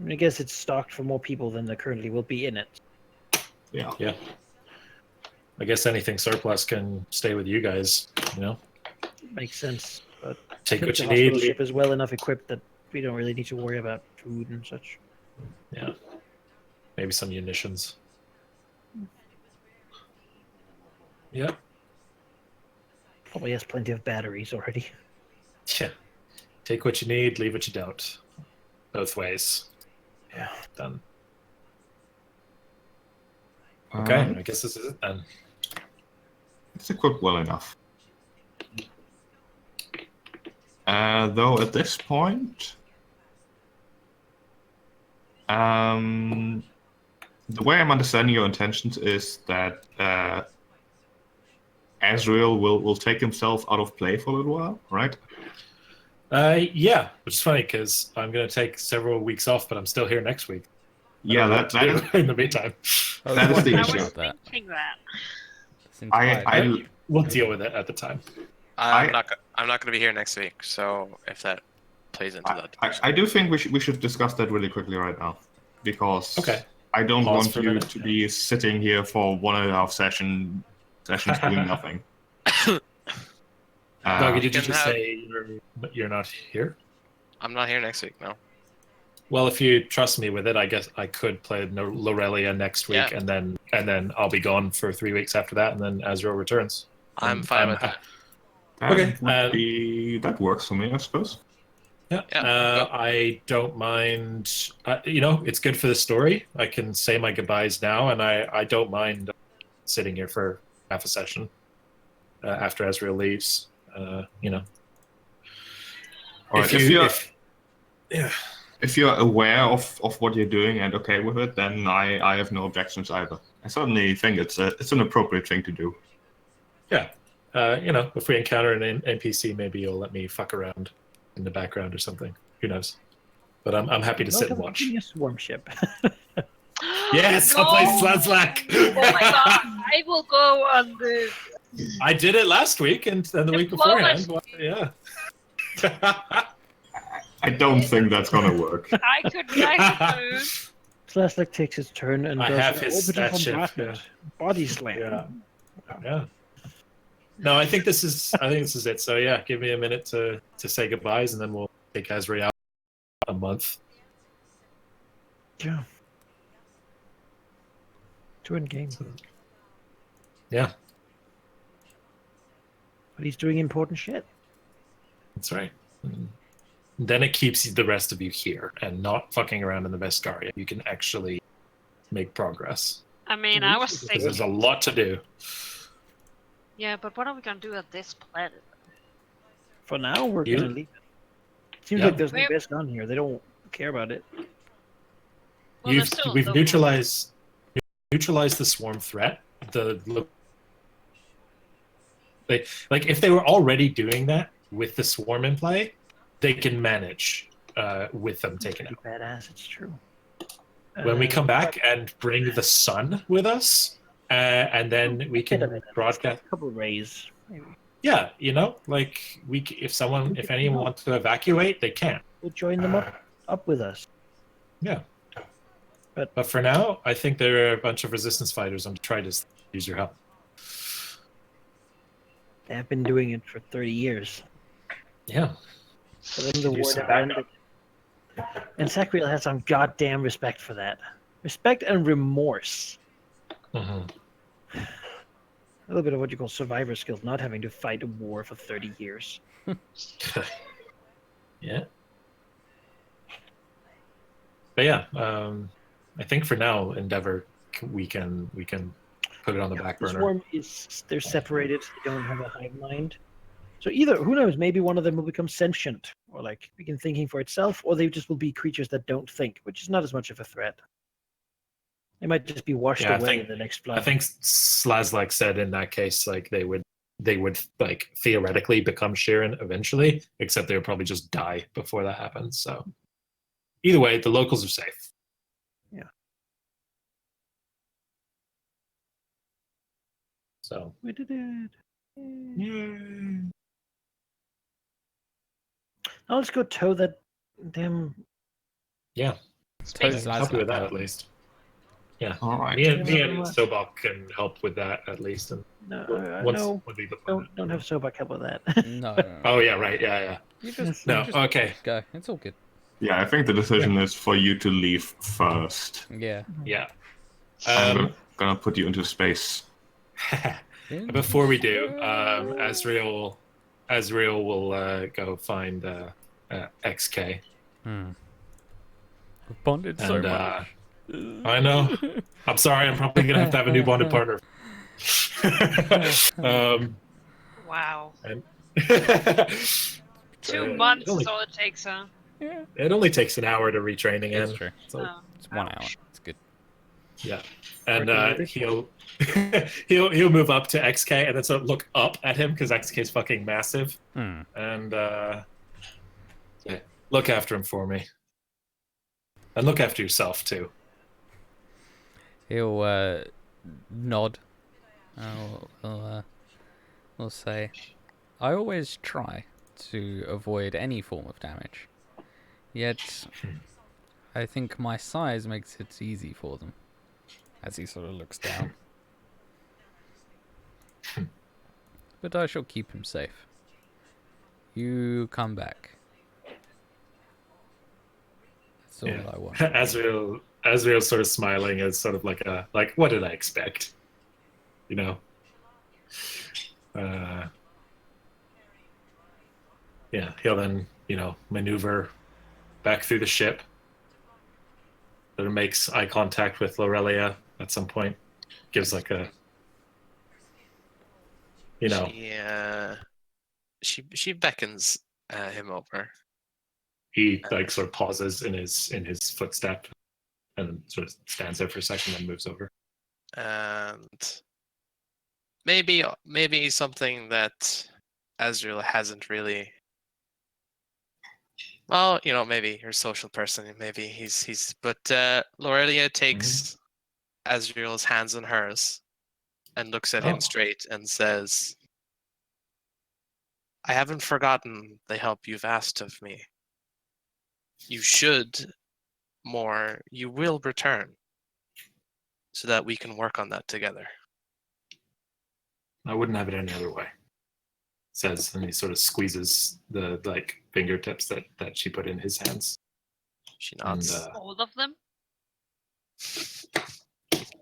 [SPEAKER 5] I guess it's stocked for more people than there currently will be in it.
[SPEAKER 3] Yeah.
[SPEAKER 2] Yeah. I guess anything surplus can stay with you guys,
[SPEAKER 5] Makes sense, but
[SPEAKER 2] Take what
[SPEAKER 5] the
[SPEAKER 2] you
[SPEAKER 5] hospital
[SPEAKER 2] need.
[SPEAKER 5] ship is well enough equipped that we don't really need to worry about food and such.
[SPEAKER 2] Yeah. Maybe some munitions. Yeah.
[SPEAKER 5] Probably has plenty of batteries already.
[SPEAKER 2] Yeah. Take what you need, leave what you don't. Both ways.
[SPEAKER 5] Yeah.
[SPEAKER 2] Done. Okay, I guess this is it then.
[SPEAKER 3] It's equipped well enough. Though at this point, the way I'm understanding your intentions is that Azrael will take himself out of play for a little while, right?
[SPEAKER 2] Yeah, which is funny because I'm going to take several weeks off, but I'm still here next week.
[SPEAKER 3] Yeah,
[SPEAKER 2] What to do in the meantime.
[SPEAKER 6] I was
[SPEAKER 3] That is the
[SPEAKER 6] wondering
[SPEAKER 4] I
[SPEAKER 3] issue.
[SPEAKER 4] was
[SPEAKER 6] about that.
[SPEAKER 4] thinking that.
[SPEAKER 6] It's entirely-
[SPEAKER 2] We'll deal with it at the time.
[SPEAKER 7] I'm not going to be here next week, so if that plays into that.
[SPEAKER 3] I do think we should discuss that really quickly right now, because
[SPEAKER 2] Okay.
[SPEAKER 3] I don't
[SPEAKER 2] Pause
[SPEAKER 3] want
[SPEAKER 2] for a
[SPEAKER 3] you
[SPEAKER 2] minute.
[SPEAKER 3] to be sitting here for 1.5 sessions doing nothing.
[SPEAKER 2] Doggy, did you
[SPEAKER 7] can
[SPEAKER 2] just
[SPEAKER 7] have-
[SPEAKER 2] say you're not here?
[SPEAKER 7] I'm not here next week, no.
[SPEAKER 2] Well, if you trust me with it, I guess I could play Lorelia next week,
[SPEAKER 7] Yeah.
[SPEAKER 2] and then I'll be gone for 3 weeks after that, and then Azrael returns.
[SPEAKER 7] I'm fine with that.
[SPEAKER 2] Okay,
[SPEAKER 3] That works for me, I suppose.
[SPEAKER 2] Yeah,
[SPEAKER 7] Yeah.
[SPEAKER 2] I don't mind. It's good for the story. I can say my goodbyes now, and I don't mind sitting here for half a session after Azrael leaves.
[SPEAKER 3] All right, if you're aware of what you're doing and okay with it, then I have no objections either. I certainly think it's an appropriate thing to do.
[SPEAKER 2] Yeah, if we encounter an NPC, maybe you'll let me fuck around in the background or something. Who knows? But I'm happy to sit and watch.
[SPEAKER 5] Give me a swarm ship.
[SPEAKER 2] Yes,
[SPEAKER 4] No!
[SPEAKER 2] I'll play Slazlak.
[SPEAKER 4] Oh my god, I will go on the.
[SPEAKER 2] I did it last week and the week beforehand.
[SPEAKER 4] Diplomacy.
[SPEAKER 2] Yeah.
[SPEAKER 3] I don't think that's gonna work.
[SPEAKER 4] I could move.
[SPEAKER 5] Slaslak takes his turn and
[SPEAKER 2] I
[SPEAKER 5] does
[SPEAKER 2] have
[SPEAKER 5] an
[SPEAKER 2] his
[SPEAKER 5] orbital
[SPEAKER 2] stat shift,
[SPEAKER 5] bombardment. Body slam.
[SPEAKER 2] Yeah. No, I think this is it. So yeah, give me a minute to say goodbyes, and then we'll take Azrael out a month.
[SPEAKER 5] Yeah. To end game.
[SPEAKER 2] Yeah,
[SPEAKER 5] But he's doing important shit.
[SPEAKER 2] that's right. Then it keeps the rest of you here and not fucking around in the Vescaria. You can actually make progress.
[SPEAKER 4] I mean, I was
[SPEAKER 2] Because
[SPEAKER 4] thinking.
[SPEAKER 2] there's a lot to do.
[SPEAKER 4] Yeah, but what are we gonna do at this planet?
[SPEAKER 5] For now, we're
[SPEAKER 2] You-
[SPEAKER 5] gonna leave it. Seems
[SPEAKER 2] Yeah.
[SPEAKER 5] like there's no
[SPEAKER 4] Where-
[SPEAKER 5] best on here. They don't care about it.
[SPEAKER 4] Well, there's still
[SPEAKER 2] We've
[SPEAKER 4] no-
[SPEAKER 2] neutralized the swarm threat. Like if they were already doing that with the swarm in play, they can manage with them taken
[SPEAKER 5] Pretty
[SPEAKER 2] out.
[SPEAKER 5] badass. It's true.
[SPEAKER 2] When we come back and bring the sun with us, and then we
[SPEAKER 5] Bit of
[SPEAKER 2] can
[SPEAKER 5] it.
[SPEAKER 2] broadcast.
[SPEAKER 5] A couple of rays, maybe.
[SPEAKER 2] Yeah, like if anyone wants to evacuate, they can.
[SPEAKER 5] We'll join them up with us.
[SPEAKER 2] Yeah.
[SPEAKER 5] But-
[SPEAKER 2] But for now, I think there are a bunch of resistance fighters on Detritus. Use your help.
[SPEAKER 5] They have been doing it for 30 years.
[SPEAKER 2] Yeah.
[SPEAKER 5] For them to
[SPEAKER 2] Use
[SPEAKER 5] war
[SPEAKER 2] some
[SPEAKER 5] never ended. And Sacriel has some goddamn respect for that. Respect and remorse.
[SPEAKER 2] hmm
[SPEAKER 5] A little bit of what you call survivor skills, not having to fight a war for 30 years.
[SPEAKER 2] Yeah. But yeah, I think for now, Endeavor, we can put it on the back
[SPEAKER 5] The
[SPEAKER 2] burner.
[SPEAKER 5] swarm they're separated. They don't have a hive mind. So either, who knows, maybe one of them will become sentient or like begin thinking for itself, or they just will be creatures that don't think, which is not as much of a threat. They might just be washed
[SPEAKER 2] Yeah, I
[SPEAKER 5] away
[SPEAKER 2] think-
[SPEAKER 5] in the next flood.
[SPEAKER 2] I think Slazlak said in that case, like they would like theoretically become Shirin eventually, except they would probably just die before that happens. So either way, the locals are safe.
[SPEAKER 5] Yeah.
[SPEAKER 2] So
[SPEAKER 5] We did it. Now let's go tow that damn.
[SPEAKER 2] yeah,
[SPEAKER 4] Space.
[SPEAKER 2] happy with that at least. Yeah.
[SPEAKER 3] All right.
[SPEAKER 2] Me and
[SPEAKER 5] very much.
[SPEAKER 2] Sobal can help with that at least. And
[SPEAKER 5] No,
[SPEAKER 2] once we leave the planet.
[SPEAKER 5] don't have Sobak help with that.
[SPEAKER 6] No.
[SPEAKER 2] Oh yeah, right. Yeah.
[SPEAKER 6] You just,
[SPEAKER 2] No.
[SPEAKER 6] you just
[SPEAKER 2] Okay.
[SPEAKER 6] go. It's all good.
[SPEAKER 3] Yeah, I think the decision is for you to leave first.
[SPEAKER 6] Yeah.
[SPEAKER 2] Yeah.
[SPEAKER 3] I'm gonna put you into space.
[SPEAKER 2] Before we do, Azrael will go find XK.
[SPEAKER 6] We've bonded so
[SPEAKER 2] And
[SPEAKER 6] much.
[SPEAKER 2] I know. I'm sorry. I'm probably gonna have a new bonded partner.
[SPEAKER 4] Wow.
[SPEAKER 2] And
[SPEAKER 4] 2 months
[SPEAKER 2] It only,
[SPEAKER 4] is all it takes, huh?
[SPEAKER 6] Yeah.
[SPEAKER 2] it only takes an hour to retraining
[SPEAKER 6] It's
[SPEAKER 2] in.
[SPEAKER 6] true.
[SPEAKER 2] So,
[SPEAKER 4] Oh,
[SPEAKER 6] It's 1 hour.
[SPEAKER 4] ouch.
[SPEAKER 6] It's good.
[SPEAKER 2] yeah, and he'll he'll move up to XK and then sort of look up at him because XK is fucking massive.
[SPEAKER 6] Hmm.
[SPEAKER 2] And yeah, look after him for me, and look after yourself too.
[SPEAKER 6] He'll nod. We'll say, I always try to avoid any form of damage. Yet, I think my size makes it easy for them. As he sort of looks down. But I shall keep him safe. You come back. That's all I want.
[SPEAKER 2] Azrael's sort of smiling as sort of like what did I expect? You know? Yeah, he'll then, maneuver back through the ship. Then makes eye contact with Lorelia at some point. Gives like a,
[SPEAKER 7] She beckons him over.
[SPEAKER 2] He like sort of pauses in his footstep and sort of stands there for a second and moves over.
[SPEAKER 7] And maybe something that Azrael hasn't really. Well, maybe you're a social person. Maybe he's. But Lorelia takes Azrael's hands in hers and looks at him straight and says, I haven't forgotten the help you've asked of me. You will return so that we can work on that together.
[SPEAKER 2] I wouldn't have it any other way, says, and he sort of squeezes the fingertips that she put in his hands.
[SPEAKER 7] She nods.
[SPEAKER 2] And,
[SPEAKER 4] All of them?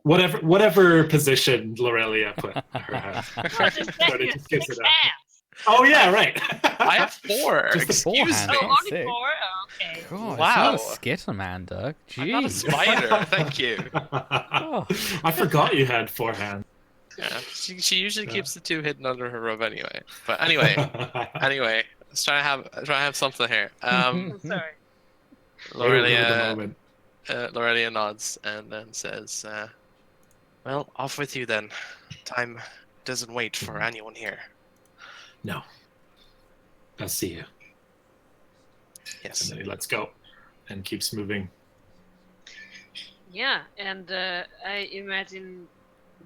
[SPEAKER 2] Whatever position Lorelia put her hand.
[SPEAKER 4] But it
[SPEAKER 2] just gives it a,
[SPEAKER 4] hands.
[SPEAKER 2] oh yeah, right.
[SPEAKER 7] I have 4.
[SPEAKER 6] Just the
[SPEAKER 7] Excuse
[SPEAKER 6] forehand.
[SPEAKER 7] me.
[SPEAKER 4] Oh, only
[SPEAKER 6] sick.
[SPEAKER 4] 4? Oh, okay.
[SPEAKER 6] God,
[SPEAKER 7] Wow.
[SPEAKER 6] it's not a Skittermander.
[SPEAKER 7] I'm not a
[SPEAKER 6] Jeez.
[SPEAKER 7] spider. Thank you.
[SPEAKER 2] I forgot you had 4 hands.
[SPEAKER 7] Yeah, she usually keeps the 2 hidden under her robe anyway. But anyway, let's try to have something here.
[SPEAKER 4] I'm sorry.
[SPEAKER 7] Lorelia nods and then says, well, off with you then. Time doesn't wait for anyone here.
[SPEAKER 2] No. I'll see you.
[SPEAKER 7] Yes.
[SPEAKER 2] And then he lets go and keeps moving.
[SPEAKER 4] Yeah, and I imagine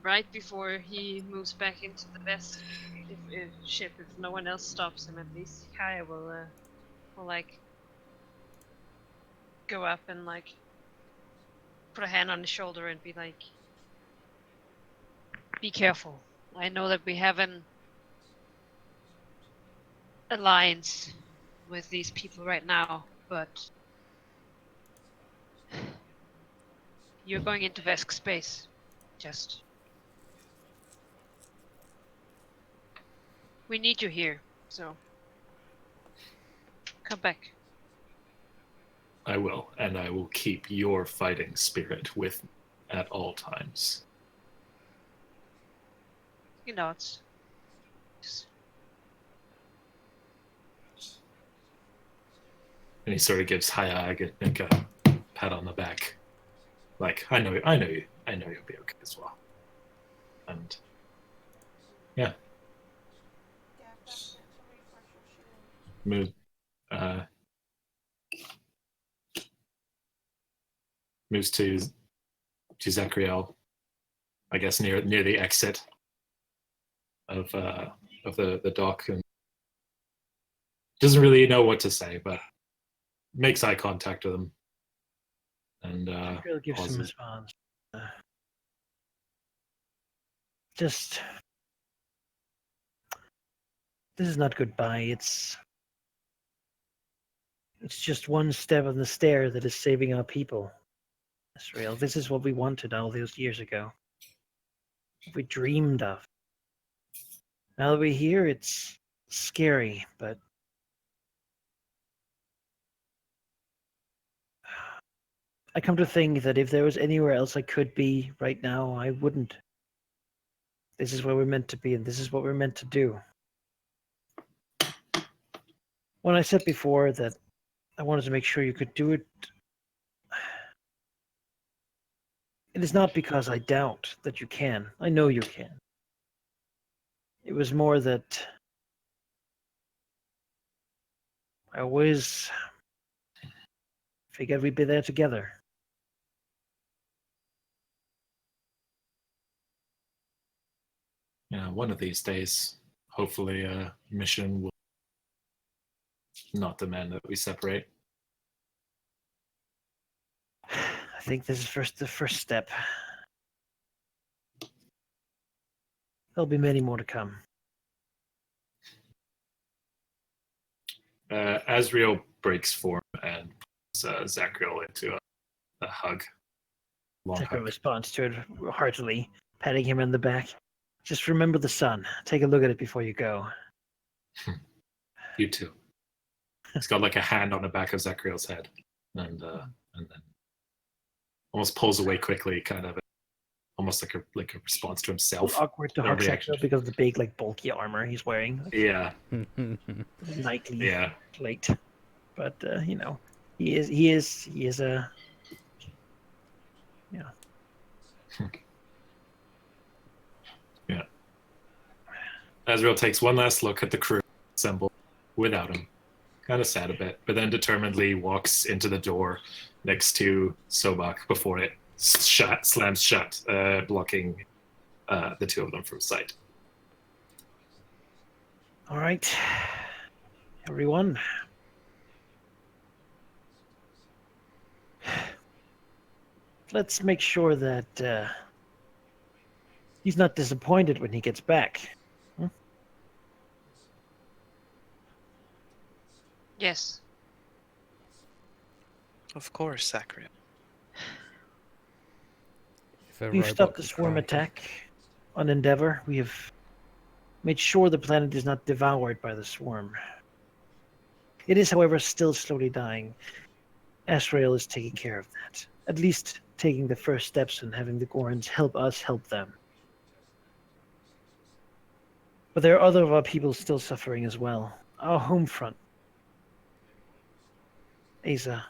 [SPEAKER 4] right before he moves back into the best ship, if no one else stops him, at least Kaya will go up and put a hand on his shoulder and be like, be careful. I know that we have an alliance with these people right now, but you're going into Vesk space. Just we need you here, so come back.
[SPEAKER 2] I will, and I will keep your fighting spirit with me at all times.
[SPEAKER 4] He nods. Just
[SPEAKER 2] And he sort of gives Hayag a pat on the back. Like, I know you'll be okay as well. And yeah. Moves to Zachriel, I guess near the exit of the dock, and doesn't really know what to say, but makes eye contact with him. And
[SPEAKER 5] Really gives some response. This is not goodbye. It's just one step on the stair that is saving our people. Israel, this is what we wanted all those years ago. What we dreamed of. Now that we're here, it's scary, but I come to think that if there was anywhere else I could be right now, I wouldn't. This is where we're meant to be, and this is what we're meant to do. When I said before that I wanted to make sure you could do it, it is not because I doubt that you can. I know you can. It was more that I always figured we'd be there together.
[SPEAKER 2] Yeah, one of these days, hopefully, a mission will not demand that we separate.
[SPEAKER 5] I think this is the first step. There'll be many more to come.
[SPEAKER 2] Asriel breaks form and puts Zachriel into a hug. Long
[SPEAKER 5] Tucker
[SPEAKER 2] hug.
[SPEAKER 5] responds to it heartily, patting him on the back. Just remember the sun. Take a look at it before you go.
[SPEAKER 2] You too. He's got like a hand on the back of Zachriel's head, and then almost pulls away quickly, kind of almost like a response to himself.
[SPEAKER 5] Awkward to
[SPEAKER 2] No
[SPEAKER 5] hug
[SPEAKER 2] reaction.
[SPEAKER 5] Tucker because of the big, like, bulky armor he's wearing.
[SPEAKER 2] Yeah,
[SPEAKER 5] Knightly
[SPEAKER 2] yeah.
[SPEAKER 5] plate. But you know, he is a
[SPEAKER 2] Yeah. Asriel takes one last look at the crew assembled without him. Kind of sad a bit, but then determinedly walks into the door next to Sobak before it slams shut, blocking the two of them from sight.
[SPEAKER 5] all right. Everyone. Let's make sure that he's not disappointed when he gets back.
[SPEAKER 4] Yes.
[SPEAKER 7] Of course, Zachary.
[SPEAKER 6] If a
[SPEAKER 5] We've
[SPEAKER 6] robot
[SPEAKER 5] stopped the
[SPEAKER 6] could
[SPEAKER 5] swarm
[SPEAKER 6] cry.
[SPEAKER 5] attack on Endeavor. We have made sure the planet is not devoured by the swarm. It is, however, still slowly dying. Asrael is taking care of that. At least taking the first steps and having the Gorons help us help them. But there are other of our people still suffering as well. Our home front. Asa.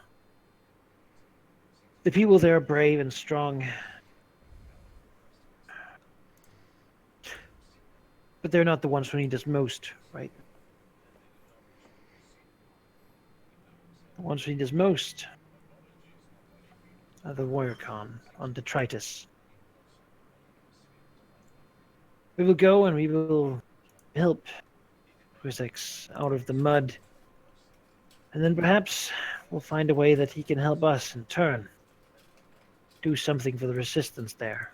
[SPEAKER 5] The people there are brave and strong. But they're not the ones who need us most, right? The ones who need us most are the warrior con on detritus. We will go and we will help Quizzix out of the mud. And then perhaps we'll find a way that he can help us in turn. Do something for the resistance there.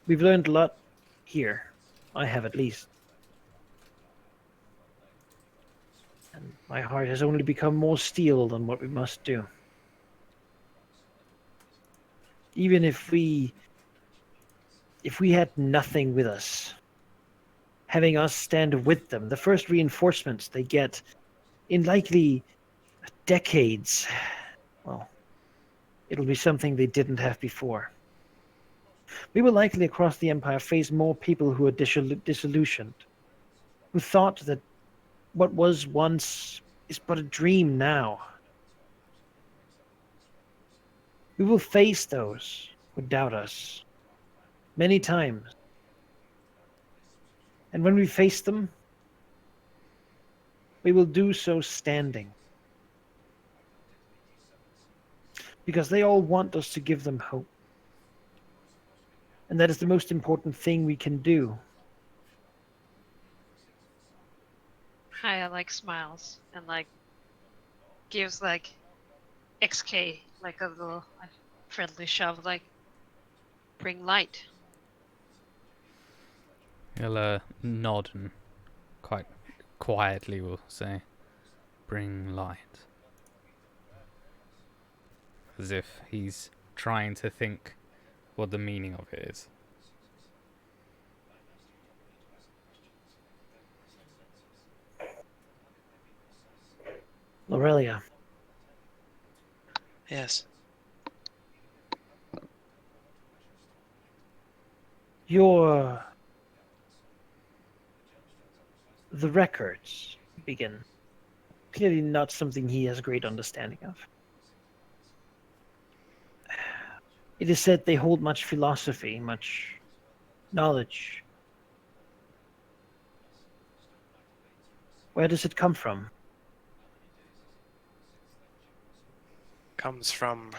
[SPEAKER 5] We've learned a lot here. I have at least. And my heart has only become more steeled on what we must do. Even if we had nothing with us, having us stand with them, the first reinforcements they get in likely decades, well, it'll be something they didn't have before. We will likely across the Empire face more people who are disillusioned, who thought that what was once is but a dream now. We will face those who doubt us many times. And when we face them, we will do so standing. Because they all want us to give them hope. And that is the most important thing we can do.
[SPEAKER 4] Haya like smiles and like gives like XK like a little friendly shove, like bring light.
[SPEAKER 6] He'll nod and quite quietly will say, "Bring light." As if he's trying to think what the meaning of it is.
[SPEAKER 5] Lorelia,
[SPEAKER 7] Yes.
[SPEAKER 5] the records begin. Clearly not something he has a great understanding of. It is said they hold much philosophy, much knowledge. Where does it come from?
[SPEAKER 7] Comes from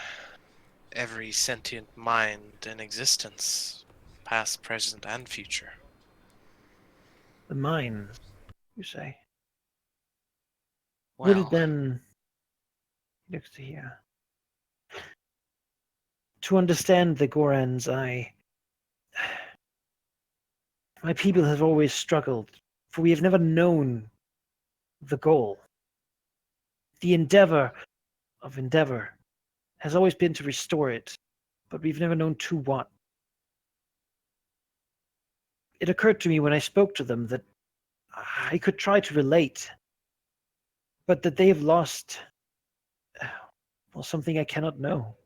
[SPEAKER 7] every sentient mind in existence, past, present, and future.
[SPEAKER 5] The mines, you say? Would it
[SPEAKER 7] Well,
[SPEAKER 5] then, he looks to here, to understand the Gorans, my people have always struggled, for we have never known the goal. The endeavor has always been to restore it, but we've never known to what. It occurred to me when I spoke to them that I could try to relate, but that they have lost, well, something I cannot know.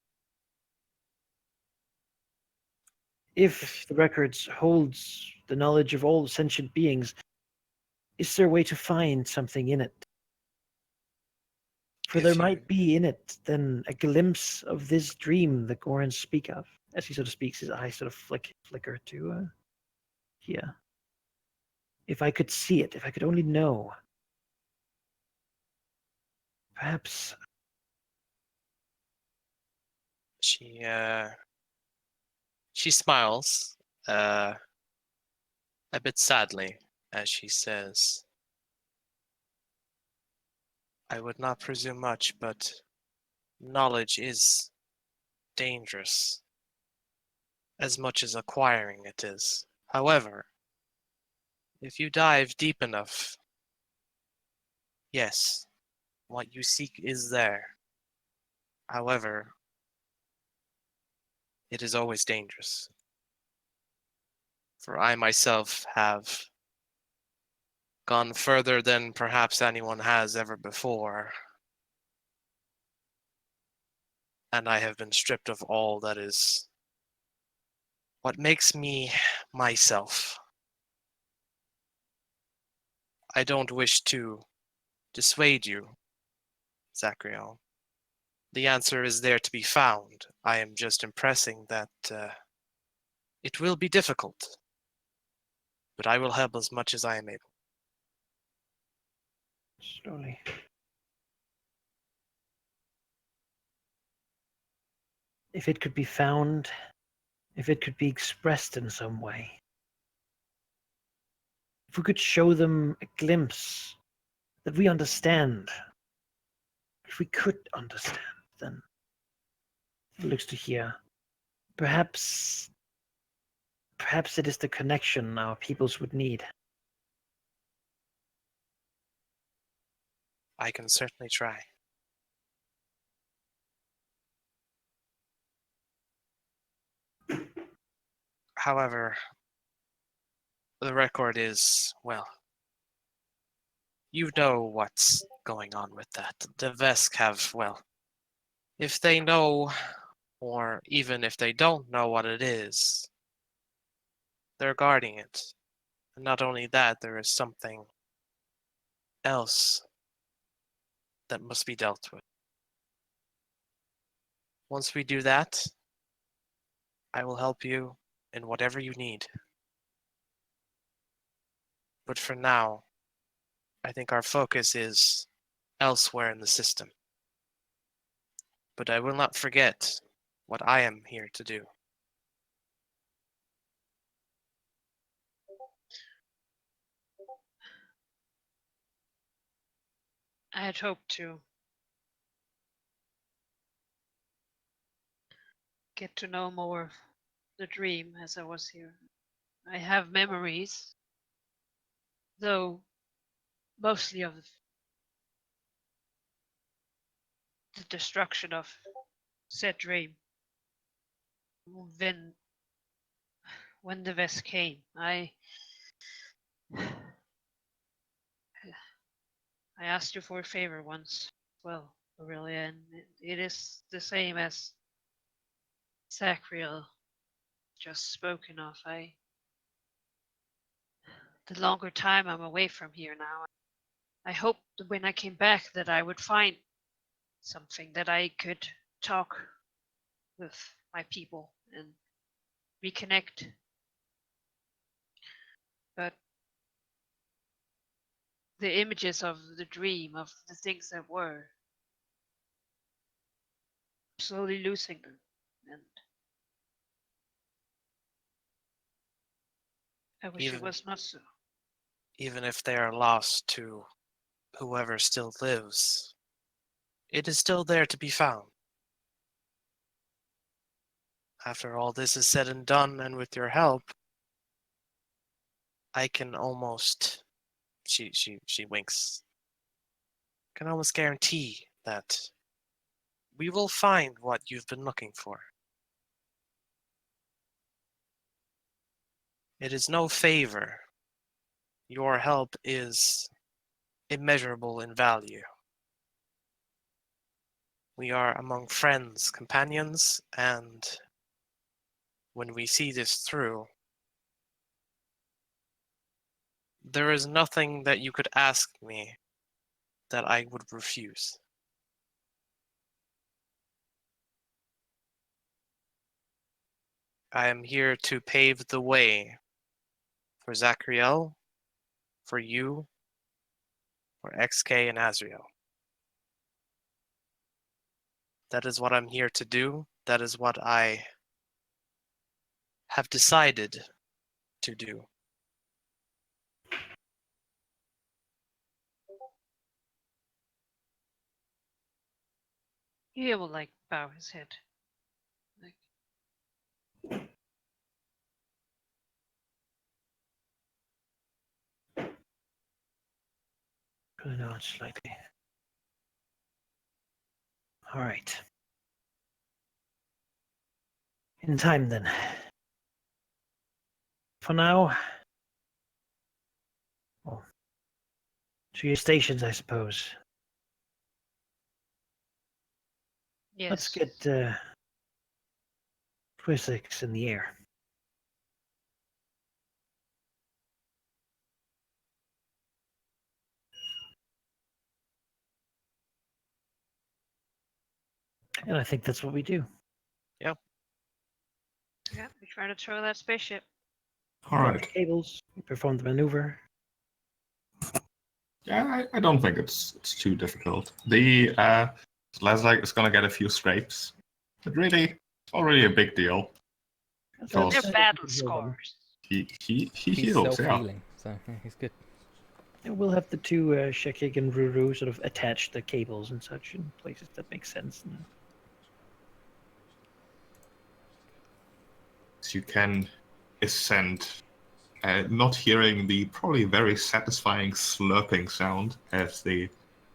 [SPEAKER 5] If the records holds the knowledge of all sentient beings, is there a way to find something in it? For
[SPEAKER 7] if
[SPEAKER 5] there
[SPEAKER 7] you
[SPEAKER 5] might be in it then a glimpse of this dream the Gorans speak of. As he sort of speaks, his eyes sort of flicker to here. If I could see it, if I could only know. Perhaps
[SPEAKER 7] she smiles a bit sadly as she says, I would not presume much, but knowledge is dangerous as much as acquiring it is. However, if you dive deep enough, yes, what you seek is there. However, it is always dangerous. For I myself have gone further than perhaps anyone has ever before, and I have been stripped of all that is what makes me myself. I don't wish to dissuade you, Zachriel. The answer is there to be found. I am just impressing that it will be difficult, but I will help as much as I am able.
[SPEAKER 5] slowly. If it could be found, if it could be expressed in some way. If we could show them a glimpse that we understand. If we could understand, then it looks to here. Perhaps it is the connection our peoples would need.
[SPEAKER 7] I can certainly try. However, the record is, well, you know what's going on with that. The Vesk have, well, if they know, or even if they don't know what it is, they're guarding it. And not only that, there is something else that must be dealt with. Once we do that, I will help you in whatever you need. But for now, I think our focus is elsewhere in the system. But I will not forget what I am here to do.
[SPEAKER 4] I had hoped to get to know more of the dream as I was here. I have memories, though mostly of the destruction of said dream. Then, when the Vest came, I asked you for a favor once. Well, Aurelia, and it is the same as Sacriel just spoken of. The longer time I'm away from here now, I hoped that when I came back that I would find something that I could talk with my people and reconnect. But the images of the dream, of the things that were, slowly losing them. And I wish it
[SPEAKER 7] Even
[SPEAKER 4] was not so.
[SPEAKER 7] even if they are lost to whoever still lives, it is still there to be found. After all this is said and done, and with your help, I can almost, she winks, can almost guarantee that we will find what you've been looking for. It is no favor. Your help is immeasurable in value. We are among friends, companions, and when we see this through, there is nothing that you could ask me that I would refuse. I am here to pave the way for Zachriel, for you, for XK and Azriel. That is what I'm here to do. That is what I have decided to do.
[SPEAKER 4] He will like bow his head. Like,
[SPEAKER 5] Put on slightly. All right. In time then. For now, well, to your stations, I suppose.
[SPEAKER 4] yes.
[SPEAKER 5] Let's get Twisix in the air. And I think that's what we do.
[SPEAKER 4] Yeah, we try to throw that spaceship.
[SPEAKER 3] All
[SPEAKER 5] Cut
[SPEAKER 3] right.
[SPEAKER 5] the cables, we perform the maneuver.
[SPEAKER 3] Yeah, I don't think it's too difficult. The Lazarek is gonna get a few scrapes, but really, it's not really a big deal.
[SPEAKER 5] So
[SPEAKER 4] They're
[SPEAKER 3] Because
[SPEAKER 4] battle scars.
[SPEAKER 3] he
[SPEAKER 6] He's
[SPEAKER 3] heals, yeah.
[SPEAKER 6] self-healing, so yeah, he's good.
[SPEAKER 5] And we'll have the two Shekig and Ruru sort of attach the cables and such in places that make sense. And
[SPEAKER 3] So you can ascend, not hearing the probably very satisfying slurping sound as the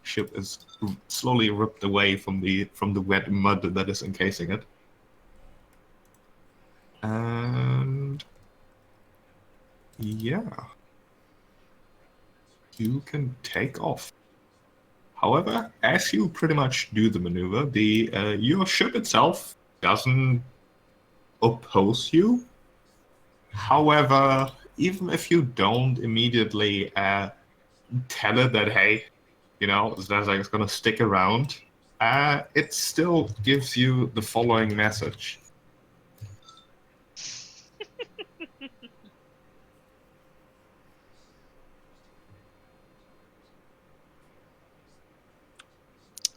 [SPEAKER 3] ship is slowly ripped away from the wet mud that is encasing it. And yeah, you can take off. However, as you pretty much do the maneuver, the your ship itself doesn't oppose you. However, even if you don't immediately tell it that, hey, you know, Zazak is going to stick around, it still gives you the following message.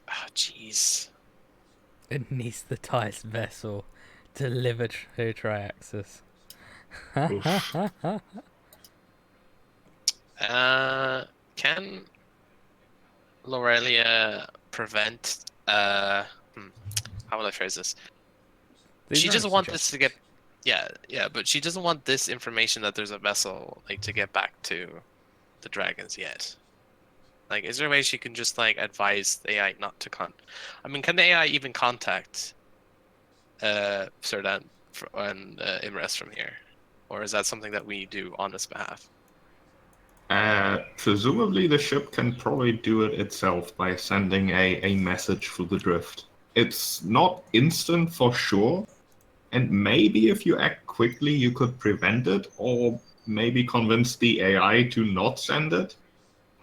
[SPEAKER 7] Oh, jeez.
[SPEAKER 6] Anesthetized vessel delivered to Triaxis.
[SPEAKER 7] Can Lorelia prevent? How will I phrase this?
[SPEAKER 6] These
[SPEAKER 7] She
[SPEAKER 6] are
[SPEAKER 7] doesn't
[SPEAKER 6] only
[SPEAKER 7] want this to get.
[SPEAKER 6] suggestions.
[SPEAKER 7] Yeah, but she doesn't want this information that there's a vessel like to get back to the dragons yet. Like, is there a way she can just like advise the AI not to I mean, can the AI even contact Serdan and Imrest from here, or is that something that we do on his behalf?
[SPEAKER 3] Presumably, the ship can probably do it itself by sending a message through the drift. It's not instant for sure, and maybe if you act quickly, you could prevent it, or maybe convince the AI to not send it.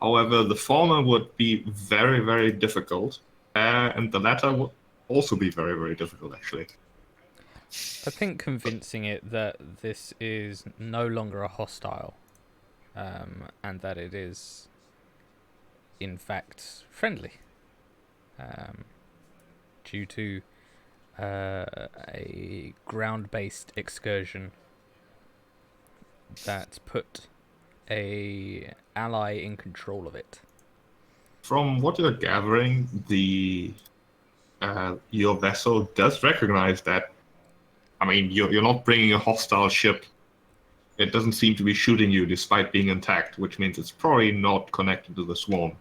[SPEAKER 3] However, the former would be very, very difficult, and the latter would also be very, very difficult, actually.
[SPEAKER 6] I think convincing it that this is no longer a hostile, and that it is, in fact, friendly, due to a ground-based excursion that put a ally in control of it.
[SPEAKER 3] From what you're gathering, your vessel does recognize that. I mean, you're not bringing a hostile ship. It doesn't seem to be shooting you despite being intact, which means it's probably not connected to the swarm.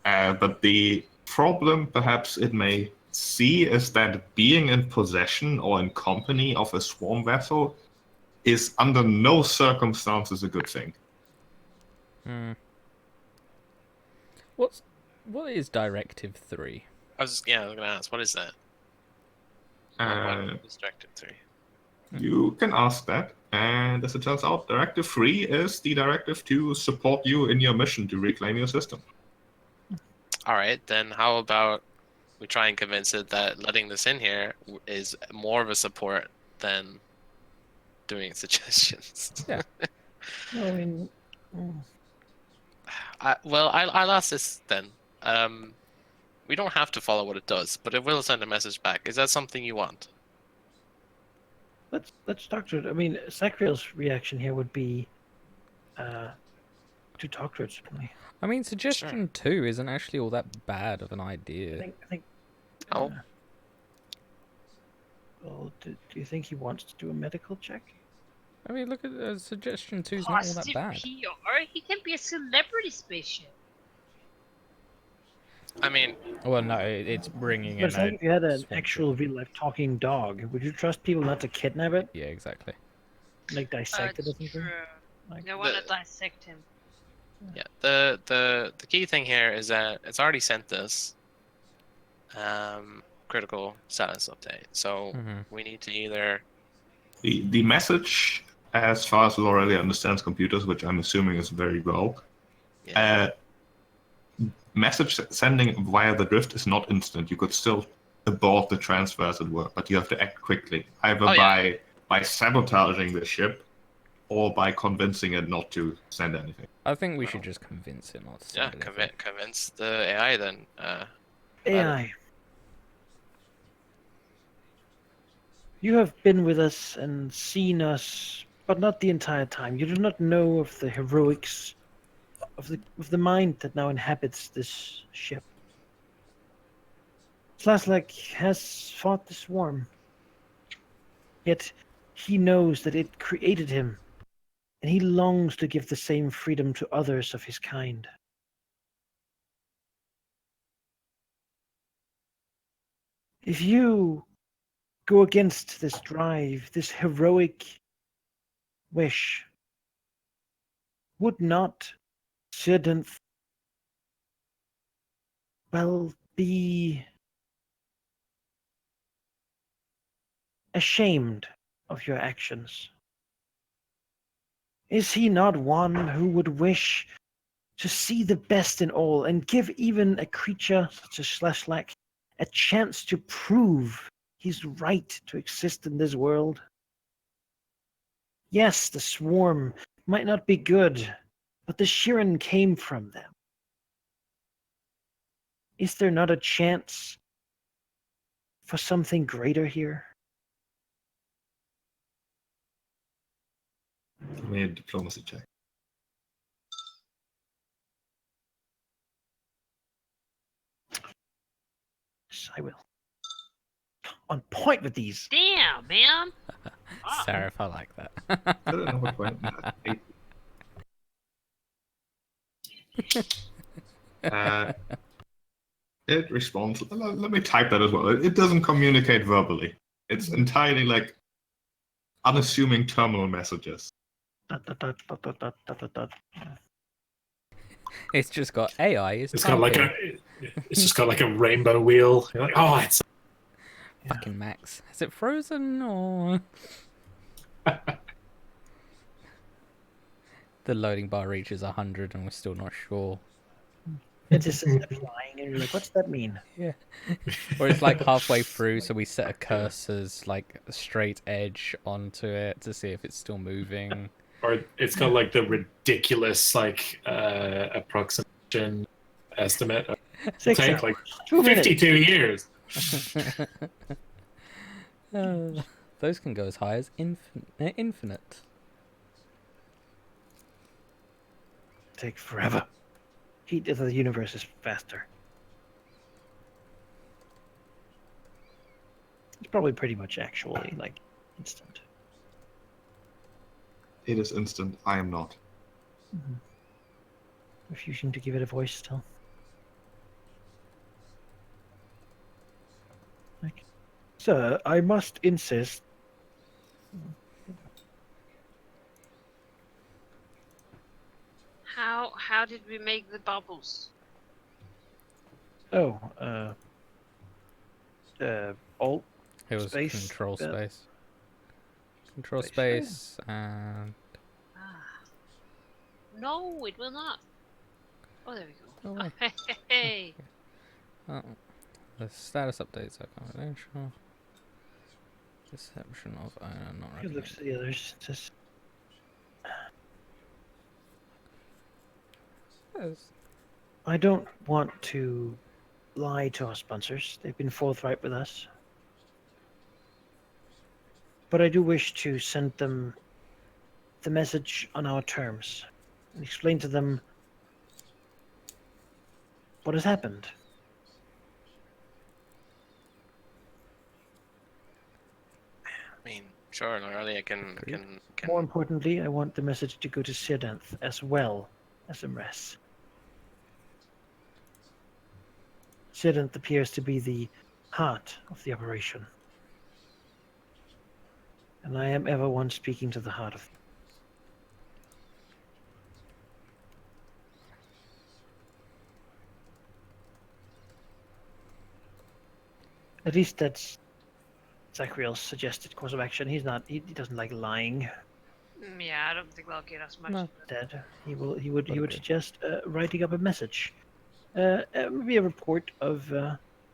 [SPEAKER 3] But the problem, perhaps it may see, is that being in possession or in company of a swarm vessel is under no circumstances a good thing.
[SPEAKER 6] What is Directive 3?
[SPEAKER 7] I was going to ask, what is that? What is Directive 3?
[SPEAKER 3] You can ask that, and as it turns out, Directive 3 is the directive to support you in your mission to reclaim your system.
[SPEAKER 7] All right, then how about we try and convince it that letting this in here is more of a support than doing suggestions.
[SPEAKER 6] Yeah.
[SPEAKER 5] I mean,
[SPEAKER 7] I'll ask this then. We don't have to follow what it does, but it will send a message back. Is that something you want?
[SPEAKER 5] let's talk to it. I mean, Sacriel's reaction here would be to talk to it. Certainly.
[SPEAKER 6] I mean, suggestion 2 isn't actually all that bad of an idea.
[SPEAKER 5] I think.
[SPEAKER 7] Oh.
[SPEAKER 5] Well, do you think he wants to do a medical check?
[SPEAKER 6] I mean, look at suggestion 2 is not all that
[SPEAKER 4] Positive
[SPEAKER 6] bad.
[SPEAKER 4] PR? He can be a celebrity spaceship.
[SPEAKER 7] I mean,
[SPEAKER 6] Well, no, it's bringing
[SPEAKER 5] But
[SPEAKER 6] in
[SPEAKER 5] it's like
[SPEAKER 6] a
[SPEAKER 5] if you had an
[SPEAKER 6] swamp
[SPEAKER 5] actual real-life talking dog, would you trust people not to kidnap it,
[SPEAKER 6] Yeah, exactly.
[SPEAKER 5] like dissect it or something?
[SPEAKER 4] True.
[SPEAKER 5] Like,
[SPEAKER 4] They want to dissect him.
[SPEAKER 7] yeah. The key thing here is that it's already sent this critical status update. So we need to either
[SPEAKER 3] The message, as far as Lorelei understands computers, which I'm assuming is very well, message sending via the drift is not instant. You could still abort the transfer, as it were, but you have to act quickly, either by sabotaging the ship or by convincing it not to send anything.
[SPEAKER 6] I think we should just convince it not to send anything.
[SPEAKER 7] convince the AI then.
[SPEAKER 5] AI. You have been with us and seen us, but not the entire time. You do not know of the heroics of the mind that now inhabits this ship. Slaslak has fought the swarm, yet he knows that it created him, and he longs to give the same freedom to others of his kind. If you go against this drive, this heroic wish, would not Siddhanth, well, be ashamed of your actions? Is he not one who would wish to see the best in all and give even a creature such as Slaslak a chance to prove his right to exist in this world? Yes, the swarm might not be good, but the Shirin came from them. Is there not a chance for something greater here?
[SPEAKER 3] Give me a diplomacy check.
[SPEAKER 5] Yes, I will. On point with these.
[SPEAKER 4] Damn, man.
[SPEAKER 6] Sarah, if I like that.
[SPEAKER 3] I don't know what point. It responds. Let me type that as well. It doesn't communicate verbally. It's entirely like unassuming terminal messages.
[SPEAKER 6] It's just got AI.
[SPEAKER 2] It's just got like a rainbow wheel. You're like, oh, it's
[SPEAKER 6] fucking Max. Is it frozen or? The loading bar reaches 100 and we're still not sure.
[SPEAKER 5] It just says applying, and you're like, what's that mean?
[SPEAKER 6] Yeah. Or it's like halfway through, so we set a cursor's like straight edge onto it to see if it's still moving.
[SPEAKER 2] Or it's got like the ridiculous like approximation estimate. It'll take like 52 years.
[SPEAKER 6] Those can go as high as infinite.
[SPEAKER 5] take forever. Heat of the universe is faster. It's probably pretty much actually like instant.
[SPEAKER 3] It is instant. I am not.
[SPEAKER 5] Mm-hmm. Refusing to give it a voice still. Like, sir, I must insist.
[SPEAKER 4] How did we make the bubbles?
[SPEAKER 5] Oh, alt
[SPEAKER 6] It was
[SPEAKER 5] space.
[SPEAKER 6] control space. Control
[SPEAKER 5] Space,
[SPEAKER 6] space and
[SPEAKER 4] Ah. No, it will not. Oh, there we go.
[SPEAKER 6] oh, wait.
[SPEAKER 4] Hey.
[SPEAKER 6] Oh, the status updates are confidential. Deception of not
[SPEAKER 5] It looks
[SPEAKER 6] recommended.
[SPEAKER 5] at the others. Just
[SPEAKER 6] Yes.
[SPEAKER 5] I don't want to lie to our sponsors. They've been forthright with us. But I do wish to send them the message on our terms and explain to them what has happened.
[SPEAKER 7] I mean, sure, Lorelli, I can
[SPEAKER 5] More importantly, I want the message to go to Sidanth as well as Imres. Sidanth appears to be the heart of the operation. And I am ever one speaking to the heart of. At least that's Zachriel's suggested course of action. He doesn't like lying.
[SPEAKER 4] Yeah, I don't think they'll get us much.
[SPEAKER 6] No.
[SPEAKER 5] Instead, he would
[SPEAKER 6] agree.
[SPEAKER 5] suggest writing up a message, maybe a report of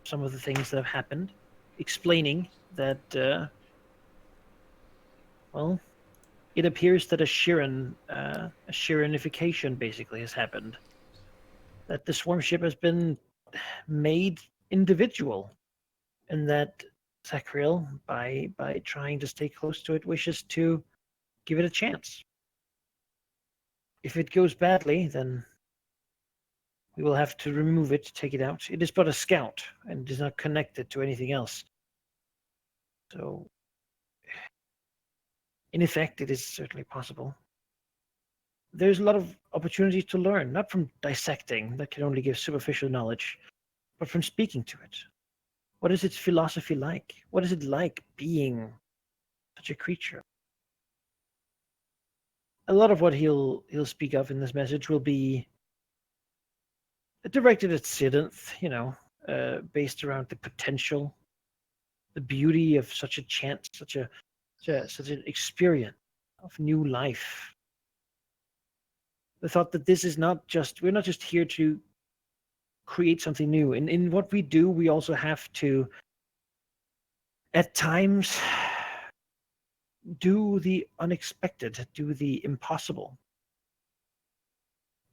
[SPEAKER 5] some of the things that have happened, explaining that well, it appears that a Shiranification basically has happened. That the swarm ship has been made individual, and that Zachriel, by trying to stay close to it, wishes to give it a chance. If it goes badly, then we will have to remove it, take it out. It is but a scout, and is not connected to anything else. So, in effect, it is certainly possible. There's a lot of opportunities to learn, not from dissecting, that can only give superficial knowledge, but from speaking to it. What is its philosophy like? What is it like being such a creature? A lot of what he'll speak of in this message will be directed at Sidanth, based around the potential, the beauty of such a chance, such an experience of new life. The thought that this is we're not just here to create something new. In what we do, we also have to, at times, do the unexpected, do the impossible.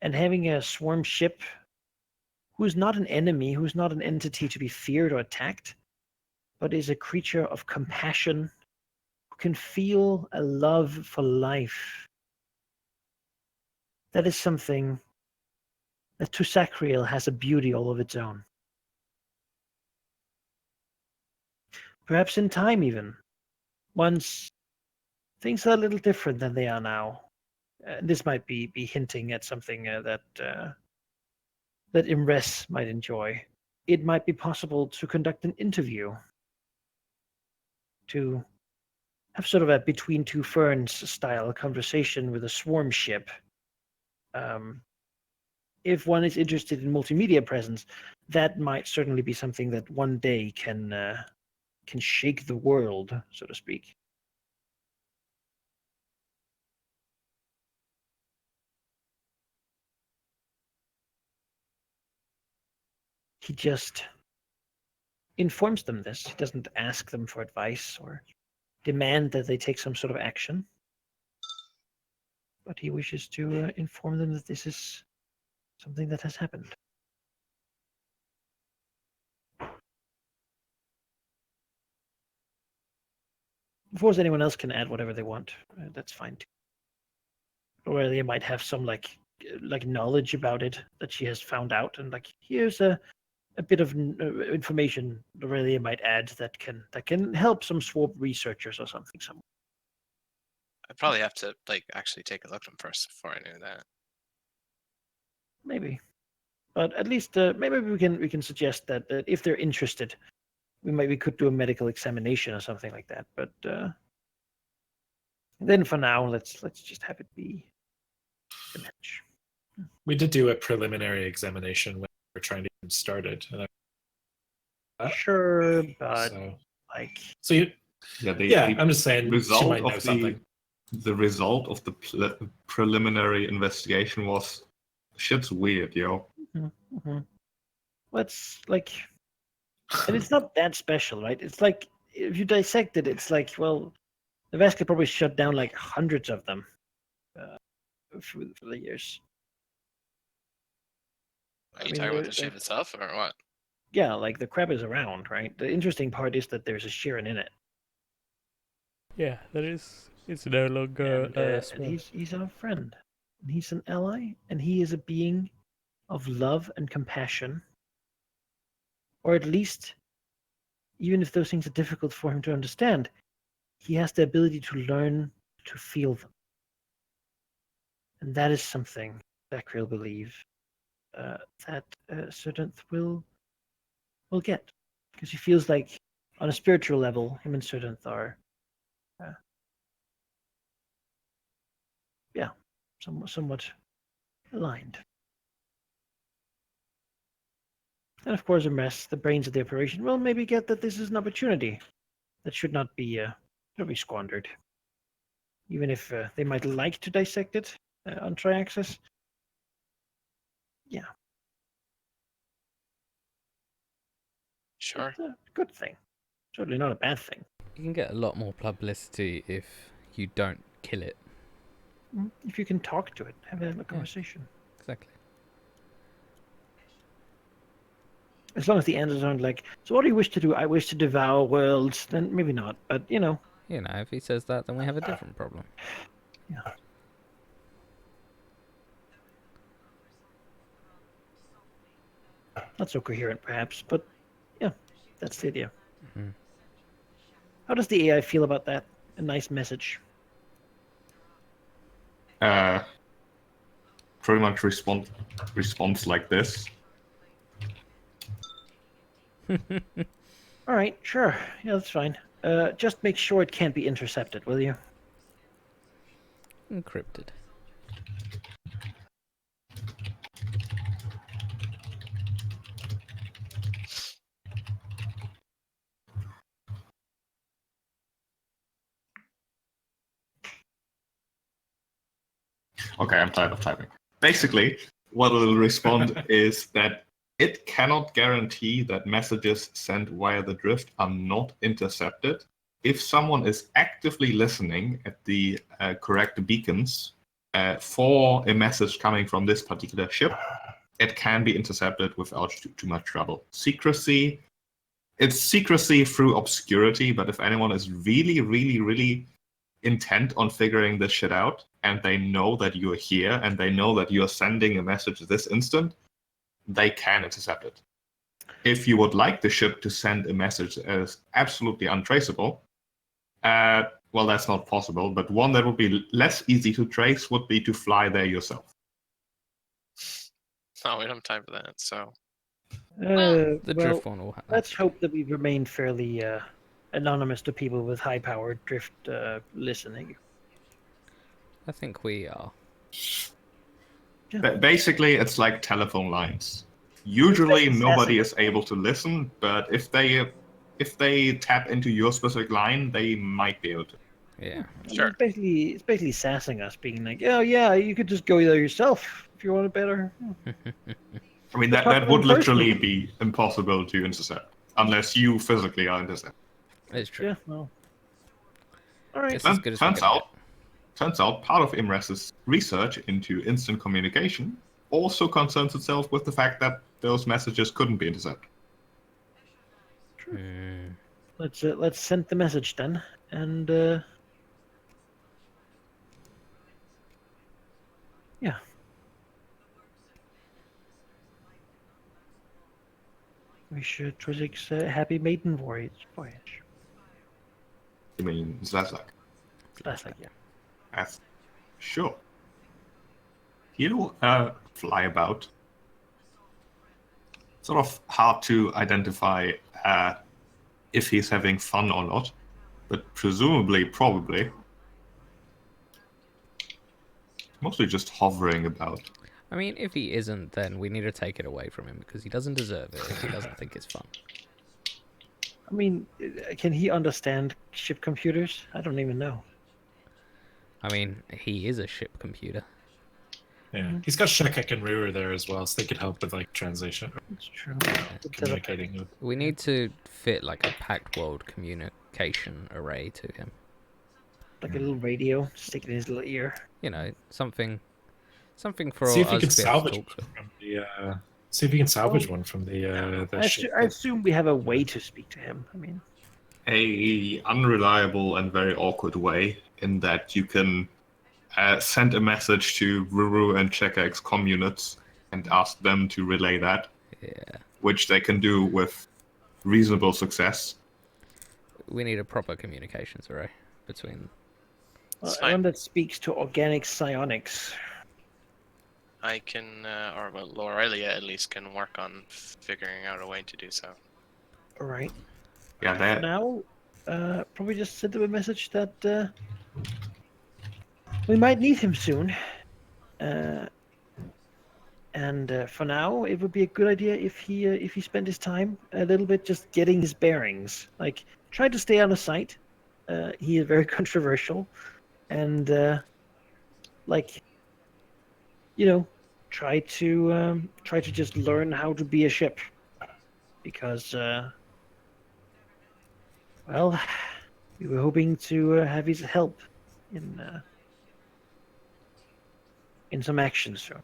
[SPEAKER 5] And having a swarm ship who's not an enemy, who's not an entity to be feared or attacked, but is a creature of compassion, who can feel a love for life. That is something that to Zachriel has a beauty all of its own. Perhaps in time even, once things are a little different than they are now. This might be hinting at something that Imres might enjoy. It might be possible to conduct an interview, to have sort of a between two ferns style conversation with a swarm ship. If one is interested in multimedia presence, that might certainly be something that one day can shake the world, so to speak. He just informs them this. He doesn't ask them for advice or demand that they take some sort of action. But he wishes to inform them that this is something that has happened. Of course, anyone else can add whatever they want. That's fine too. Or they might have some like like knowledge about it that she has found out, and like here's a bit of information the relay might add that can help some swarm researchers or something. Somewhere.
[SPEAKER 7] I'd probably have to like actually take a look at them first before I knew that.
[SPEAKER 5] Maybe, but at least maybe we can suggest that if they're interested, we could do a medical examination or something like that. But then for now, let's just have it be a match.
[SPEAKER 2] We did do a preliminary examination when we were trying to get started. And
[SPEAKER 5] Sure, but
[SPEAKER 2] so,
[SPEAKER 5] like,
[SPEAKER 2] so you,
[SPEAKER 3] Yeah,
[SPEAKER 2] I'm just saying she
[SPEAKER 3] result
[SPEAKER 2] might know
[SPEAKER 3] of
[SPEAKER 2] something.
[SPEAKER 3] the result of the preliminary investigation was shit's weird, yo.
[SPEAKER 5] mm-hmm. Let's like, and it's not that special, right? It's like if you dissect it, it's like, well, the Vesk could probably shut down like hundreds of them through the years.
[SPEAKER 7] Are you
[SPEAKER 5] mean,
[SPEAKER 7] talking about
[SPEAKER 5] they're-
[SPEAKER 7] the ship itself or what?
[SPEAKER 5] Yeah, like the crab is around, right? The interesting part is that there's a Sheeran in it.
[SPEAKER 6] Yeah, that is. It's no longer
[SPEAKER 5] And
[SPEAKER 6] small.
[SPEAKER 5] he's our friend. And he's an ally, and he is a being of love and compassion. Or at least, even if those things are difficult for him to understand, he has the ability to learn to feel them. And that is something Bakriel believe that Serdenth will get. Because he feels like, on a spiritual level, him and Serdenth are, somewhat aligned. And of course, Imres, the brains of the operation, will maybe get that this is an opportunity that should not be squandered. Even if they might like to dissect it on Triaxis. Yeah.
[SPEAKER 7] Sure.
[SPEAKER 5] It's a good thing. Certainly not a bad thing.
[SPEAKER 6] You can get a lot more publicity if you don't kill it.
[SPEAKER 5] If you can talk to it, have a conversation.
[SPEAKER 6] Exactly.
[SPEAKER 5] As long as the answers aren't like, so what do you wish to do? I wish to devour worlds. Then maybe not. But,
[SPEAKER 6] You know, if he says that, then we have a different problem.
[SPEAKER 5] Yeah. Not so coherent, perhaps. But, yeah, that's the idea.
[SPEAKER 6] Mhm.
[SPEAKER 5] How does the AI feel about that? A nice message.
[SPEAKER 3] Pretty much response like this.
[SPEAKER 5] All right, sure. Yeah, that's fine. Just make sure it can't be intercepted, will you?
[SPEAKER 6] Encrypted.
[SPEAKER 3] Okay, I'm tired of typing. Basically, what it'll respond is that it cannot guarantee that messages sent via the drift are not intercepted. If someone is actively listening at the correct beacons for a message coming from this particular ship, it can be intercepted without too much trouble. Secrecy, it's secrecy through obscurity, but if anyone is really, really, really intent on figuring this shit out, and they know that you're here, and they know that you're sending a message this instant, they can intercept it. If you would like the ship to send a message as absolutely untraceable, well, that's not possible, but one that would be less easy to trace would be to fly there yourself.
[SPEAKER 7] No, we don't have time for that. So
[SPEAKER 6] The
[SPEAKER 5] Well,
[SPEAKER 6] drift one will have.
[SPEAKER 5] let's hope that we remain fairly anonymous to people with high-powered drift listening.
[SPEAKER 6] I think we are.
[SPEAKER 3] Basically, it's like telephone lines. Usually,
[SPEAKER 5] Especially
[SPEAKER 3] nobody
[SPEAKER 5] sassing.
[SPEAKER 3] is able to listen, but if they tap into your specific line, they might be able to.
[SPEAKER 6] Yeah.
[SPEAKER 5] I mean,
[SPEAKER 7] Sure.
[SPEAKER 5] it's basically sassing us, being like, "Oh yeah, you could just go there yourself if you want it better."
[SPEAKER 3] I mean,
[SPEAKER 5] Talk to
[SPEAKER 3] that would
[SPEAKER 5] them personally.
[SPEAKER 3] literally be impossible to intercept unless you physically are intercepted.
[SPEAKER 6] It's true.
[SPEAKER 5] Yeah. Well. All right.
[SPEAKER 6] It's as good as we're
[SPEAKER 3] Turns
[SPEAKER 6] gonna
[SPEAKER 3] out, part of IMRES's research into instant communication also concerns itself with the fact that those messages couldn't be intercepted.
[SPEAKER 6] get.
[SPEAKER 5] Let's send the message then, and yeah. Wish Trizix a happy maiden voyage.
[SPEAKER 3] You mean Zazak?
[SPEAKER 5] That's like, yeah.
[SPEAKER 3] Yes. Sure. He'll fly about. Sort of hard to identify if he's having fun or not, but presumably, probably. Mostly just hovering about.
[SPEAKER 6] I mean, if he isn't, then we need to take it away from him because he doesn't deserve it if he doesn't think it's fun.
[SPEAKER 5] I mean, can he understand ship computers? I don't even know.
[SPEAKER 6] I mean, he is a ship computer.
[SPEAKER 2] Yeah, he's got Shekek and Ruru there as well, so they could help with like translation,
[SPEAKER 5] It's true.
[SPEAKER 2] communicating with.
[SPEAKER 6] We need to fit like a packed world communication array to him.
[SPEAKER 5] Like a little radio, stick it in his little ear.
[SPEAKER 6] You know, something for
[SPEAKER 2] See if he
[SPEAKER 6] us
[SPEAKER 2] can
[SPEAKER 6] to be able to
[SPEAKER 2] salvage
[SPEAKER 6] talk to.
[SPEAKER 2] one from the. See if he can salvage one from the ship.
[SPEAKER 5] I assume we have a way to speak to him. I mean,
[SPEAKER 3] A unreliable and very awkward way in that you can send a message to Ruru and Chekek's communits and ask them to relay that,
[SPEAKER 6] Yeah.
[SPEAKER 3] which they can do with reasonable success.
[SPEAKER 6] We need a proper communications array between.
[SPEAKER 7] It's
[SPEAKER 5] one
[SPEAKER 7] fine.
[SPEAKER 5] that speaks to organic psionics.
[SPEAKER 7] I can, or well, Lorelia at least can work on figuring out a way to do so.
[SPEAKER 5] All right.
[SPEAKER 3] Yeah,
[SPEAKER 5] For
[SPEAKER 3] that
[SPEAKER 5] now, probably just send him a message that we might need him soon. And for now, it would be a good idea if he spent his time a little bit just getting his bearings. Like, try to stay out of sight. He is very controversial, and like, try to just learn how to be a ship, because well, we were hoping to have his help in some action soon.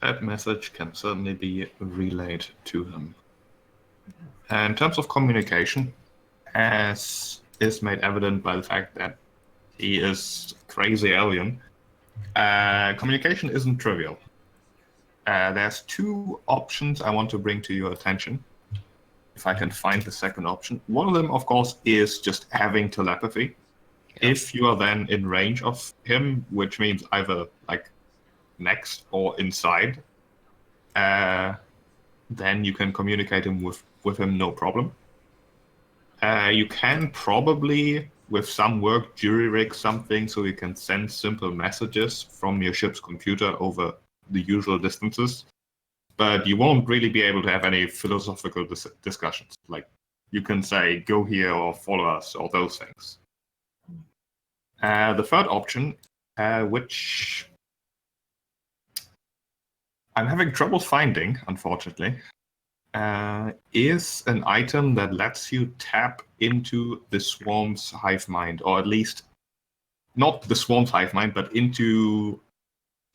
[SPEAKER 3] that message can certainly be relayed to him. And in terms of communication, as is made evident by the fact that he is crazy alien, communication isn't trivial. There's two options I want to bring to your attention, if I can find the second option. One of them, of course, is just having telepathy.
[SPEAKER 7] Yep.
[SPEAKER 3] If you are then in range of him, which means either like next or inside, then you can communicate him with him no problem. You can probably, with some work, jury rig something so you can send simple messages from your ship's computer over the usual distances, but you won't really be able to have any philosophical discussions. Like, you can say, go here or follow us or those things. The third option, which I'm having trouble finding, unfortunately, is an item that lets you tap into the swarm's hive mind, or at least not the swarm's hive mind, but into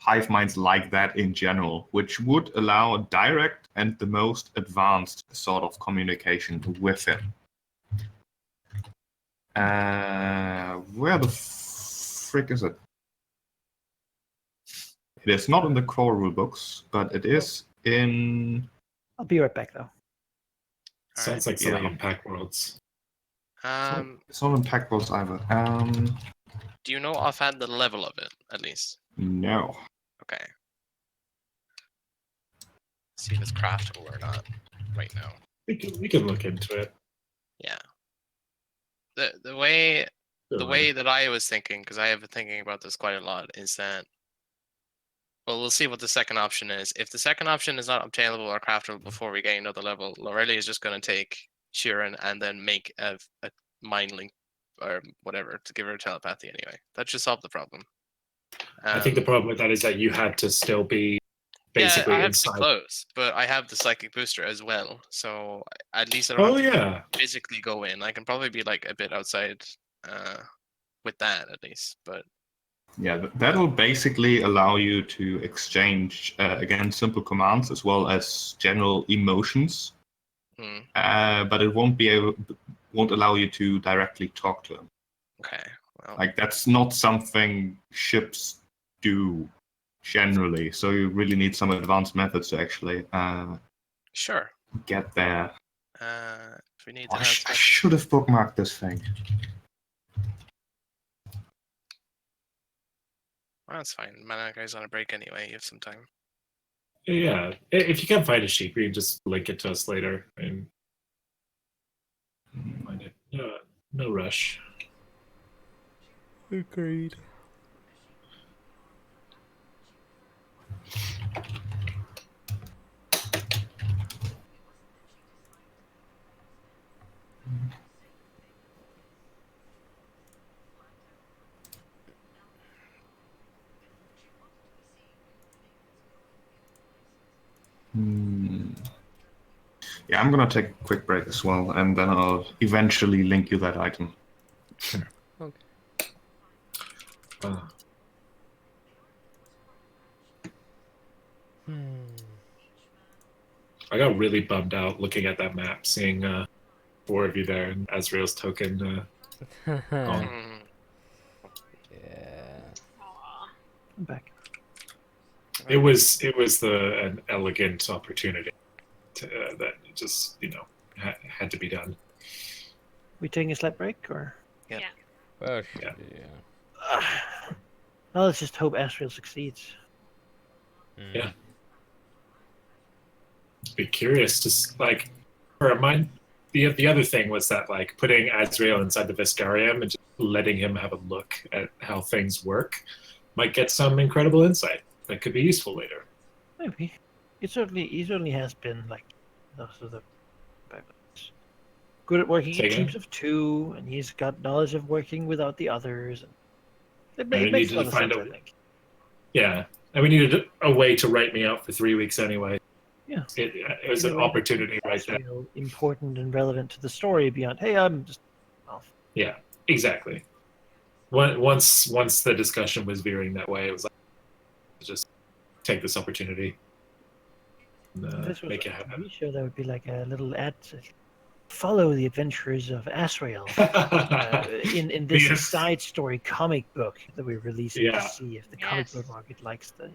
[SPEAKER 3] hive minds like that in general, which would allow a direct and the most advanced sort of communication with him. Where the frick is it? It is not in the core rulebooks, but it is in...
[SPEAKER 5] I'll be right back, though.
[SPEAKER 2] Sounds like something in Pack Worlds.
[SPEAKER 3] It's not in Pack Worlds either.
[SPEAKER 7] Do you know offhand the level of it, at least?
[SPEAKER 3] No.
[SPEAKER 7] Okay. See if it's craftable or not right now.
[SPEAKER 2] We can look into it.
[SPEAKER 7] Yeah. The way that I was thinking, because I have been thinking about this quite a lot, is that, well, we'll see what the second option is. If the second option is not obtainable or craftable before we get another level, Lorelia is just going to take Sheeran and then make a mind link or whatever to give her telepathy anyway. That should solve the problem.
[SPEAKER 2] I think the problem with that is that you had to still be basically
[SPEAKER 7] I have
[SPEAKER 2] inside.
[SPEAKER 7] to be close, but I have the psychic booster as well, so at least I
[SPEAKER 2] Oh
[SPEAKER 7] don't have
[SPEAKER 2] yeah,
[SPEAKER 7] to physically go in. I can probably be like a bit outside with that at least, but
[SPEAKER 3] Yeah, that'll basically allow you to exchange, again, simple commands as well as general emotions, but it won't allow you to directly talk to him.
[SPEAKER 7] okay. Well,
[SPEAKER 3] Like, that's not something ships do. generally. So you really need some advanced methods to actually
[SPEAKER 7] Sure.
[SPEAKER 3] get there.
[SPEAKER 7] If we need
[SPEAKER 3] I
[SPEAKER 7] enhanced
[SPEAKER 3] should have bookmarked this thing.
[SPEAKER 7] well, that's fine. Mana guy's on a break anyway. You have some time.
[SPEAKER 2] Yeah, if you can't find a sheep, you can just link it to us later and find it. No rush.
[SPEAKER 6] Agreed.
[SPEAKER 3] Yeah, I'm gonna take a quick break as well, and then I'll eventually link you that item.
[SPEAKER 6] Okay.
[SPEAKER 2] I got really bummed out looking at that map, seeing 4 of you there, and Azrael's token gone.
[SPEAKER 7] Mm.
[SPEAKER 6] Yeah.
[SPEAKER 4] Aw.
[SPEAKER 5] I'm back.
[SPEAKER 2] It was an elegant opportunity that just had to be done.
[SPEAKER 5] We taking a slight break, or?
[SPEAKER 6] Well,
[SPEAKER 2] Yeah.
[SPEAKER 5] Well, let's just hope Asriel succeeds.
[SPEAKER 2] Yeah. Be curious to like for mine. The other thing was that like putting Azrael inside the Vistarium and just letting him have a look at how things work might get some incredible insight that could be useful later.
[SPEAKER 5] Maybe. He certainly has been like those are the good at working
[SPEAKER 2] Say
[SPEAKER 5] in
[SPEAKER 2] again?
[SPEAKER 5] teams of 2, and he's got knowledge of working without the others. And
[SPEAKER 2] we
[SPEAKER 5] it makes
[SPEAKER 2] need
[SPEAKER 5] a lot
[SPEAKER 2] to
[SPEAKER 5] of
[SPEAKER 2] find
[SPEAKER 5] sense,
[SPEAKER 2] a-
[SPEAKER 5] I think.
[SPEAKER 2] Yeah, and we needed a way to write me out for 3 weeks anyway.
[SPEAKER 5] Yeah.
[SPEAKER 2] It was
[SPEAKER 5] In a
[SPEAKER 2] an
[SPEAKER 5] way that
[SPEAKER 2] opportunity
[SPEAKER 5] makes
[SPEAKER 2] right there.
[SPEAKER 5] Asriel important and relevant to the story beyond, hey, I'm just off.
[SPEAKER 2] Yeah, exactly. Once the discussion was veering that way, it was like just take this opportunity and
[SPEAKER 5] If this was
[SPEAKER 2] make
[SPEAKER 5] a
[SPEAKER 2] it happen.
[SPEAKER 5] TV show, that would be like a little ad. Follow the adventures of Asriel in this
[SPEAKER 2] Yes.
[SPEAKER 5] side story comic book that we're releasing
[SPEAKER 2] Yeah.
[SPEAKER 5] to see if the comic
[SPEAKER 4] Yes.
[SPEAKER 5] book market likes the.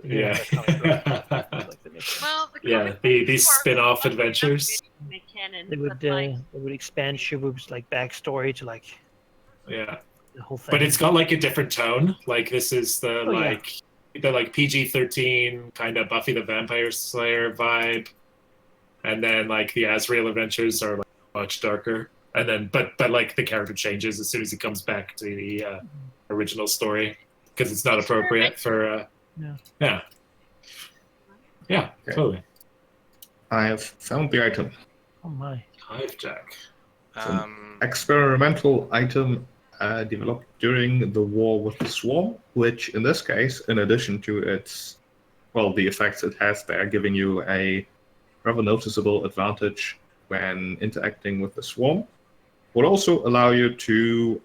[SPEAKER 2] Yeah.
[SPEAKER 5] that comic book. Like that makes sense.
[SPEAKER 4] Well, the
[SPEAKER 2] Yeah,
[SPEAKER 4] comic
[SPEAKER 2] these
[SPEAKER 4] books are
[SPEAKER 2] spin-off
[SPEAKER 4] not
[SPEAKER 2] adventures.
[SPEAKER 4] really canon,
[SPEAKER 5] They would
[SPEAKER 4] but, like,
[SPEAKER 5] expand Shubub's like backstory to like
[SPEAKER 2] Yeah.
[SPEAKER 5] the whole thing.
[SPEAKER 2] But it's got like a different tone. Like this is the
[SPEAKER 5] Oh, yeah.
[SPEAKER 2] like PG-13 kind of Buffy the Vampire Slayer vibe, and then like the Azrael adventures are like much darker. And then but like the character changes as soon as he comes back to the original story because it's not appropriate for.
[SPEAKER 5] Yeah.
[SPEAKER 2] Yeah,
[SPEAKER 3] Okay.
[SPEAKER 2] totally.
[SPEAKER 3] I have found the item.
[SPEAKER 5] Oh my.
[SPEAKER 2] Hive Jack.
[SPEAKER 3] Experimental item developed during the war with the Swarm, which in this case, in addition to its, well, the effects it has there, giving you a rather noticeable advantage when interacting with the Swarm, would also allow you to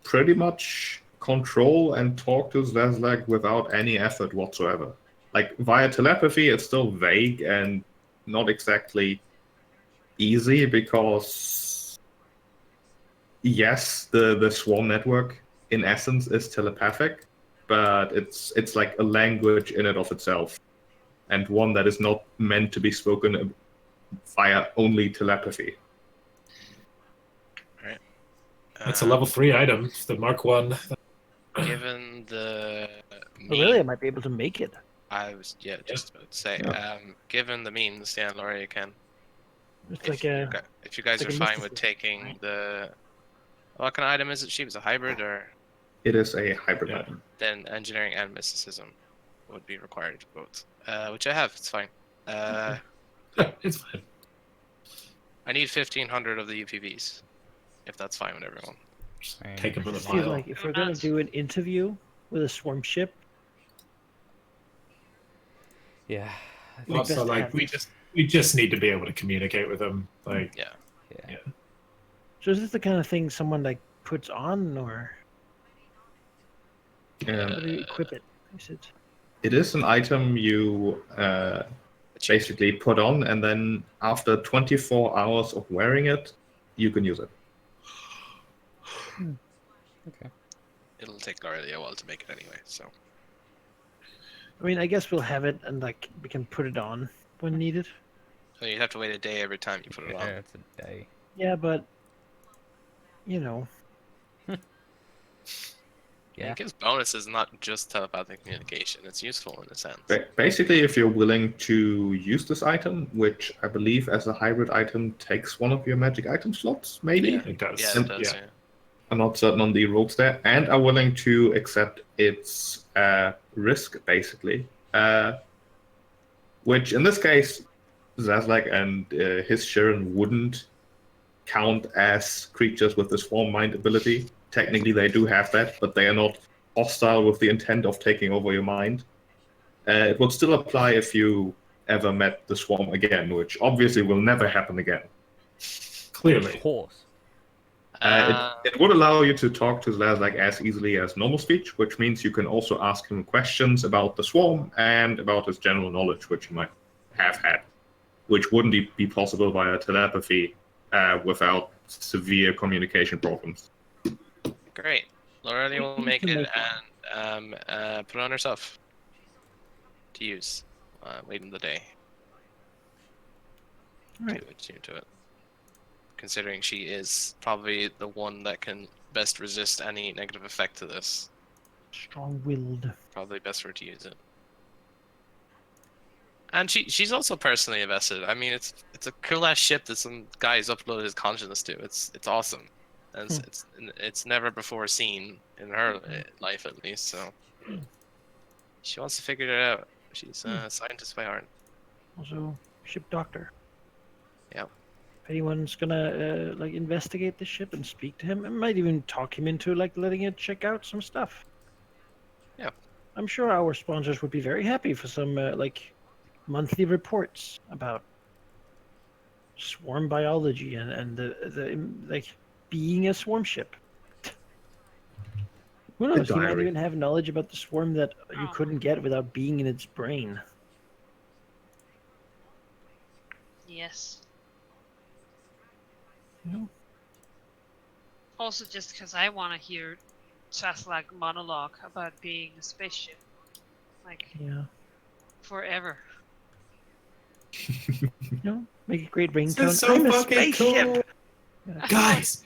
[SPEAKER 3] pretty much control and talk to Zvezlak without any effort whatsoever. Like, via telepathy, it's still vague and not exactly easy because, yes, the Swarm network, in essence, is telepathic, but it's like a language in and of itself, and one that is not meant to be spoken via only telepathy.
[SPEAKER 7] Right.
[SPEAKER 2] That's a level 3 item. The Mark 1.
[SPEAKER 7] Given the
[SPEAKER 5] Oh, really, I
[SPEAKER 7] mean,
[SPEAKER 5] might be able to make it.
[SPEAKER 7] I was just about to say,
[SPEAKER 3] Yeah.
[SPEAKER 7] given the means, yeah, Laura, you can.
[SPEAKER 5] It's
[SPEAKER 7] If
[SPEAKER 5] like
[SPEAKER 7] you if you guys
[SPEAKER 5] like
[SPEAKER 7] are
[SPEAKER 5] a
[SPEAKER 7] fine with
[SPEAKER 5] mysticism,
[SPEAKER 7] taking
[SPEAKER 5] right?
[SPEAKER 7] the, what kind of item is it? She was a hybrid, or
[SPEAKER 3] It is a hybrid
[SPEAKER 2] Yeah.
[SPEAKER 3] item.
[SPEAKER 7] then engineering and mysticism would be required for both. Which I have. It's fine.
[SPEAKER 2] It's fine.
[SPEAKER 7] I need 1,500 of the UPVs, if that's fine with everyone.
[SPEAKER 2] Take them
[SPEAKER 5] I
[SPEAKER 2] for the
[SPEAKER 5] just feel
[SPEAKER 2] file.
[SPEAKER 5] like if we're gonna do an interview with a swarm ship,
[SPEAKER 6] Yeah.
[SPEAKER 5] Like
[SPEAKER 2] Also,
[SPEAKER 5] best
[SPEAKER 2] like
[SPEAKER 5] have
[SPEAKER 2] we just need to be able to communicate with them. Like,
[SPEAKER 7] Yeah.
[SPEAKER 6] Yeah.
[SPEAKER 5] so is this the kind of thing someone like puts on, or how do you equip it? Is it?
[SPEAKER 3] It is an item you basically put on, and then after 24 hours of wearing it, you can use it.
[SPEAKER 6] Okay.
[SPEAKER 7] it'll take Lorelia a while to make it anyway. So
[SPEAKER 5] I mean, I guess we'll have it and like we can put it on when needed.
[SPEAKER 7] you have to wait a day every time you put it on.
[SPEAKER 6] Yeah, it's a day.
[SPEAKER 5] Yeah, but you know,
[SPEAKER 6] Yeah.
[SPEAKER 7] It gives bonuses, not just telepathic communication. It's useful in a sense.
[SPEAKER 3] Basically, if you're willing to use this item, which I believe as a hybrid item takes one of your magic item slots, maybe?
[SPEAKER 7] Yeah.
[SPEAKER 2] It does.
[SPEAKER 7] Yeah, it does.
[SPEAKER 2] Yeah.
[SPEAKER 7] Yeah.
[SPEAKER 3] I'm not certain on the rules there, and are willing to accept its risk, basically. Which, in this case, Zazlak and his Shirin wouldn't count as creatures with the swarm mind ability. Technically, they do have that, but they are not hostile with the intent of taking over your mind. It would still apply if you ever met the swarm again, which obviously will never happen again.
[SPEAKER 2] Clearly.
[SPEAKER 6] Of course.
[SPEAKER 3] It would allow you to talk to Zlazak as easily as normal speech, which means you can also ask him questions about the swarm and about his general knowledge, which he might have had, which wouldn't be possible via telepathy without severe communication problems.
[SPEAKER 7] Great. Lorelia will
[SPEAKER 5] We
[SPEAKER 7] make
[SPEAKER 5] can
[SPEAKER 7] it
[SPEAKER 5] make
[SPEAKER 7] and put it on herself to use late in the day.
[SPEAKER 5] Right.
[SPEAKER 7] To attune to it. Considering she is probably the one that can best resist any negative effect to this.
[SPEAKER 5] strong-willed.
[SPEAKER 7] Probably best for her to use it. And she's also personally invested. I mean, it's a cool ass ship that some guy has uploaded his consciousness to. It's awesome, and it's never before seen in her life at least. So she wants to figure it out. She's a scientist by heart.
[SPEAKER 5] Also, ship doctor.
[SPEAKER 7] Yep.
[SPEAKER 5] If anyone's gonna like investigate the ship and speak to him, I might even talk him into like letting it check out some stuff.
[SPEAKER 7] Yeah.
[SPEAKER 5] I'm sure our sponsors would be very happy for some like monthly reports about swarm biology and the like being a swarm ship. Who knows? He might
[SPEAKER 3] diary.
[SPEAKER 5] even have knowledge about the swarm that you
[SPEAKER 4] Oh.
[SPEAKER 5] couldn't get without being in its brain.
[SPEAKER 4] Yes.
[SPEAKER 5] You know?
[SPEAKER 4] Also, just because I want to hear Chaslak monologue about being a spaceship, like
[SPEAKER 5] Yeah.
[SPEAKER 4] forever.
[SPEAKER 5] You know, make a great ringtone.
[SPEAKER 2] This is so
[SPEAKER 5] I'm a
[SPEAKER 2] fucking
[SPEAKER 5] spaceship.
[SPEAKER 2] cool. Guys,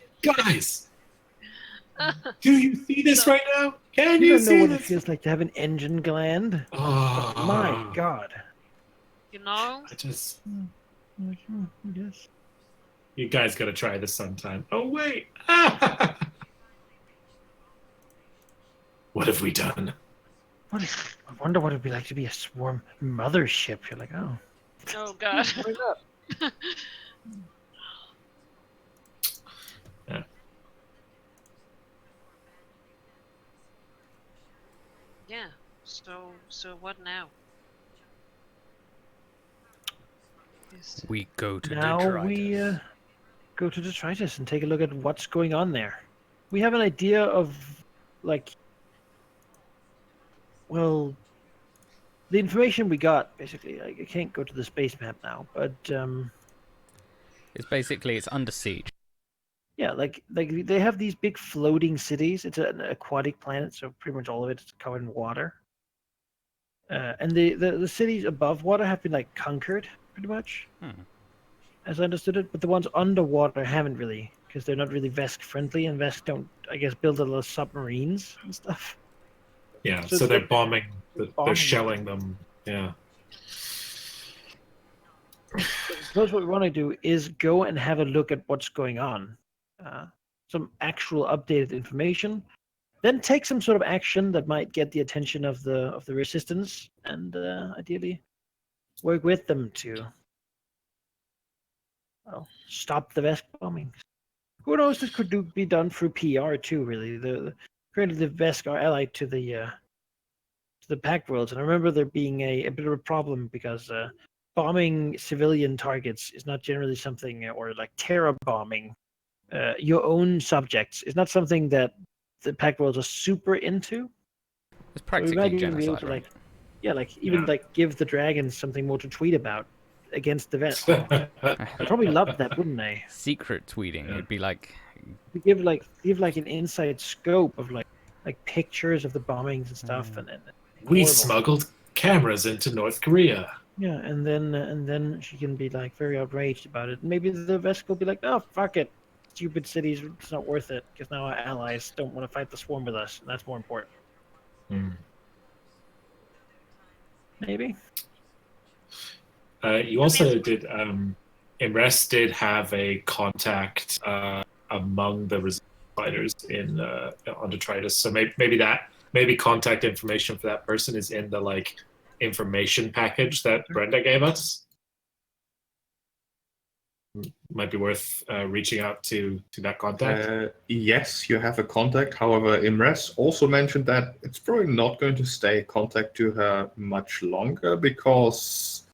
[SPEAKER 2] do you see this
[SPEAKER 4] So-
[SPEAKER 2] right now? Can
[SPEAKER 5] You
[SPEAKER 2] you
[SPEAKER 5] don't know
[SPEAKER 2] see
[SPEAKER 5] what it
[SPEAKER 2] this?
[SPEAKER 5] feels like to have an engine gland.
[SPEAKER 2] Oh,
[SPEAKER 5] My God.
[SPEAKER 4] You know?
[SPEAKER 2] I just,
[SPEAKER 5] Yes.
[SPEAKER 2] you guys gotta try this sometime. Oh wait. What have we done?
[SPEAKER 5] I wonder what it'd be like to be a swarm mothership. You're like, oh.
[SPEAKER 4] Oh God.
[SPEAKER 5] Why not?
[SPEAKER 2] Yeah.
[SPEAKER 4] Yeah. So what now?
[SPEAKER 6] We go to
[SPEAKER 5] Now
[SPEAKER 6] detritus.
[SPEAKER 5] we go to detritus and take a look at what's going on there. We have an idea of, like, well, the information we got, basically. I can't go to the space map now, but
[SPEAKER 6] It's basically it's under siege.
[SPEAKER 5] yeah, like they have these big floating cities. It's an aquatic planet, so pretty much all of it is covered in water. And the cities above water have been like conquered, pretty much, as I understood it. But the ones underwater haven't really, because they're not really Vesk friendly, and Vesk don't, I guess, build a lot of submarines and stuff.
[SPEAKER 2] Yeah,
[SPEAKER 5] So
[SPEAKER 2] so they're
[SPEAKER 5] they're
[SPEAKER 2] bombing.
[SPEAKER 5] bombing
[SPEAKER 2] They're shelling them. Yeah.
[SPEAKER 5] So I suppose what we want to do is go and have a look at what's going on, some actual updated information, then take some sort of action that might get the attention of the resistance, and ideally work with them to, well, stop the Vesk bombings. Who knows? This could be done through PR too. Really, currently the Vesk are allied to the Pact Worlds, and I remember there being a bit of a problem because bombing civilian targets is not generally something, or like terror bombing your own subjects is not something that the Pact Worlds are super into.
[SPEAKER 6] It's
[SPEAKER 5] So we
[SPEAKER 6] practically
[SPEAKER 5] might even be able
[SPEAKER 6] genocide,
[SPEAKER 5] to
[SPEAKER 6] right?
[SPEAKER 5] even
[SPEAKER 2] Yeah.
[SPEAKER 5] like give the dragons something more to tweet about against the Vesk. I'd probably love that, wouldn't they?
[SPEAKER 6] Secret tweeting.
[SPEAKER 2] Yeah.
[SPEAKER 6] It'd be like
[SPEAKER 5] To give like an inside scope of like, like pictures of the bombings and stuff, and
[SPEAKER 2] We
[SPEAKER 5] horrible.
[SPEAKER 2] smuggled cameras into North Korea.
[SPEAKER 5] Yeah, and then she can be like very outraged about it. Maybe the Vesk will be like, "Oh, fuck it, stupid cities, it's not worth it because now our allies don't want to fight the swarm with us, and that's more important." Maybe.
[SPEAKER 2] You also did. Imres did have a contact among the resistance fighters on detritus, so maybe contact information for that person is in the like information package that Brenda gave us. Might be worth reaching out to that contact.
[SPEAKER 3] Yes, you have a contact. However, Imres also mentioned that it's probably not going to stay contact to her much longer because,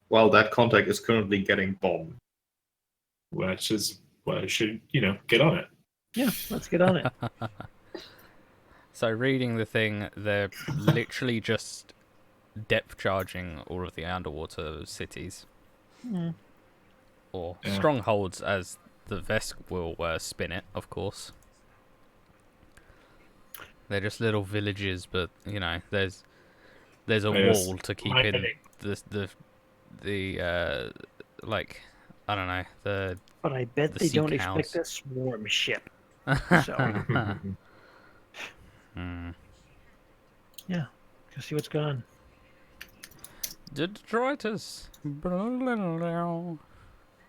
[SPEAKER 3] well, that contact is currently getting bombed.
[SPEAKER 2] Which is why I should, get on it.
[SPEAKER 5] Yeah, let's get on it.
[SPEAKER 6] So reading the thing, they're literally just depth charging all of the underwater cities. Or strongholds, as the Vesk will spin it, of course. They're just little villages, but there's a wall to keep in the like, I don't know, the.
[SPEAKER 5] But I bet
[SPEAKER 6] the
[SPEAKER 5] they
[SPEAKER 6] sea
[SPEAKER 5] don't
[SPEAKER 6] cows.
[SPEAKER 5] expect a swarm ship. So yeah, go see what's going on.
[SPEAKER 6] Detritus.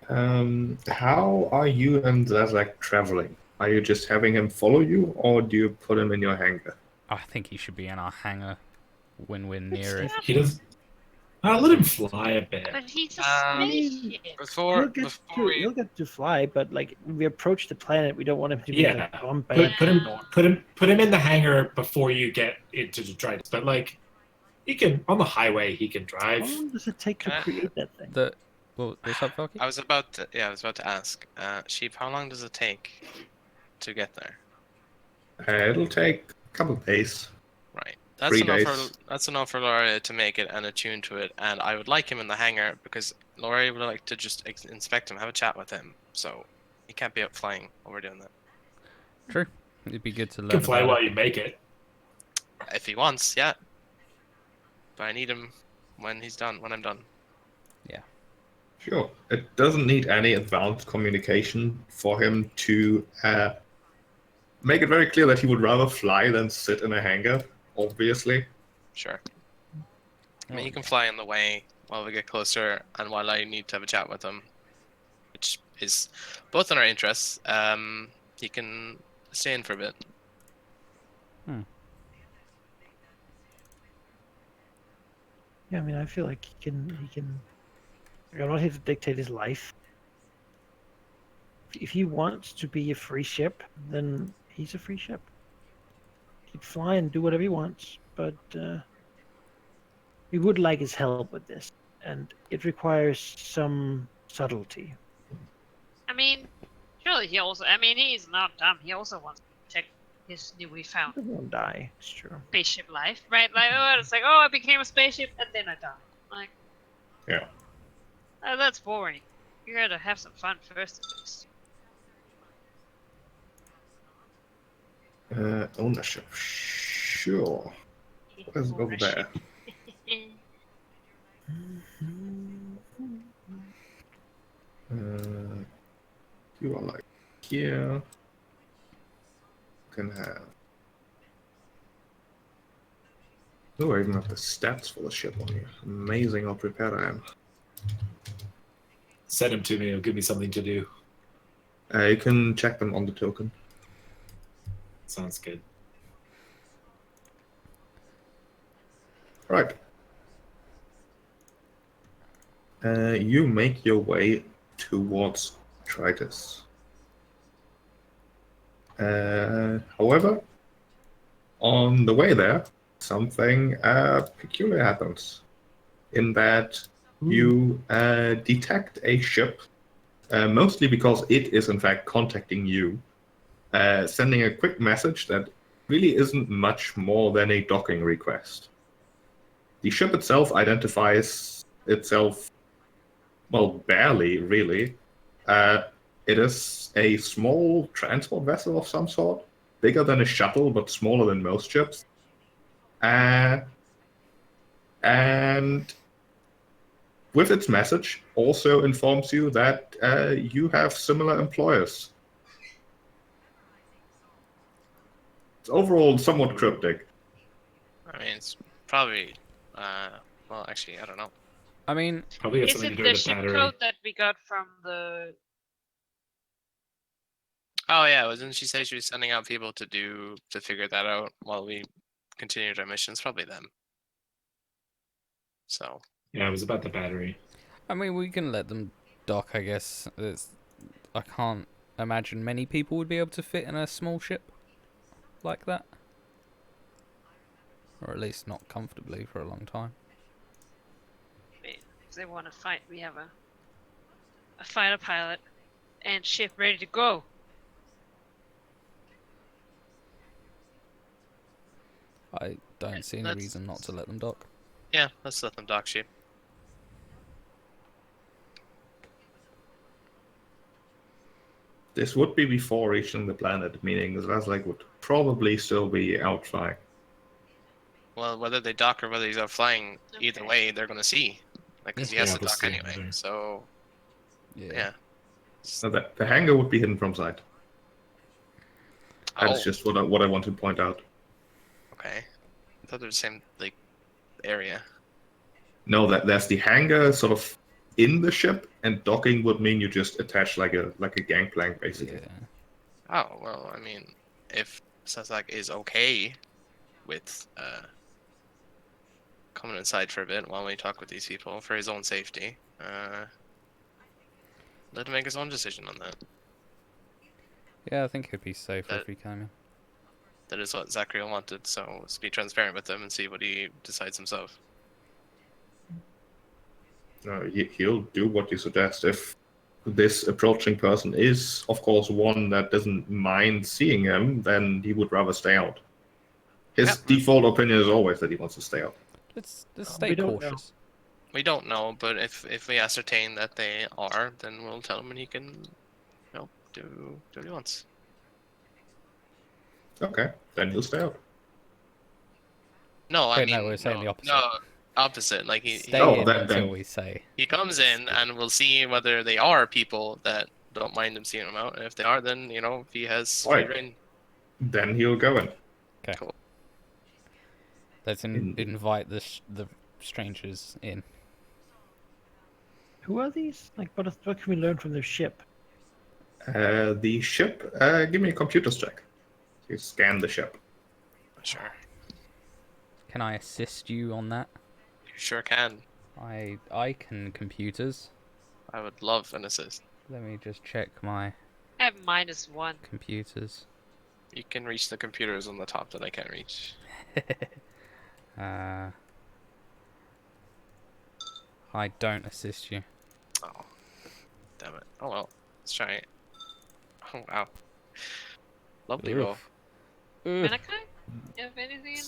[SPEAKER 3] How are you and Zazak traveling? Are you just having him follow you, or do you put him in your hangar?
[SPEAKER 6] I think he should be in our hangar when we're near it.
[SPEAKER 2] He does. I'll let him fly a bit.
[SPEAKER 4] But he's a spaceship.
[SPEAKER 7] Before
[SPEAKER 5] He'll get to fly, but like we approach the planet, we don't want him to be
[SPEAKER 2] Yeah,
[SPEAKER 5] like bombarded.
[SPEAKER 2] put him in the hangar before you get into detritus. But like, he can on the highway. He can drive.
[SPEAKER 5] How long does it take to create that thing?
[SPEAKER 6] What's up, Falky?
[SPEAKER 7] I was about to ask, Sheep, how long does it take to get there?
[SPEAKER 3] It'll take a couple of days.
[SPEAKER 7] Right.
[SPEAKER 3] 3 days.
[SPEAKER 7] That's enough for Laurie to make it and attune to it, and I would like him in the hangar because Laurie would like to just inspect him, have a chat with him. So he can't be up flying while we're doing that.
[SPEAKER 6] True. It'd be good to learn.
[SPEAKER 2] You can fly
[SPEAKER 6] about
[SPEAKER 2] while
[SPEAKER 6] it.
[SPEAKER 2] you make it.
[SPEAKER 7] If he wants, yeah. But I need him when he's done. When I'm done.
[SPEAKER 3] Sure. It doesn't need any advanced communication for him to make it very clear that he would rather fly than sit in a hangar, obviously.
[SPEAKER 7] Sure. I mean, he can fly in the way while we get closer, and while I need to have a chat with him, which is both in our interests. He can stay in for a bit.
[SPEAKER 5] Yeah, I mean, I feel like he can. I'm not here to dictate his life. If he wants to be a free ship, then he's a free ship. He'd fly and do whatever he wants, but we would like his help with this, and it requires some subtlety.
[SPEAKER 4] I mean, surely he also. I mean, he's not dumb. He also wants to check his newly found
[SPEAKER 5] He won't die. It's true.
[SPEAKER 4] spaceship life, right? Like, it's like, oh, I became a spaceship and then I died. Like,
[SPEAKER 3] Yeah.
[SPEAKER 4] That's boring. You gotta have some fun first, at least.
[SPEAKER 3] Ownership. Sure. Let's go there. You are like here. You can have. Oh, I even have the stats for the ship on here. Amazing how prepared I am.
[SPEAKER 2] Send him to me. It'll give me something to do.
[SPEAKER 3] You can check them on the token.
[SPEAKER 2] Sounds good.
[SPEAKER 3] Right. You make your way towards Tritus. However, on the way there, something peculiar happens. In that you detect a ship, mostly because it is in fact contacting you, sending a quick message that really isn't much more than a docking request. The ship itself identifies itself, well, barely, really. It is a small transport vessel of some sort, bigger than a shuttle, but smaller than most ships. And with its message, also informs you that you have similar employers. It's overall somewhat cryptic.
[SPEAKER 7] I mean, it's probably. Well, actually, I don't know.
[SPEAKER 6] I mean,
[SPEAKER 2] Probably has
[SPEAKER 4] Is
[SPEAKER 2] something
[SPEAKER 4] it
[SPEAKER 2] to do
[SPEAKER 4] the
[SPEAKER 2] with the
[SPEAKER 4] ship
[SPEAKER 2] battery.
[SPEAKER 4] code that we got from the?
[SPEAKER 7] Oh yeah, wasn't she say she was sending out people to figure that out while we continued our missions? Probably them. So
[SPEAKER 2] Yeah, it was about the battery.
[SPEAKER 6] I mean, we can let them dock, I guess. I can't imagine many people would be able to fit in a small ship like that. Or at least not comfortably for a long time.
[SPEAKER 4] If they want to fight, we have a fighter pilot and ship ready to go.
[SPEAKER 6] I don't see any
[SPEAKER 7] let's-
[SPEAKER 6] reason not to let them dock.
[SPEAKER 7] yeah, let's let them dock ship.
[SPEAKER 3] This would be before reaching the planet, meaning Zaslak would probably still be out flying.
[SPEAKER 7] Well, whether they dock or whether he's out flying, either
[SPEAKER 4] Okay.
[SPEAKER 7] way, they're gonna see. Like, because he has
[SPEAKER 2] Yeah,
[SPEAKER 7] to
[SPEAKER 2] they'll
[SPEAKER 7] dock
[SPEAKER 2] see
[SPEAKER 7] anyway.
[SPEAKER 2] everything.
[SPEAKER 7] So
[SPEAKER 6] Yeah.
[SPEAKER 7] yeah.
[SPEAKER 3] So the hangar would be hidden from sight. That's
[SPEAKER 7] Oh,
[SPEAKER 3] just what I want to point out.
[SPEAKER 7] okay. I thought they're the same like area.
[SPEAKER 3] No, there's the hangar sort of in the ship, and docking would mean you just attach like a gangplank, basically.
[SPEAKER 6] Yeah.
[SPEAKER 7] Oh well, I mean, if Sazak is okay with coming inside for a bit while we talk with these people for his own safety, let him make his own decision on that.
[SPEAKER 6] Yeah, I think it'd be safer
[SPEAKER 7] That-
[SPEAKER 6] if he came in.
[SPEAKER 7] That is what Zachariah wanted, so let's be transparent with him and see what he decides himself.
[SPEAKER 3] He'll do what you suggest. If this approaching person is, of course, one that doesn't mind seeing him, then he would rather stay out. His
[SPEAKER 7] Yep.
[SPEAKER 3] default opinion is always that he wants to stay out.
[SPEAKER 6] Let's
[SPEAKER 5] we
[SPEAKER 6] stay
[SPEAKER 5] don't know.
[SPEAKER 6] cautious.
[SPEAKER 7] We don't know, but if we ascertain that they are, then we'll tell him and he can, do what he wants.
[SPEAKER 3] Okay, then he'll stay out.
[SPEAKER 7] No, I
[SPEAKER 6] Wait,
[SPEAKER 7] mean,
[SPEAKER 6] no, we're saying the opposite.
[SPEAKER 7] No, opposite. Like
[SPEAKER 6] Stay
[SPEAKER 3] Oh,
[SPEAKER 6] in
[SPEAKER 3] that-
[SPEAKER 6] until
[SPEAKER 3] then-
[SPEAKER 6] we say.
[SPEAKER 7] he comes in and we'll see whether they are people that don't mind him seeing him out, and if they are, then if he has free
[SPEAKER 3] Right.
[SPEAKER 7] reign.
[SPEAKER 3] Then he'll go in.
[SPEAKER 6] Let's invite the strangers in.
[SPEAKER 5] Who are these? Like, what can we learn from their ship?
[SPEAKER 3] The ship, give me a computers check. You scan the ship.
[SPEAKER 7] Sure,
[SPEAKER 6] Can I assist you on that?
[SPEAKER 7] you sure can.
[SPEAKER 6] I can computers.
[SPEAKER 7] I would love an assist.
[SPEAKER 6] Let me just check my
[SPEAKER 4] I have -1.
[SPEAKER 6] computers.
[SPEAKER 7] You can reach the computers on the top that I can't reach.
[SPEAKER 6] I don't assist you.
[SPEAKER 7] Oh, damn it. Oh well, let's try it. Oh wow, lovely roll.
[SPEAKER 6] Oof. Oof.
[SPEAKER 4] Malachi, you have anything?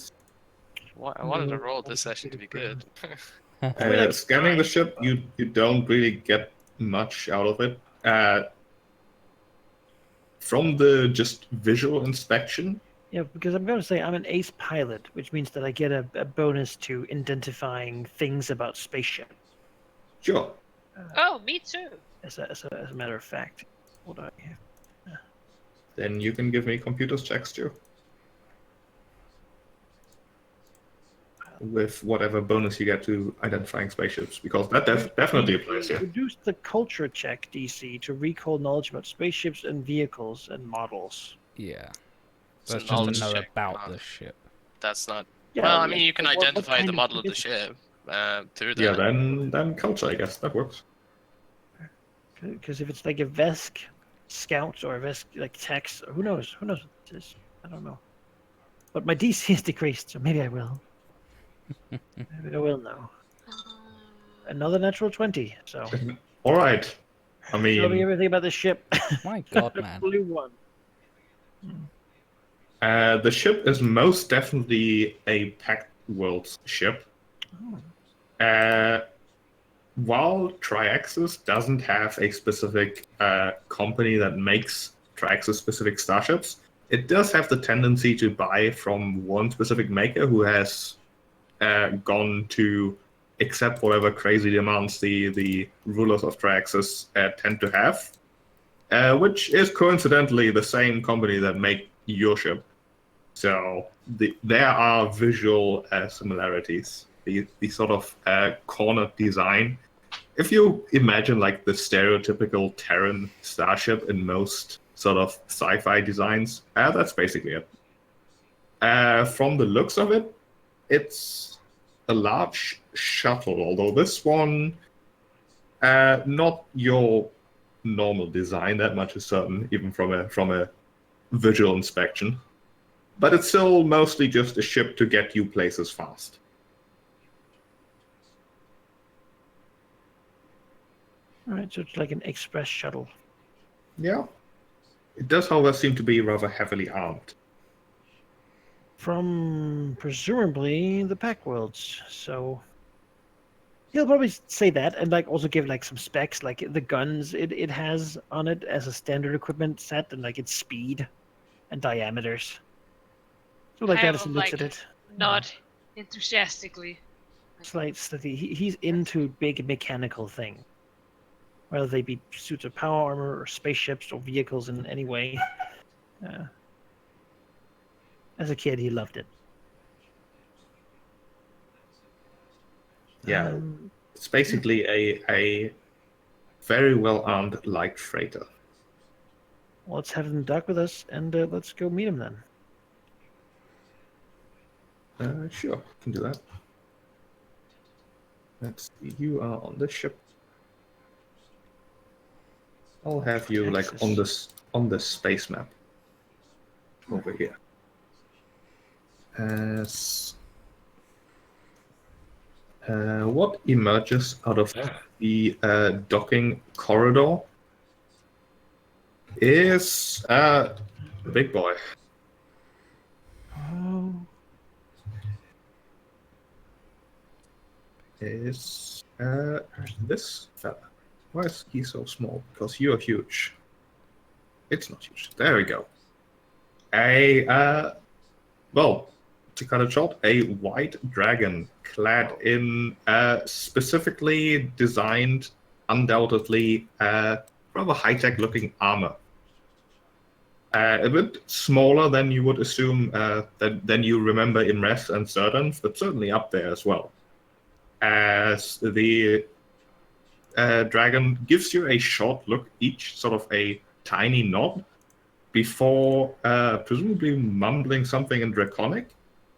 [SPEAKER 7] I wanted to roll this session to be good.
[SPEAKER 3] Scanning the ship, you don't really get much out of it. From the just visual inspection,
[SPEAKER 5] Yeah, because I'm going to say I'm an ace pilot, which means that I get a bonus to identifying things about spaceship.
[SPEAKER 3] sure.
[SPEAKER 4] Oh, me too.
[SPEAKER 5] As a matter of fact, hold on here.
[SPEAKER 3] Then you can give me computers checks too. With whatever bonus you get to identifying spaceships, because that definitely applies here.
[SPEAKER 5] Reduce the culture check DC to recall knowledge about spaceships and vehicles and models.
[SPEAKER 6] Yeah.
[SPEAKER 7] It's a
[SPEAKER 6] That's just to
[SPEAKER 7] knowledge
[SPEAKER 6] know
[SPEAKER 7] check,
[SPEAKER 6] about
[SPEAKER 7] huh?
[SPEAKER 6] the ship.
[SPEAKER 7] That's not.
[SPEAKER 5] Yeah,
[SPEAKER 7] Well, I mean, you can
[SPEAKER 5] but what
[SPEAKER 7] identify
[SPEAKER 5] kind
[SPEAKER 7] the model of the
[SPEAKER 5] because-
[SPEAKER 7] ship through that.
[SPEAKER 3] Yeah, then culture, I guess that works.
[SPEAKER 5] Because if it's like a Vesk scout or a Vesk like Tex, who knows? Who knows what it is? I don't know. But my DC is decreased, so maybe I will. Maybe I will now. Another natural 20. So
[SPEAKER 3] All right. I
[SPEAKER 5] tell me
[SPEAKER 3] mean,
[SPEAKER 5] everything about the ship.
[SPEAKER 6] My god, man.
[SPEAKER 5] Blue one.
[SPEAKER 3] the ship is most definitely a Pact Worlds ship. While Triaxis doesn't have a specific company that makes Triaxis specific starships, it does have the tendency to buy from one specific maker who has gone to accept whatever crazy demands the rulers of Traxxas tend to have, which is coincidentally the same company that make your ship. So there are visual similarities. The sort of cornered design. If you imagine like the stereotypical Terran starship in most sort of sci-fi designs, that's basically it. From the looks of it, it's a large shuttle, although this one, not your normal design, that much is certain, even from a visual inspection. But it's still mostly just a ship to get you places fast.
[SPEAKER 5] All right, so it's like an express shuttle.
[SPEAKER 3] Yeah. It does, however, seem to be rather heavily armed.
[SPEAKER 5] From presumably the Pack Worlds, so he'll probably say that and like also give like some specs, like the guns it has on it as a standard equipment set, and like its speed and diameters. So like that as he looks at it.
[SPEAKER 4] Nod enthusiastically.
[SPEAKER 5] He's into big mechanical things, whether they be suits of power armor or spaceships or vehicles in any way. As a kid, he loved it.
[SPEAKER 3] Yeah, it's basically a very well-armed light freighter.
[SPEAKER 5] Well, let's have him dock with us, and let's go meet him then.
[SPEAKER 3] Sure, can do that. Let's see, you are on the ship. I'll have you like on the space map over here. What emerges out of the docking corridor is a big boy.
[SPEAKER 5] Oh.
[SPEAKER 3] Is this fella. Why is he so small? Because you're huge. It's not huge. There we go. Well, to cut it short, a white dragon clad in specifically designed, undoubtedly, rather high-tech looking armor. A bit smaller than you would assume, than you remember in Rest and Certain, but certainly up there as well. As the dragon gives you a short look, each sort of a tiny nod, before presumably mumbling something in Draconic,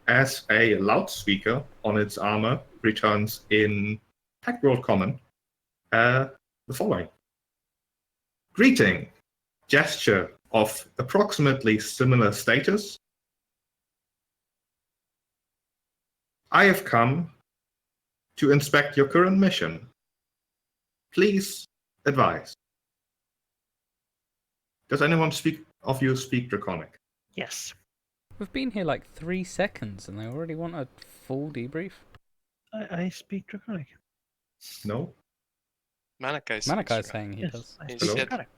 [SPEAKER 3] as a loudspeaker on its armor returns in Pact World Common the following. Greeting. Gesture of approximately similar status. I have come to inspect your current mission. Please advise. Does anyone speak Draconic?
[SPEAKER 5] Yes.
[SPEAKER 6] We've been here like 3 seconds and they already want a full debrief.
[SPEAKER 5] I speak Draconic.
[SPEAKER 3] No?
[SPEAKER 7] Manakai's
[SPEAKER 6] saying he
[SPEAKER 5] Yes,
[SPEAKER 6] does.
[SPEAKER 5] I
[SPEAKER 7] He
[SPEAKER 5] speak
[SPEAKER 7] said-
[SPEAKER 5] Draconic.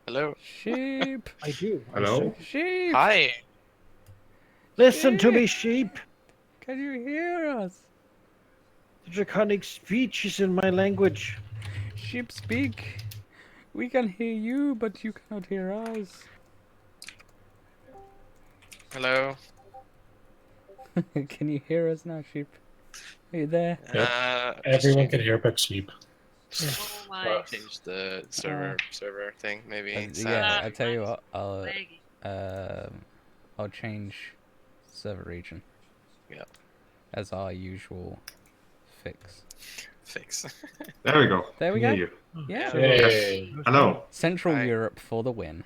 [SPEAKER 7] Hello.
[SPEAKER 6] Sheep!
[SPEAKER 5] I do.
[SPEAKER 3] Hello?
[SPEAKER 6] Sheep!
[SPEAKER 7] Hi.
[SPEAKER 5] Listen to me, sheep.
[SPEAKER 6] Can you hear us?
[SPEAKER 5] The Draconic speech is in my language.
[SPEAKER 6] Sheep speak. We can hear you, but you cannot hear us.
[SPEAKER 7] Hello.
[SPEAKER 6] Can you hear us now, sheep? Are you there?
[SPEAKER 2] Everyone can hear but sheep.
[SPEAKER 4] Oh my.
[SPEAKER 7] Change the server thing, maybe.
[SPEAKER 6] Yeah, I tell you what,
[SPEAKER 4] Laggy.
[SPEAKER 6] I'll change server region.
[SPEAKER 7] Yeah.
[SPEAKER 6] As our usual fix.
[SPEAKER 3] There we go.
[SPEAKER 6] There we
[SPEAKER 3] Can
[SPEAKER 6] go.
[SPEAKER 3] hear you.
[SPEAKER 6] Yeah.
[SPEAKER 2] Yay.
[SPEAKER 3] Hello.
[SPEAKER 6] Central
[SPEAKER 7] Hi.
[SPEAKER 6] Europe for the win.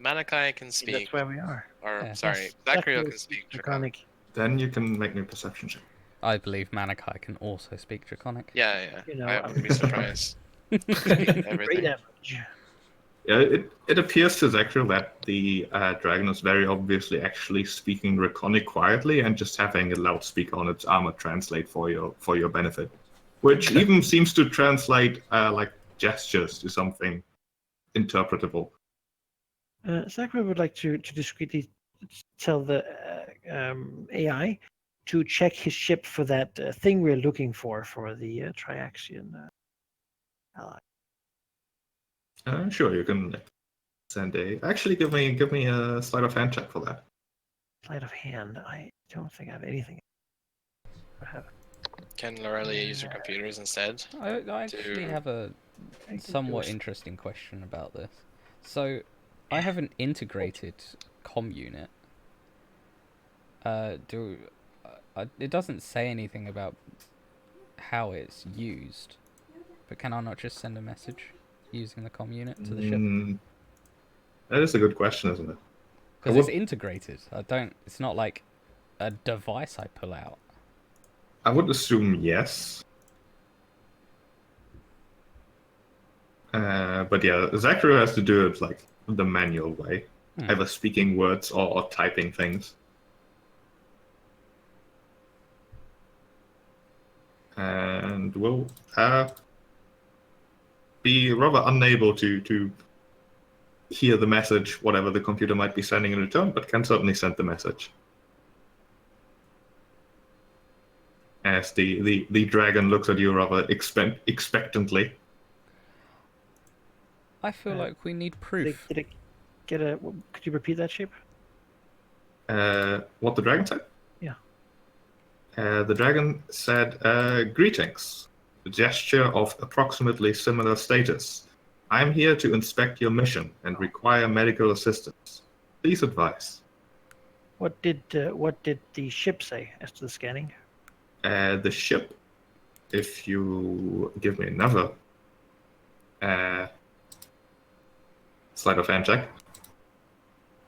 [SPEAKER 7] Manakai can
[SPEAKER 5] See,
[SPEAKER 7] speak.
[SPEAKER 5] that's where we are.
[SPEAKER 7] Or,
[SPEAKER 6] Yeah.
[SPEAKER 7] sorry,
[SPEAKER 5] Yes,
[SPEAKER 7] Zachary
[SPEAKER 5] Zachary
[SPEAKER 7] can speak
[SPEAKER 5] speaks
[SPEAKER 7] Draconic.
[SPEAKER 3] Then you can make me a perception check.
[SPEAKER 6] I believe Manakai can also speak Draconic.
[SPEAKER 7] Yeah.
[SPEAKER 5] You know,
[SPEAKER 7] I wouldn't be surprised.
[SPEAKER 5] Great
[SPEAKER 7] Everything.
[SPEAKER 5] average.
[SPEAKER 3] Yeah, it appears to Zachary that the dragon is very obviously actually speaking Draconic quietly and just having a loudspeaker on its armor translate for your benefit, which even seems to translate like gestures to something interpretable.
[SPEAKER 5] Zachary would like to discreetly tell the AI to check his ship for that thing we're looking for the Triaxian ally.
[SPEAKER 3] Sure, you can send a. Actually, give me a sleight of hand check for that.
[SPEAKER 5] Sleight of hand. I don't think I have anything. I have.
[SPEAKER 7] Can Lorelei use your computers instead?
[SPEAKER 6] I actually have a
[SPEAKER 5] I can do
[SPEAKER 6] somewhat
[SPEAKER 5] a-
[SPEAKER 6] interesting question about this. So, I have an integrated comm unit. It doesn't say anything about how it's used, but can I not just send a message using the comm unit to the ship?
[SPEAKER 3] That is a good question, isn't it?
[SPEAKER 6] Because
[SPEAKER 3] I
[SPEAKER 6] it's
[SPEAKER 3] would-
[SPEAKER 6] integrated. It's not like a device I pull out.
[SPEAKER 3] I would assume yes. But yeah, Zachary has to do it like the manual way, either speaking words or typing things. And will be rather unable to hear the message, whatever the computer might be sending in return, but can certainly send the message. As the dragon looks at you rather expectantly.
[SPEAKER 6] I feel like we need proof.
[SPEAKER 5] Did it get a? Could you repeat that shape?
[SPEAKER 3] What the dragon said?
[SPEAKER 5] Yeah.
[SPEAKER 3] The dragon said, "Greetings. A gesture of approximately similar status. I'm here to inspect your mission and require medical assistance. Please advise."
[SPEAKER 5] What did the ship say as to the scanning?
[SPEAKER 3] The ship, if you give me another sleight of hand check,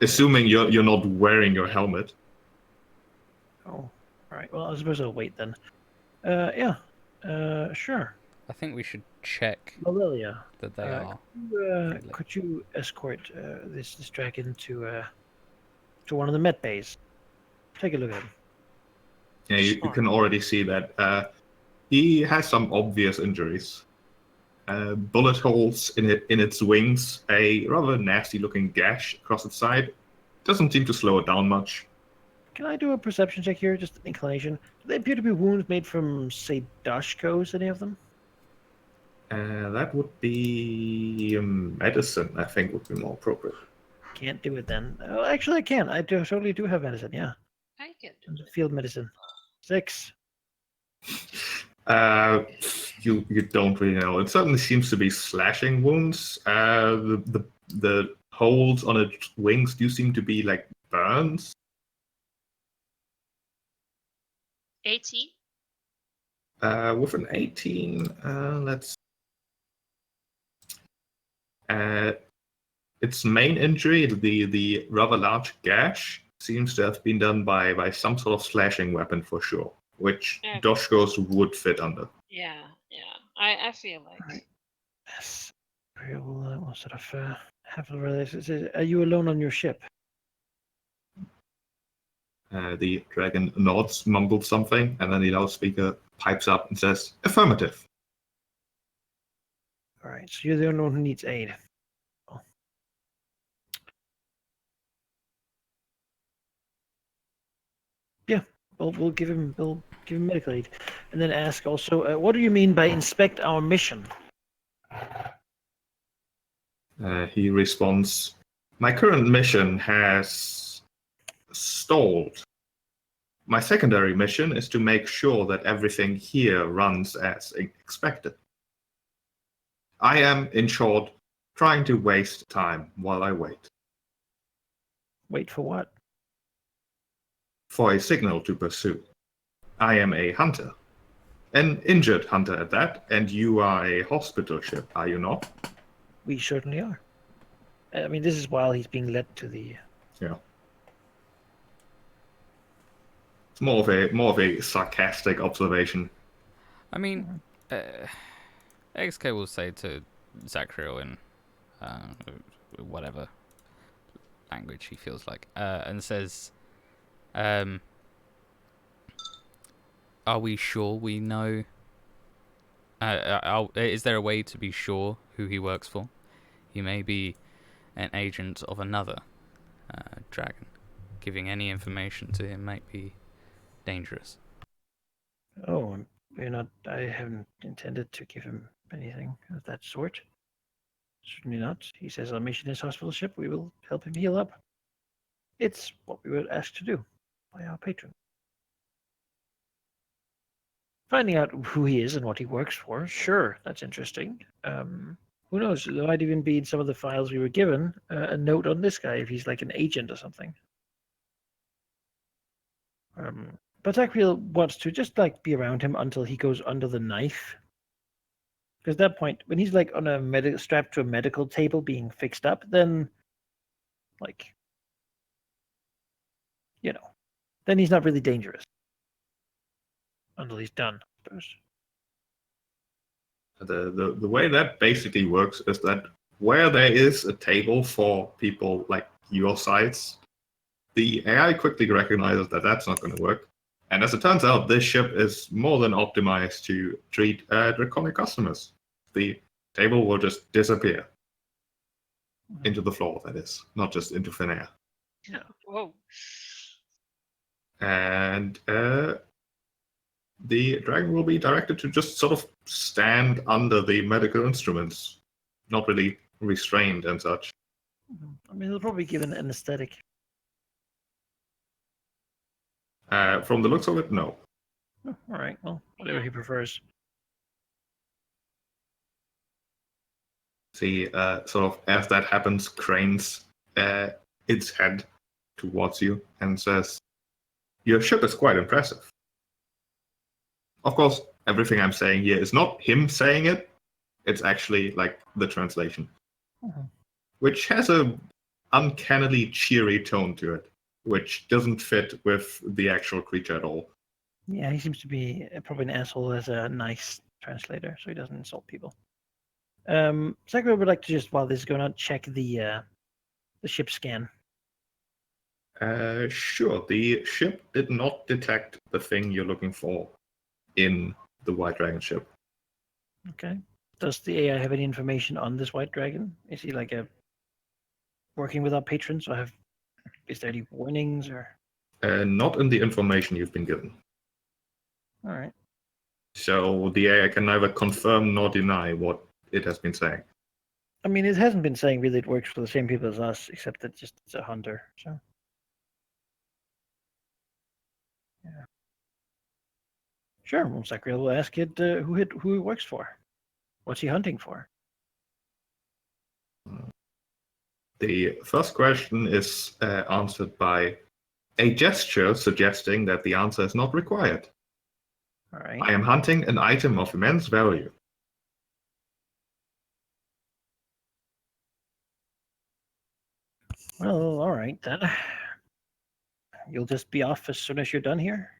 [SPEAKER 3] assuming you're not wearing your helmet.
[SPEAKER 5] Oh, all right. Well, I suppose I'll wait then. Yeah. Sure.
[SPEAKER 6] I think we should check
[SPEAKER 5] Lilia,
[SPEAKER 6] that they are. friendly.
[SPEAKER 5] could you escort this dragon to one of the med bays? Take a look at him.
[SPEAKER 3] Yeah, you can already see that he has some obvious injuries. Bullet holes in its wings, a rather nasty-looking gash across its side. Doesn't seem to slow it down much.
[SPEAKER 5] Can I do a perception check here? Just an inclination. Do they appear to be wounds made from, say, Dashkos, any of them?
[SPEAKER 3] That would be medicine, I think, would be more appropriate.
[SPEAKER 5] Can't do it then. Oh, actually, I can. Totally do have medicine, yeah.
[SPEAKER 4] I can do
[SPEAKER 5] Field medicine. 6.
[SPEAKER 3] You don't really know. It certainly seems to be slashing wounds. The holes on its wings do seem to be like burns.
[SPEAKER 4] 18.
[SPEAKER 3] With an 18, let's. Its main injury, the rather large gash, seems to have been done by some sort of slashing weapon for sure, which
[SPEAKER 4] Okay.
[SPEAKER 3] Doshkos would fit under.
[SPEAKER 4] Yeah, yeah. I feel like.
[SPEAKER 5] Right. Yes. We'll sort of have a relationship. Are you alone on your ship?
[SPEAKER 3] The dragon nods, mumbles something, and then the loudspeaker pipes up and says, "Affirmative."
[SPEAKER 5] All right. So you're the only one who needs aid. Oh. Yeah. We'll give him medical aid, and then ask also, what do you mean by inspect our mission?
[SPEAKER 3] He responds, "My current mission has stalled. My secondary mission is to make sure that everything here runs as expected. I am, in short, trying to waste time while I wait.
[SPEAKER 5] Wait for what?
[SPEAKER 3] For a signal to pursue. I am a hunter. An injured hunter at that, and you are a hospital ship, are you not?"
[SPEAKER 5] We certainly are. I mean, this is while he's being led to the.
[SPEAKER 3] Yeah. It's more of a sarcastic observation.
[SPEAKER 6] I mean, XK will say to Zachriel in whatever language he feels like, and says, "Are we sure we know? Is there a way to be sure who he works for? He may be an agent of another dragon. giving any information to him might be dangerous.
[SPEAKER 5] Oh, we're not. I haven't intended to give him anything of that sort. Certainly not. He says our mission is hospital ship. We will help him heal up. It's what we were asked to do by our patron. Finding out who he is and what he works for, sure, that's interesting. Who knows? There might even be in some of the files we were given a note on this guy if he's like an agent or something. But Zachriel wants to just like be around him until he goes under the knife. Because at that point, when he's like on a strapped to a medical table being fixed up, then like, you know, then he's not really dangerous. Until he's done, I suppose.
[SPEAKER 3] The way that basically works is that where there is a table for people like your size, the AI quickly recognizes that that's not going to work. And as it turns out, this ship is more than optimized to treat draconic customers. The table will just disappear into the floor, that is, not just into thin air.
[SPEAKER 4] Yeah. Whoa.
[SPEAKER 3] And the dragon will be directed to just sort of stand under the medical instruments, not really restrained and such.
[SPEAKER 5] I mean, he'll probably give an anesthetic.
[SPEAKER 3] From the looks of it, no.
[SPEAKER 5] Oh, all right, well, whatever he prefers.
[SPEAKER 3] See, sort of as that happens, cranes its head towards you and says, "Your ship is quite impressive." Of course, everything I'm saying here is not him saying it. It's actually like the translation, which has a uncannily cheery tone to it, which doesn't fit with the actual creature at all.
[SPEAKER 5] Yeah, he seems to be probably an asshole as a nice translator, so he doesn't insult people. Sakura would like to just, while this is going on, check the ship scan.
[SPEAKER 3] Sure, the ship did not detect the thing you're looking for in the White Dragon ship.
[SPEAKER 5] Okay. Does the AI have any information on this white dragon? Is he like working with our patrons, or is there any warnings or?
[SPEAKER 3] Not in the information you've been given.
[SPEAKER 5] All right.
[SPEAKER 3] So the AI can neither confirm nor deny what it has been saying.
[SPEAKER 5] I mean, it hasn't been saying really it works for the same people as us, except that just it's a hunter. So. Yeah. Sure. Well, Zachriel will ask it who he works for. What's he hunting for?
[SPEAKER 3] The first question is answered by a gesture suggesting that the answer is not required.
[SPEAKER 5] All right.
[SPEAKER 3] I am hunting an item of immense value.
[SPEAKER 5] Well, all right then. You'll just be off as soon as you're done here?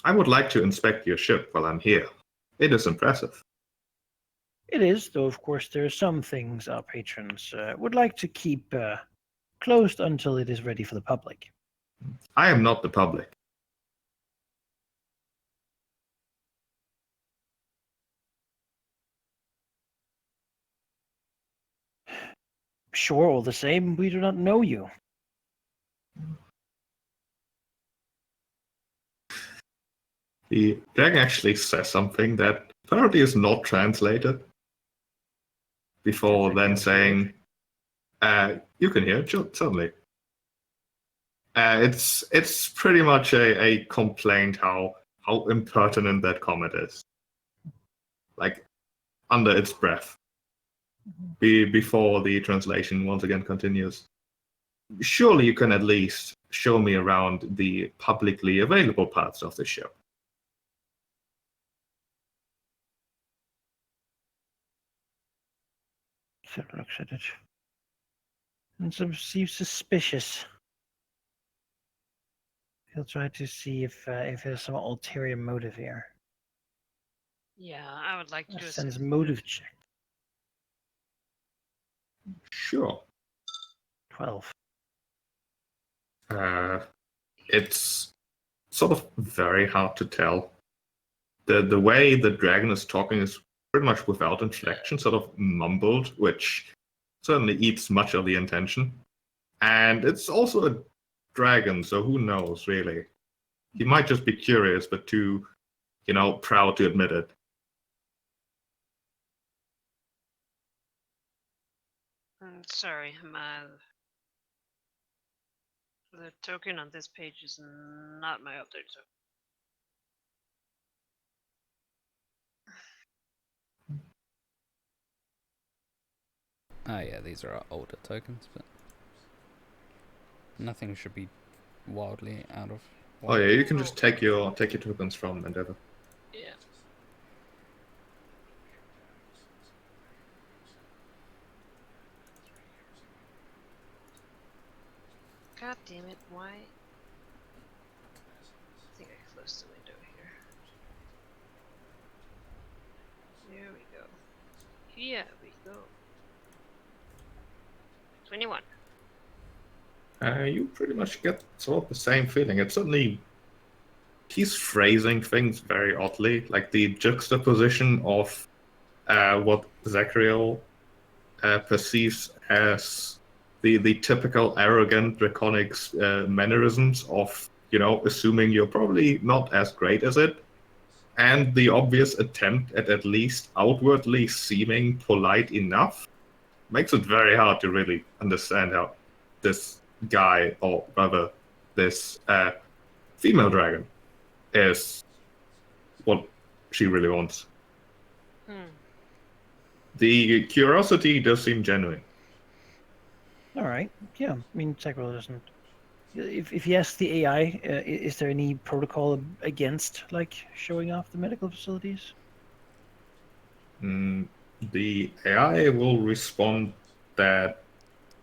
[SPEAKER 3] I would like to inspect your ship while I'm here. It is impressive.
[SPEAKER 5] It is, though of course there are some things our patrons would like to keep closed until it is ready for the public.
[SPEAKER 3] I am not the public.
[SPEAKER 5] Sure, all the same, we do not know you.
[SPEAKER 3] The dragon actually says something that apparently is not translated. Before then saying, you can hear it, certainly. It's pretty much a complaint how impertinent that comment is. Like, under its breath. Before the translation once again continues. Surely you can at least show me around the publicly available parts of the ship.
[SPEAKER 5] Sid looks at it and seems suspicious. He'll try to see if there's some ulterior motive here.
[SPEAKER 4] Yeah, I would like to do a
[SPEAKER 5] Sends
[SPEAKER 4] sense-
[SPEAKER 5] motive check.
[SPEAKER 3] Sure.
[SPEAKER 5] 12.
[SPEAKER 3] It's sort of very hard to tell. The way the dragon is talking is pretty much without inflection, sort of mumbled, which certainly eats much of the intention. And it's also a dragon, so who knows, really? He might just be curious, but too, proud to admit it.
[SPEAKER 4] Sorry, the token on this page is not my update token.
[SPEAKER 6] Oh yeah, these are our older tokens, but nothing should be wildly out of.
[SPEAKER 3] Oh yeah, you can just take your tokens from Endeavor.
[SPEAKER 4] Yeah. God damn it, why? I think I closed the window here. There we go. Here we go. 21.
[SPEAKER 3] You pretty much get sort of the same feeling. It's certainly he's phrasing things very oddly, like the juxtaposition of what Zachariel perceives as the typical arrogant draconic mannerisms of assuming you're probably not as great as it, and the obvious attempt at least outwardly seeming polite enough makes it very hard to really understand how this guy, or rather this female dragon, is what she really wants. The curiosity does seem genuine.
[SPEAKER 5] All right. Yeah. I mean, Zachariel doesn't. If you ask the AI, is there any protocol against showing off the medical facilities?
[SPEAKER 3] The AI will respond that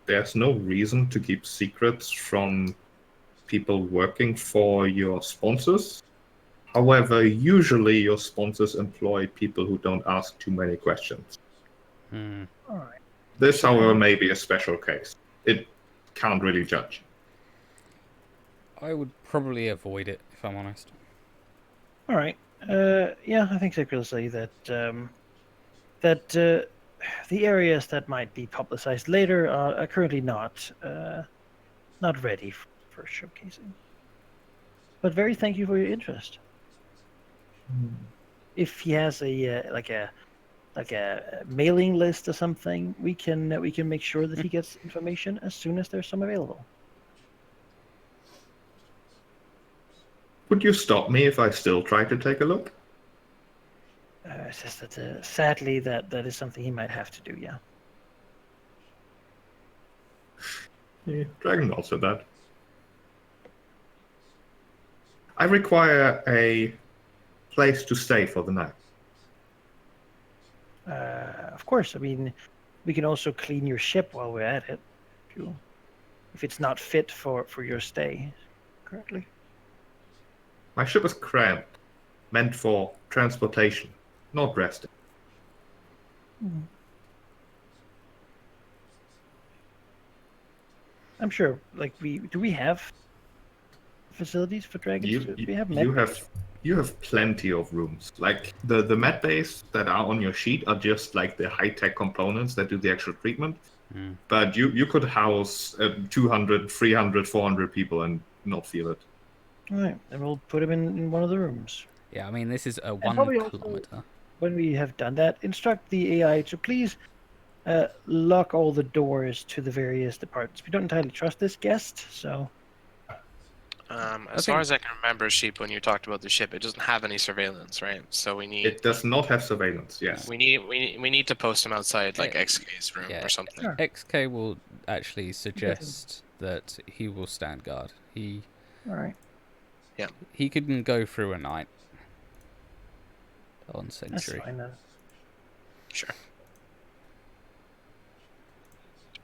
[SPEAKER 3] there's no reason to keep secrets from people working for your sponsors. However, usually your sponsors employ people who don't ask too many questions.
[SPEAKER 5] All right.
[SPEAKER 3] This, however, may be a special case. It can't really judge.
[SPEAKER 6] I would probably avoid it, if I'm honest.
[SPEAKER 5] All right. Yeah, I think Zach will say that the areas that might be publicized later are currently not ready for showcasing. But very thank you for your interest. If he has a mailing list or something, we can make sure that he gets information as soon as there's some available.
[SPEAKER 3] Would you stop me if I still try to take a look?
[SPEAKER 5] It's just that sadly that is something he might have to do. Yeah.
[SPEAKER 3] Yeah, Dragon also that. I require a place to stay for the night.
[SPEAKER 5] Of course. I mean, we can also clean your ship while we're at it, if it's not fit for your stay currently.
[SPEAKER 3] My ship is cramped, meant for transportation, not resting.
[SPEAKER 5] I'm sure. Do we have facilities for dragons? Do we have med bays?
[SPEAKER 3] You have plenty of rooms. Like the med bays that are on your sheet are just like the high tech components that do the actual treatment. But you could house 200, 300, 400 people and not feel it.
[SPEAKER 5] All right, then we'll put him in one of the rooms.
[SPEAKER 6] Yeah, I mean, this is a 1
[SPEAKER 5] probably
[SPEAKER 6] kilometer.
[SPEAKER 5] Also, when we have done that, instruct the AI to please lock all the doors to the various departments. We don't entirely trust this guest, so...
[SPEAKER 7] As far as I can remember, Sheep, when you talked about the ship, it doesn't have any surveillance, right? So we need.
[SPEAKER 3] It does not have surveillance. Yes.
[SPEAKER 7] We need to post him outside, like XK's room or something.
[SPEAKER 5] Sure.
[SPEAKER 6] XK will actually suggest that he will stand guard.
[SPEAKER 5] All right.
[SPEAKER 7] Yeah.
[SPEAKER 6] He couldn't go through a night on Sentry.
[SPEAKER 5] That's fine then.
[SPEAKER 7] Sure.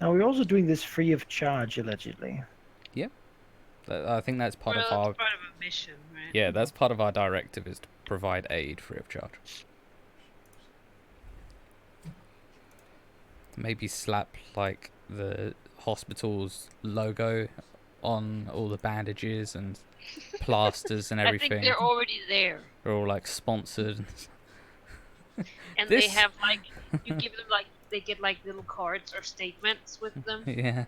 [SPEAKER 5] Now we're also doing this free of charge, allegedly.
[SPEAKER 6] Yep. I think that's part of
[SPEAKER 4] That's
[SPEAKER 6] our.
[SPEAKER 4] part of a mission, right?
[SPEAKER 6] Yeah, that's part of our directive is to provide aid free of charge. Maybe slap like the hospital's logo on all the bandages and plasters and everything.
[SPEAKER 4] I think they're already there.
[SPEAKER 6] They're all like sponsored.
[SPEAKER 4] And they have you give them they get little cards or statements with them.
[SPEAKER 6] Yeah.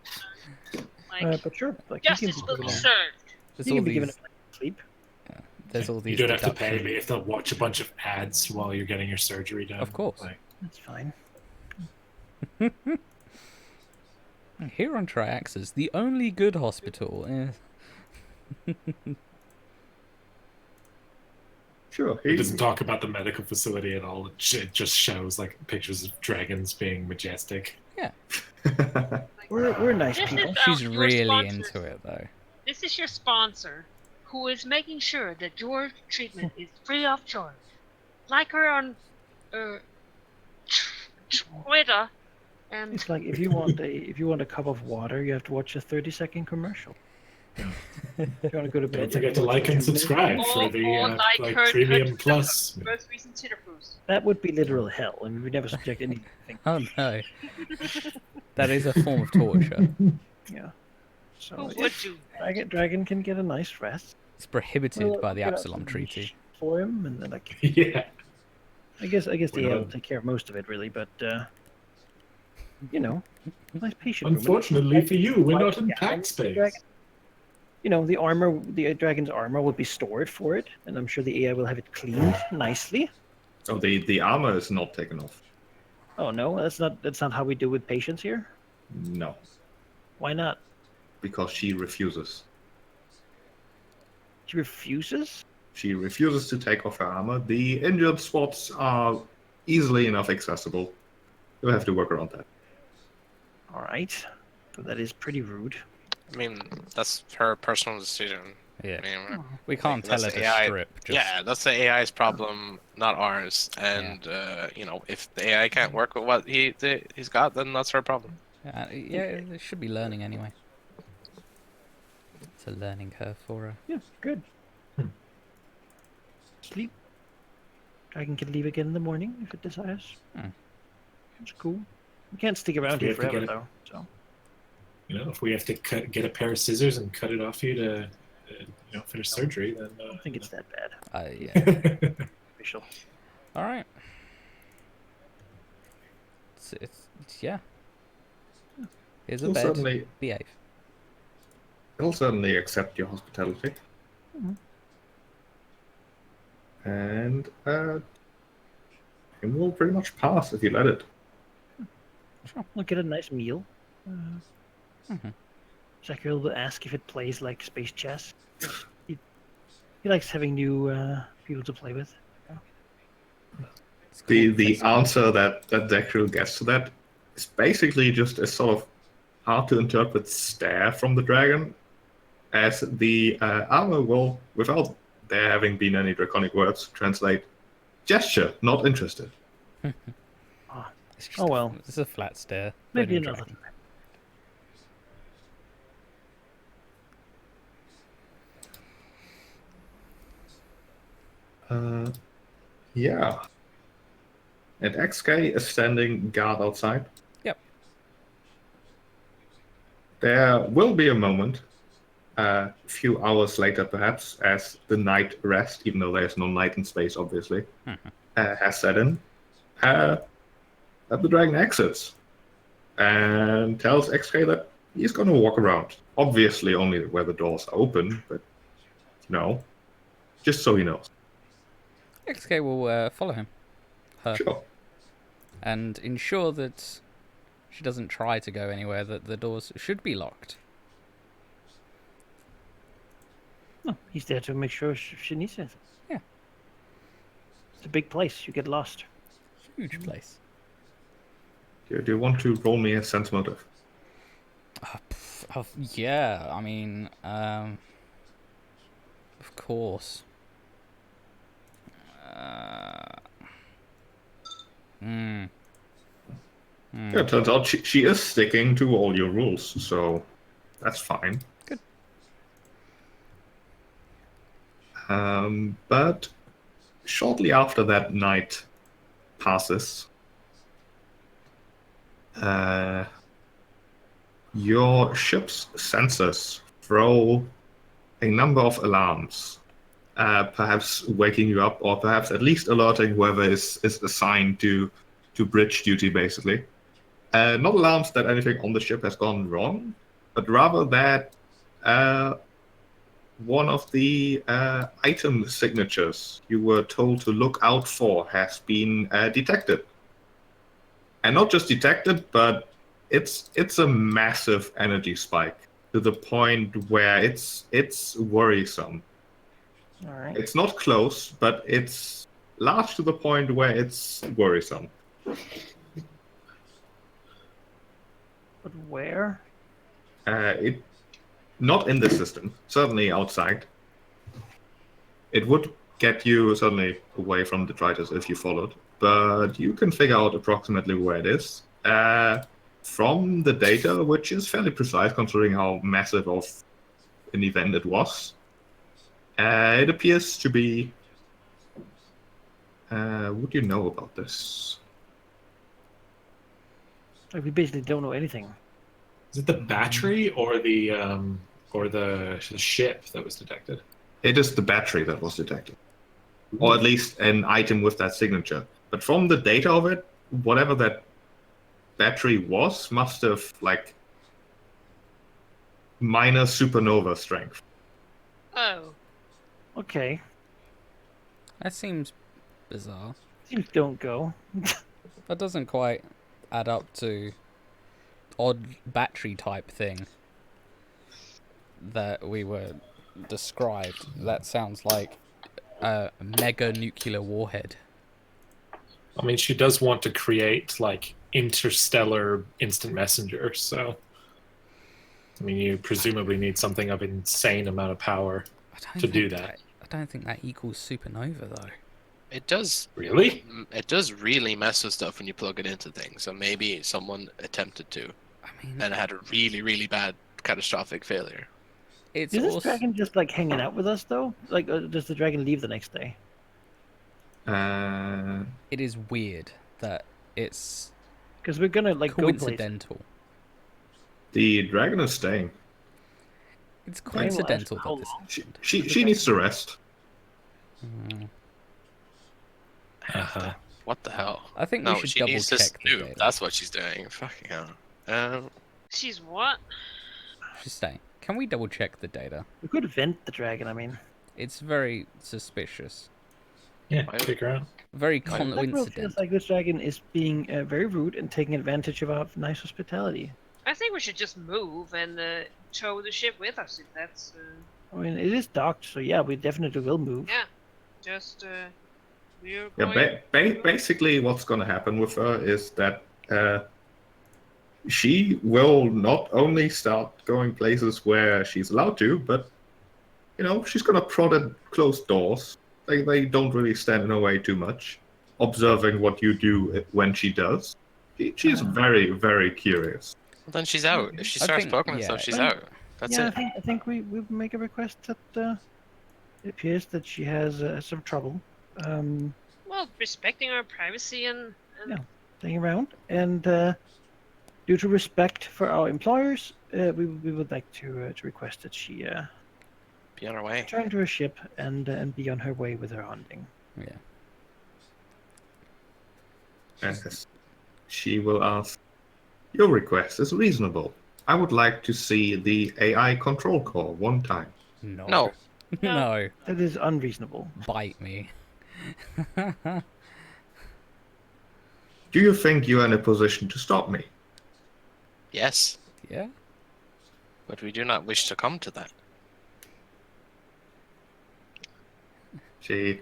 [SPEAKER 4] Like,
[SPEAKER 5] But sure, like you can
[SPEAKER 4] justice
[SPEAKER 5] be
[SPEAKER 4] will
[SPEAKER 5] given
[SPEAKER 4] be
[SPEAKER 5] a,
[SPEAKER 4] served.
[SPEAKER 6] There's
[SPEAKER 5] you
[SPEAKER 6] all
[SPEAKER 5] can be given
[SPEAKER 6] these.
[SPEAKER 5] a place to sleep.
[SPEAKER 6] There's all
[SPEAKER 2] You
[SPEAKER 6] these.
[SPEAKER 2] don't have to pay,
[SPEAKER 6] deductions.
[SPEAKER 2] but you have to watch a bunch of ads while you're getting your surgery done.
[SPEAKER 6] Of course.
[SPEAKER 2] Like,
[SPEAKER 5] That's fine.
[SPEAKER 6] Here on Triaxis, the only good hospital.
[SPEAKER 3] Sure.
[SPEAKER 2] it doesn't talk about the medical facility at all. It just shows like pictures of dragons being majestic.
[SPEAKER 6] Yeah,
[SPEAKER 5] We're nice
[SPEAKER 4] This
[SPEAKER 5] people.
[SPEAKER 4] is
[SPEAKER 6] she's
[SPEAKER 4] your
[SPEAKER 6] really
[SPEAKER 4] sponsor.
[SPEAKER 6] into it though.
[SPEAKER 4] This is your sponsor, who is making sure that your treatment is free of charge. Like her on Twitter, and
[SPEAKER 5] It's like if you want a cup of water, you have to watch a 30-second commercial. If you want to go to bed,
[SPEAKER 2] Don't
[SPEAKER 5] you have
[SPEAKER 2] forget
[SPEAKER 5] to
[SPEAKER 2] to
[SPEAKER 5] watch
[SPEAKER 2] like
[SPEAKER 5] a
[SPEAKER 2] and
[SPEAKER 5] 2-minute
[SPEAKER 2] subscribe
[SPEAKER 5] video.
[SPEAKER 2] for the
[SPEAKER 4] like
[SPEAKER 2] like
[SPEAKER 4] her
[SPEAKER 2] premium
[SPEAKER 4] Twitter
[SPEAKER 2] plus.
[SPEAKER 4] most recent Twitter post.
[SPEAKER 5] That would be literal hell. I mean, we never subject anything.
[SPEAKER 6] Oh no, that is a form of torture.
[SPEAKER 5] Yeah. So
[SPEAKER 4] Who
[SPEAKER 5] yeah,
[SPEAKER 4] would do that?
[SPEAKER 5] Dragon can get a nice rest.
[SPEAKER 6] It's prohibited
[SPEAKER 5] We'll
[SPEAKER 6] by the
[SPEAKER 5] get out
[SPEAKER 6] Absalom
[SPEAKER 5] some
[SPEAKER 6] Treaty.
[SPEAKER 5] niche for him, and then
[SPEAKER 2] Yeah.
[SPEAKER 5] I guess the
[SPEAKER 2] Well,
[SPEAKER 5] AI will take care of most of it, really. But nice patient room.
[SPEAKER 2] Unfortunately for you, we're not in
[SPEAKER 5] Yeah,
[SPEAKER 2] pack space.
[SPEAKER 5] dragon- the dragon's armor will be stored for it, and I'm sure the AI will have it cleaned nicely.
[SPEAKER 3] Oh, the armor is not taken off.
[SPEAKER 5] Oh no, that's not how we do with patients here.
[SPEAKER 3] No,
[SPEAKER 5] Why not?
[SPEAKER 3] because she refuses.
[SPEAKER 5] She refuses.
[SPEAKER 3] She refuses to take off her armor. The injured spots are easily enough accessible. You'll have to work around that.
[SPEAKER 5] All right, so that is pretty rude.
[SPEAKER 7] I mean, that's her personal decision.
[SPEAKER 6] Yeah,
[SPEAKER 7] I mean,
[SPEAKER 6] we can't tell her
[SPEAKER 7] that's
[SPEAKER 6] to
[SPEAKER 7] AI.
[SPEAKER 6] strip. Just,
[SPEAKER 7] Yeah, that's the AI's problem, not ours. And if the AI can't work with what he's got, then that's her problem.
[SPEAKER 6] yeah, it should be learning anyway. It's a learning curve for her.
[SPEAKER 5] Yeah, good. Sleep. Dragon can leave again in the morning if it desires. It's cool. We can't stick around
[SPEAKER 2] We
[SPEAKER 5] here
[SPEAKER 2] have to
[SPEAKER 5] forever,
[SPEAKER 2] get
[SPEAKER 5] though. So
[SPEAKER 2] If we have to get a pair of scissors and cut it off you to, finish surgery, then
[SPEAKER 5] I don't think it's that bad.
[SPEAKER 6] Yeah.
[SPEAKER 5] Official.
[SPEAKER 6] All right. It's yeah. Here's a
[SPEAKER 3] He'll
[SPEAKER 6] bed.
[SPEAKER 3] certainly,
[SPEAKER 6] Behave.
[SPEAKER 3] he'll certainly accept your hospitality.
[SPEAKER 5] Mhm.
[SPEAKER 3] And it will pretty much pass if you let it.
[SPEAKER 5] We'll get a nice meal.
[SPEAKER 6] Mhm.
[SPEAKER 5] Zakir will ask if it plays like space chess. He likes having new people to play with.
[SPEAKER 6] It's called
[SPEAKER 3] The
[SPEAKER 6] Facebook.
[SPEAKER 3] answer that Zachary gets to that is basically just a sort of hard to interpret stare from the dragon, as the armor will, without there having been any draconic words, translate gesture, not interested.
[SPEAKER 6] It's just
[SPEAKER 5] Oh well.
[SPEAKER 6] It's a flat stare.
[SPEAKER 5] Maybe
[SPEAKER 6] Burning
[SPEAKER 5] another
[SPEAKER 6] dragon.
[SPEAKER 5] time.
[SPEAKER 3] Yeah. And XK is standing guard outside.
[SPEAKER 6] Yep.
[SPEAKER 3] There will be a moment, a few hours later perhaps, as the night rest, even though there's no night in space, obviously, has set in, that the dragon exits and tells XK that he's going to walk around. Obviously only where the doors are open, but, just so he knows.
[SPEAKER 6] XK will follow him. Her.
[SPEAKER 3] Sure.
[SPEAKER 6] And ensure that she doesn't try to go anywhere, that the doors should be locked.
[SPEAKER 5] Oh, he's there to make sure she needs it.
[SPEAKER 6] Yeah.
[SPEAKER 5] It's a big place. You get lost.
[SPEAKER 6] Huge place.
[SPEAKER 3] Do you want to roll me a sense motive?
[SPEAKER 6] Yeah, I mean, of course.
[SPEAKER 3] Yeah, it turns out she is sticking to all your rules, so that's fine.
[SPEAKER 6] Good.
[SPEAKER 3] But shortly after that night passes, your ship's sensors throw a number of alarms, perhaps waking you up, or perhaps at least alerting whoever is assigned to bridge duty, basically. Not alarms that anything on the ship has gone wrong, but rather that one of the item signatures you were told to look out for has been detected. And not just detected, but it's a massive energy spike to the point where it's worrisome.
[SPEAKER 5] All right.
[SPEAKER 3] It's not close, but it's large to the point where it's worrisome.
[SPEAKER 5] But where?
[SPEAKER 3] It not in the system, certainly outside. It would get you certainly away from detritus if you followed, but you can figure out approximately where it is from the data, which is fairly precise considering how massive of an event it was. It appears to be. What do you know about this?
[SPEAKER 5] Like, we basically don't know anything.
[SPEAKER 2] Is it the battery or the ship that was detected?
[SPEAKER 3] It is the battery that was detected, or at least an item with that signature. But from the data of it, whatever that battery was must have like minor supernova strength.
[SPEAKER 4] Oh,
[SPEAKER 5] Okay.
[SPEAKER 6] That seems bizarre.
[SPEAKER 5] Seems don't go.
[SPEAKER 6] That doesn't quite add up to odd battery type thing that we were described. That sounds like a mega nuclear warhead.
[SPEAKER 2] I mean, she does want to create like interstellar instant messenger, so I mean, you presumably need something of insane amount of power to do that.
[SPEAKER 6] I don't think that equals supernova though.
[SPEAKER 7] It does.
[SPEAKER 2] Really?
[SPEAKER 7] It does really mess with stuff when you plug it into things. So maybe someone attempted to,
[SPEAKER 6] I mean,
[SPEAKER 7] and had a really, really bad catastrophic failure.
[SPEAKER 6] it's
[SPEAKER 5] Is this
[SPEAKER 6] also
[SPEAKER 5] dragon just like hanging out with us though? Like, does the dragon leave the next day?
[SPEAKER 6] it is weird that it's
[SPEAKER 5] Because we're gonna like go places.
[SPEAKER 6] coincidental.
[SPEAKER 3] The dragon is staying.
[SPEAKER 6] It's
[SPEAKER 5] Okay, well,
[SPEAKER 6] coincidental
[SPEAKER 5] how
[SPEAKER 6] that this
[SPEAKER 5] long?
[SPEAKER 6] happened.
[SPEAKER 3] She needs to rest.
[SPEAKER 2] Uh-huh.
[SPEAKER 7] What the hell?
[SPEAKER 6] I think
[SPEAKER 7] No,
[SPEAKER 6] we should
[SPEAKER 7] she
[SPEAKER 6] double
[SPEAKER 7] needs to
[SPEAKER 6] check the
[SPEAKER 7] snoop.
[SPEAKER 6] data.
[SPEAKER 7] That's what she's doing. Fucking hell.
[SPEAKER 4] she's what?
[SPEAKER 6] She's staying. Can we double check the data?
[SPEAKER 5] We could vent the dragon. I mean,
[SPEAKER 6] It's very suspicious.
[SPEAKER 2] Yeah,
[SPEAKER 7] Why-
[SPEAKER 2] kick her out.
[SPEAKER 6] Very
[SPEAKER 5] Admiral feels
[SPEAKER 6] coincidental.
[SPEAKER 5] like this dragon is being very rude and taking advantage of our nice hospitality.
[SPEAKER 4] I think we should just move and tow the ship with us if that's.
[SPEAKER 5] I mean, it is docked, so yeah, we definitely will move.
[SPEAKER 4] Yeah, just we're
[SPEAKER 3] Yeah,
[SPEAKER 4] going.
[SPEAKER 3] basically, what's going to happen with her is that she will not only start going places where she's allowed to, but she's going to prod at closed doors. They don't really stand in her way too much, observing what you do when she does. She's very, very curious.
[SPEAKER 7] Well, then she's out. If she
[SPEAKER 6] I
[SPEAKER 7] starts
[SPEAKER 6] think-
[SPEAKER 7] poking with
[SPEAKER 6] yeah.
[SPEAKER 7] stuff, she's
[SPEAKER 5] Well,
[SPEAKER 7] out. That's
[SPEAKER 5] yeah,
[SPEAKER 7] it.
[SPEAKER 5] I think we make a request that it appears that she has some trouble
[SPEAKER 4] Well, respecting our privacy and.
[SPEAKER 5] Yeah. staying around, and due to respect for our employers, we would like to request that she
[SPEAKER 7] Be on her way.
[SPEAKER 5] return to her ship and be on her way with her hunting.
[SPEAKER 6] Yeah.
[SPEAKER 3] As she will ask, "Your request is reasonable. I would like to see the AI control core one time."
[SPEAKER 6] No.
[SPEAKER 7] No.
[SPEAKER 6] No.
[SPEAKER 5] That is unreasonable.
[SPEAKER 6] Bite me.
[SPEAKER 3] Do you think you are in a position to stop me?
[SPEAKER 7] Yes,
[SPEAKER 6] Yeah.
[SPEAKER 7] but we do not wish to come to that.
[SPEAKER 3] She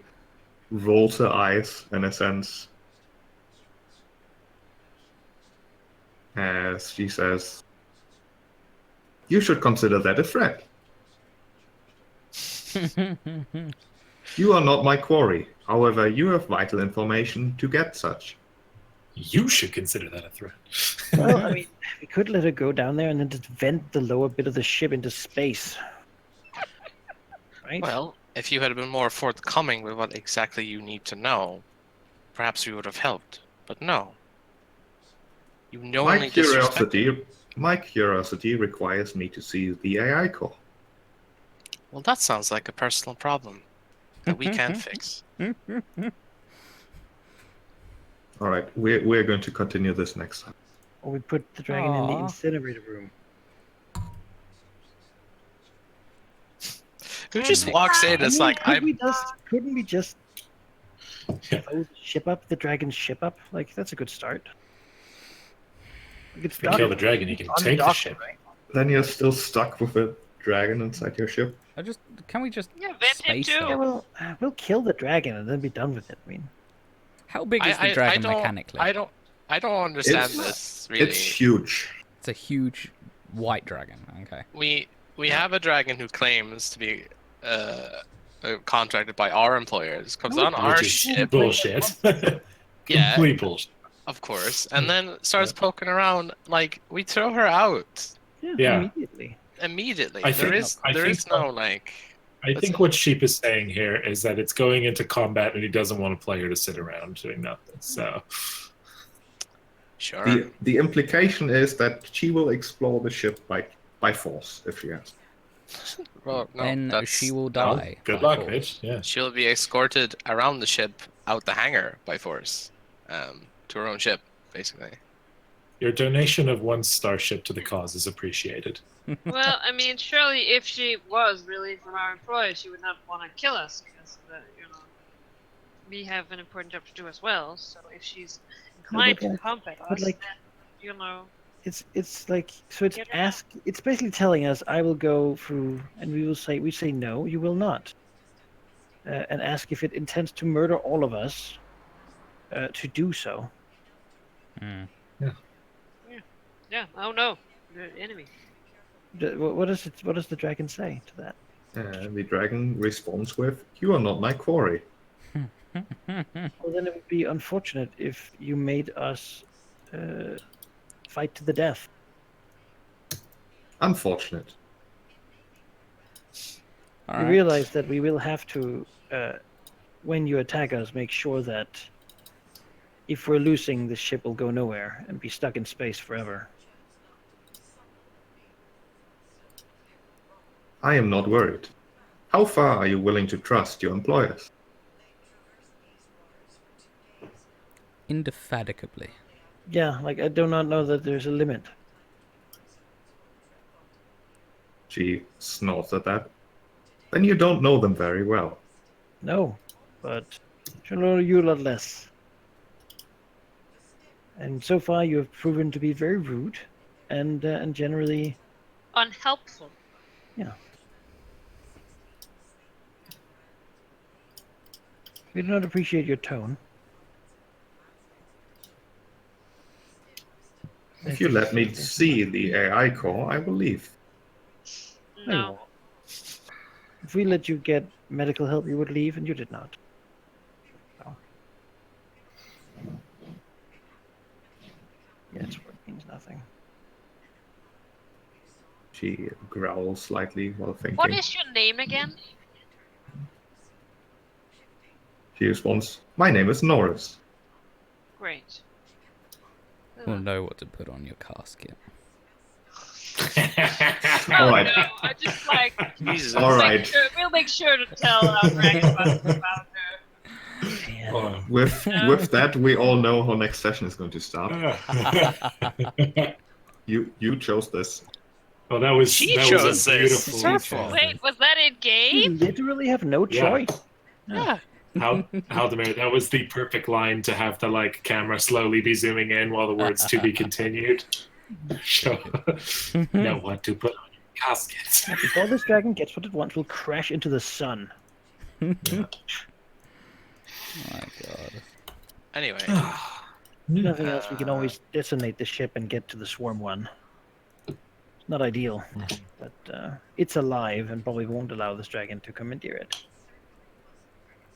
[SPEAKER 3] rolls her eyes in a sense as she says, "You should consider that a threat. You are not my quarry. However, you have vital information to get such."
[SPEAKER 2] You should consider that a threat.
[SPEAKER 5] Well, I mean, we could let her go down there and then just vent the lower bit of the ship into space. Right?
[SPEAKER 7] Well, if you had been more forthcoming with what exactly you need to know, perhaps we would have helped. But no. You knowingly disrespect.
[SPEAKER 3] My curiosity requires me to see the AI core.
[SPEAKER 7] Well, that sounds like a personal problem that we can't fix.
[SPEAKER 3] All right, we're going to continue this next time.
[SPEAKER 5] Or we put the dragon in the
[SPEAKER 6] Aw.
[SPEAKER 5] incinerator room.
[SPEAKER 7] Who just
[SPEAKER 6] Nick.
[SPEAKER 7] walks in? It's like
[SPEAKER 5] couldn't we just
[SPEAKER 2] Yeah.
[SPEAKER 5] blow the ship up, the dragon's ship up? Like that's a good start. We could
[SPEAKER 2] If you kill the dragon, you can take the
[SPEAKER 5] undock
[SPEAKER 2] ship.
[SPEAKER 5] it, right?
[SPEAKER 3] Then you're still stuck with a dragon inside your ship.
[SPEAKER 6] Can we just
[SPEAKER 4] Yeah, vent him
[SPEAKER 6] space
[SPEAKER 4] too.
[SPEAKER 5] Yeah,
[SPEAKER 6] them?
[SPEAKER 5] well, we'll kill the dragon and then be done with it. I mean,
[SPEAKER 6] How big is the dragon mechanically?
[SPEAKER 7] I don't understand
[SPEAKER 3] It's-
[SPEAKER 7] this really.
[SPEAKER 3] It's huge.
[SPEAKER 6] It's a huge white dragon. Okay.
[SPEAKER 7] We have a dragon who claims to be contracted by our employers, comes on our
[SPEAKER 2] Which is
[SPEAKER 7] ship,
[SPEAKER 2] bullshit.
[SPEAKER 7] Yeah.
[SPEAKER 2] Complete bullshit.
[SPEAKER 7] of course, and then starts poking around. Like, we throw her out
[SPEAKER 2] Yeah.
[SPEAKER 5] immediately.
[SPEAKER 7] immediately.
[SPEAKER 2] I
[SPEAKER 7] There
[SPEAKER 2] think-
[SPEAKER 7] is
[SPEAKER 2] I think
[SPEAKER 7] no like.
[SPEAKER 2] I think what Sheep is saying here is that it's going into combat and he doesn't want a player to sit around doing nothing. So
[SPEAKER 7] Sure.
[SPEAKER 3] The implication is that she will explore the ship by force if she has.
[SPEAKER 7] Well, no,
[SPEAKER 6] Then
[SPEAKER 7] that's,
[SPEAKER 6] she will
[SPEAKER 2] well,
[SPEAKER 6] die.
[SPEAKER 2] good
[SPEAKER 6] by
[SPEAKER 2] luck,
[SPEAKER 6] force.
[SPEAKER 2] bitch. Yeah.
[SPEAKER 7] she'll be escorted around the ship out the hangar by force, to her own ship, basically.
[SPEAKER 2] Your donation of one starship to the cause is appreciated.
[SPEAKER 4] Well, I mean, surely if she was really from our employers, she would not want to kill us because, we have an important job to do as well. So if she's inclined to combat us,
[SPEAKER 5] like-
[SPEAKER 4] then,
[SPEAKER 5] It's like so. It's basically telling us, I will go through, and we say no, you will not, and ask if it intends to murder all of us, to do so.
[SPEAKER 6] Hmm.
[SPEAKER 4] yeah, oh no, the enemy.
[SPEAKER 5] What does the dragon say to that?
[SPEAKER 3] And the dragon responds with, "You are not my quarry."
[SPEAKER 5] Well, then it would be unfortunate if you made us fight to the death.
[SPEAKER 3] Unfortunate.
[SPEAKER 6] All
[SPEAKER 5] You
[SPEAKER 6] right.
[SPEAKER 5] realize that we will have to, when you attack us, make sure that if we're losing, the ship will go nowhere and be stuck in space forever.
[SPEAKER 3] I am not worried. How far are you willing to trust your employers?
[SPEAKER 6] Indefatigably.
[SPEAKER 5] Yeah, like I do not know that there's a limit.
[SPEAKER 3] She snorts at that. Then you don't know them very well.
[SPEAKER 5] No, but I know you a lot less. And so far, you have proven to be very rude, and generally,
[SPEAKER 4] Unhelpful.
[SPEAKER 5] we do not appreciate your tone.
[SPEAKER 3] If you let me see the AI core, I will leave.
[SPEAKER 5] No, you
[SPEAKER 4] No.
[SPEAKER 5] won't. If we let you get medical help, you would leave, and you did not. So. Yeah, its word means nothing.
[SPEAKER 3] She growls slightly while thinking.
[SPEAKER 4] What is your name again?
[SPEAKER 3] She responds, "My name is Norris."
[SPEAKER 4] Great.
[SPEAKER 6] We'll know what to put on your casket.
[SPEAKER 3] All right.
[SPEAKER 4] No, I just like.
[SPEAKER 7] Jesus.
[SPEAKER 3] All right.
[SPEAKER 4] We'll make sure to tell our dragon about her.
[SPEAKER 5] Man.
[SPEAKER 2] Oh.
[SPEAKER 3] With that, we all know how next session is going to start. You chose this.
[SPEAKER 2] Well, that was
[SPEAKER 7] She
[SPEAKER 2] that
[SPEAKER 7] chose
[SPEAKER 2] was a
[SPEAKER 7] this.
[SPEAKER 2] beautiful.
[SPEAKER 7] Careful.
[SPEAKER 4] Wait, was that in
[SPEAKER 5] You
[SPEAKER 4] game?
[SPEAKER 5] literally have no
[SPEAKER 2] Yeah.
[SPEAKER 5] choice.
[SPEAKER 4] Yeah.
[SPEAKER 2] How the mayor, that was the perfect line to have the like camera slowly be zooming in while the words "to be continued" show. Know what to put on your casket.
[SPEAKER 5] Before this dragon gets what it wants, will crash into the sun.
[SPEAKER 6] My God.
[SPEAKER 7] Anyway,
[SPEAKER 5] Nothing else. We can always detonate the ship and get to the swarm one. It's not ideal, but it's alive and probably won't allow this dragon to come near it.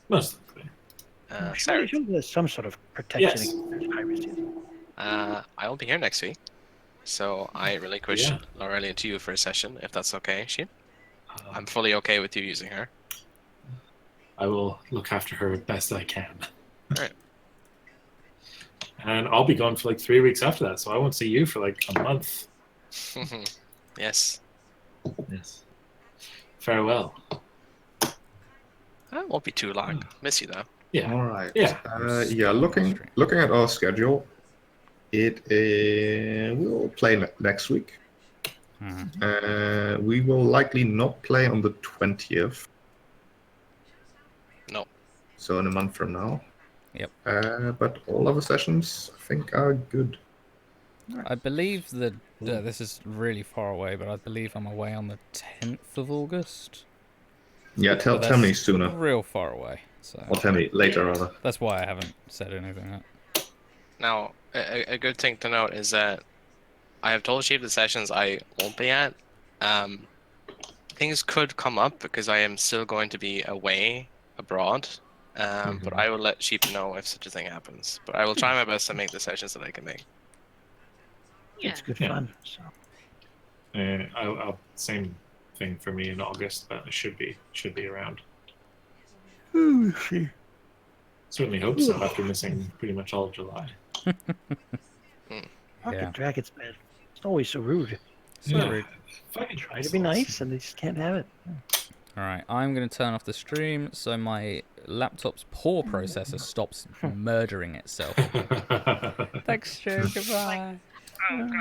[SPEAKER 2] Most likely.
[SPEAKER 7] Sarah,
[SPEAKER 5] Surely there's some sort of protection
[SPEAKER 2] Yes.
[SPEAKER 5] against piracy.
[SPEAKER 7] I won't be here next week, so I relinquish
[SPEAKER 2] Yeah.
[SPEAKER 7] Laurelian to you for a session, if that's okay, Sheen. I'm
[SPEAKER 2] Um,
[SPEAKER 7] fully okay with you using her.
[SPEAKER 2] I will look after her best I can.
[SPEAKER 7] Alright.
[SPEAKER 2] And I'll be gone for like 3 weeks after that, so I won't see you for like a month.
[SPEAKER 7] Yes.
[SPEAKER 2] Yes. Farewell.
[SPEAKER 7] It won't be too long. Miss you though.
[SPEAKER 2] Yeah.
[SPEAKER 3] All right.
[SPEAKER 2] Yeah.
[SPEAKER 3] Looking at our schedule, we'll play next week. We will likely not play on the 20th.
[SPEAKER 7] No.
[SPEAKER 3] So in a month from now.
[SPEAKER 6] Yep.
[SPEAKER 3] But all other sessions, I think, are good.
[SPEAKER 6] I believe that this is really far away, but I believe I'm away on the 10th of August.
[SPEAKER 3] Yeah, tell
[SPEAKER 6] But
[SPEAKER 3] me
[SPEAKER 6] that's
[SPEAKER 3] sooner.
[SPEAKER 6] real far away. So
[SPEAKER 3] Or tell me later, rather.
[SPEAKER 6] that's why I haven't said anything yet.
[SPEAKER 7] Now, a good thing to note is that I have told Chief the sessions I won't be at. Things could come up because I am still going to be away abroad. But I will let Chief know if such a thing happens. But I will try my best to make the sessions that I can make.
[SPEAKER 4] Yeah.
[SPEAKER 5] It's good
[SPEAKER 2] Yeah.
[SPEAKER 5] fun. So
[SPEAKER 2] I'll same thing for me in August, but I should be around. Certainly hope so after missing pretty much all of July.
[SPEAKER 5] Pocket Dragon's man. It's always so rude.
[SPEAKER 6] So rude.
[SPEAKER 2] Fucking
[SPEAKER 5] Try to be nice, and they just can't have it.
[SPEAKER 6] Alright, I'm going to turn off the stream so my laptop's poor processor stops murdering itself. Thanks, Joe. Goodbye.
[SPEAKER 4] Oh god.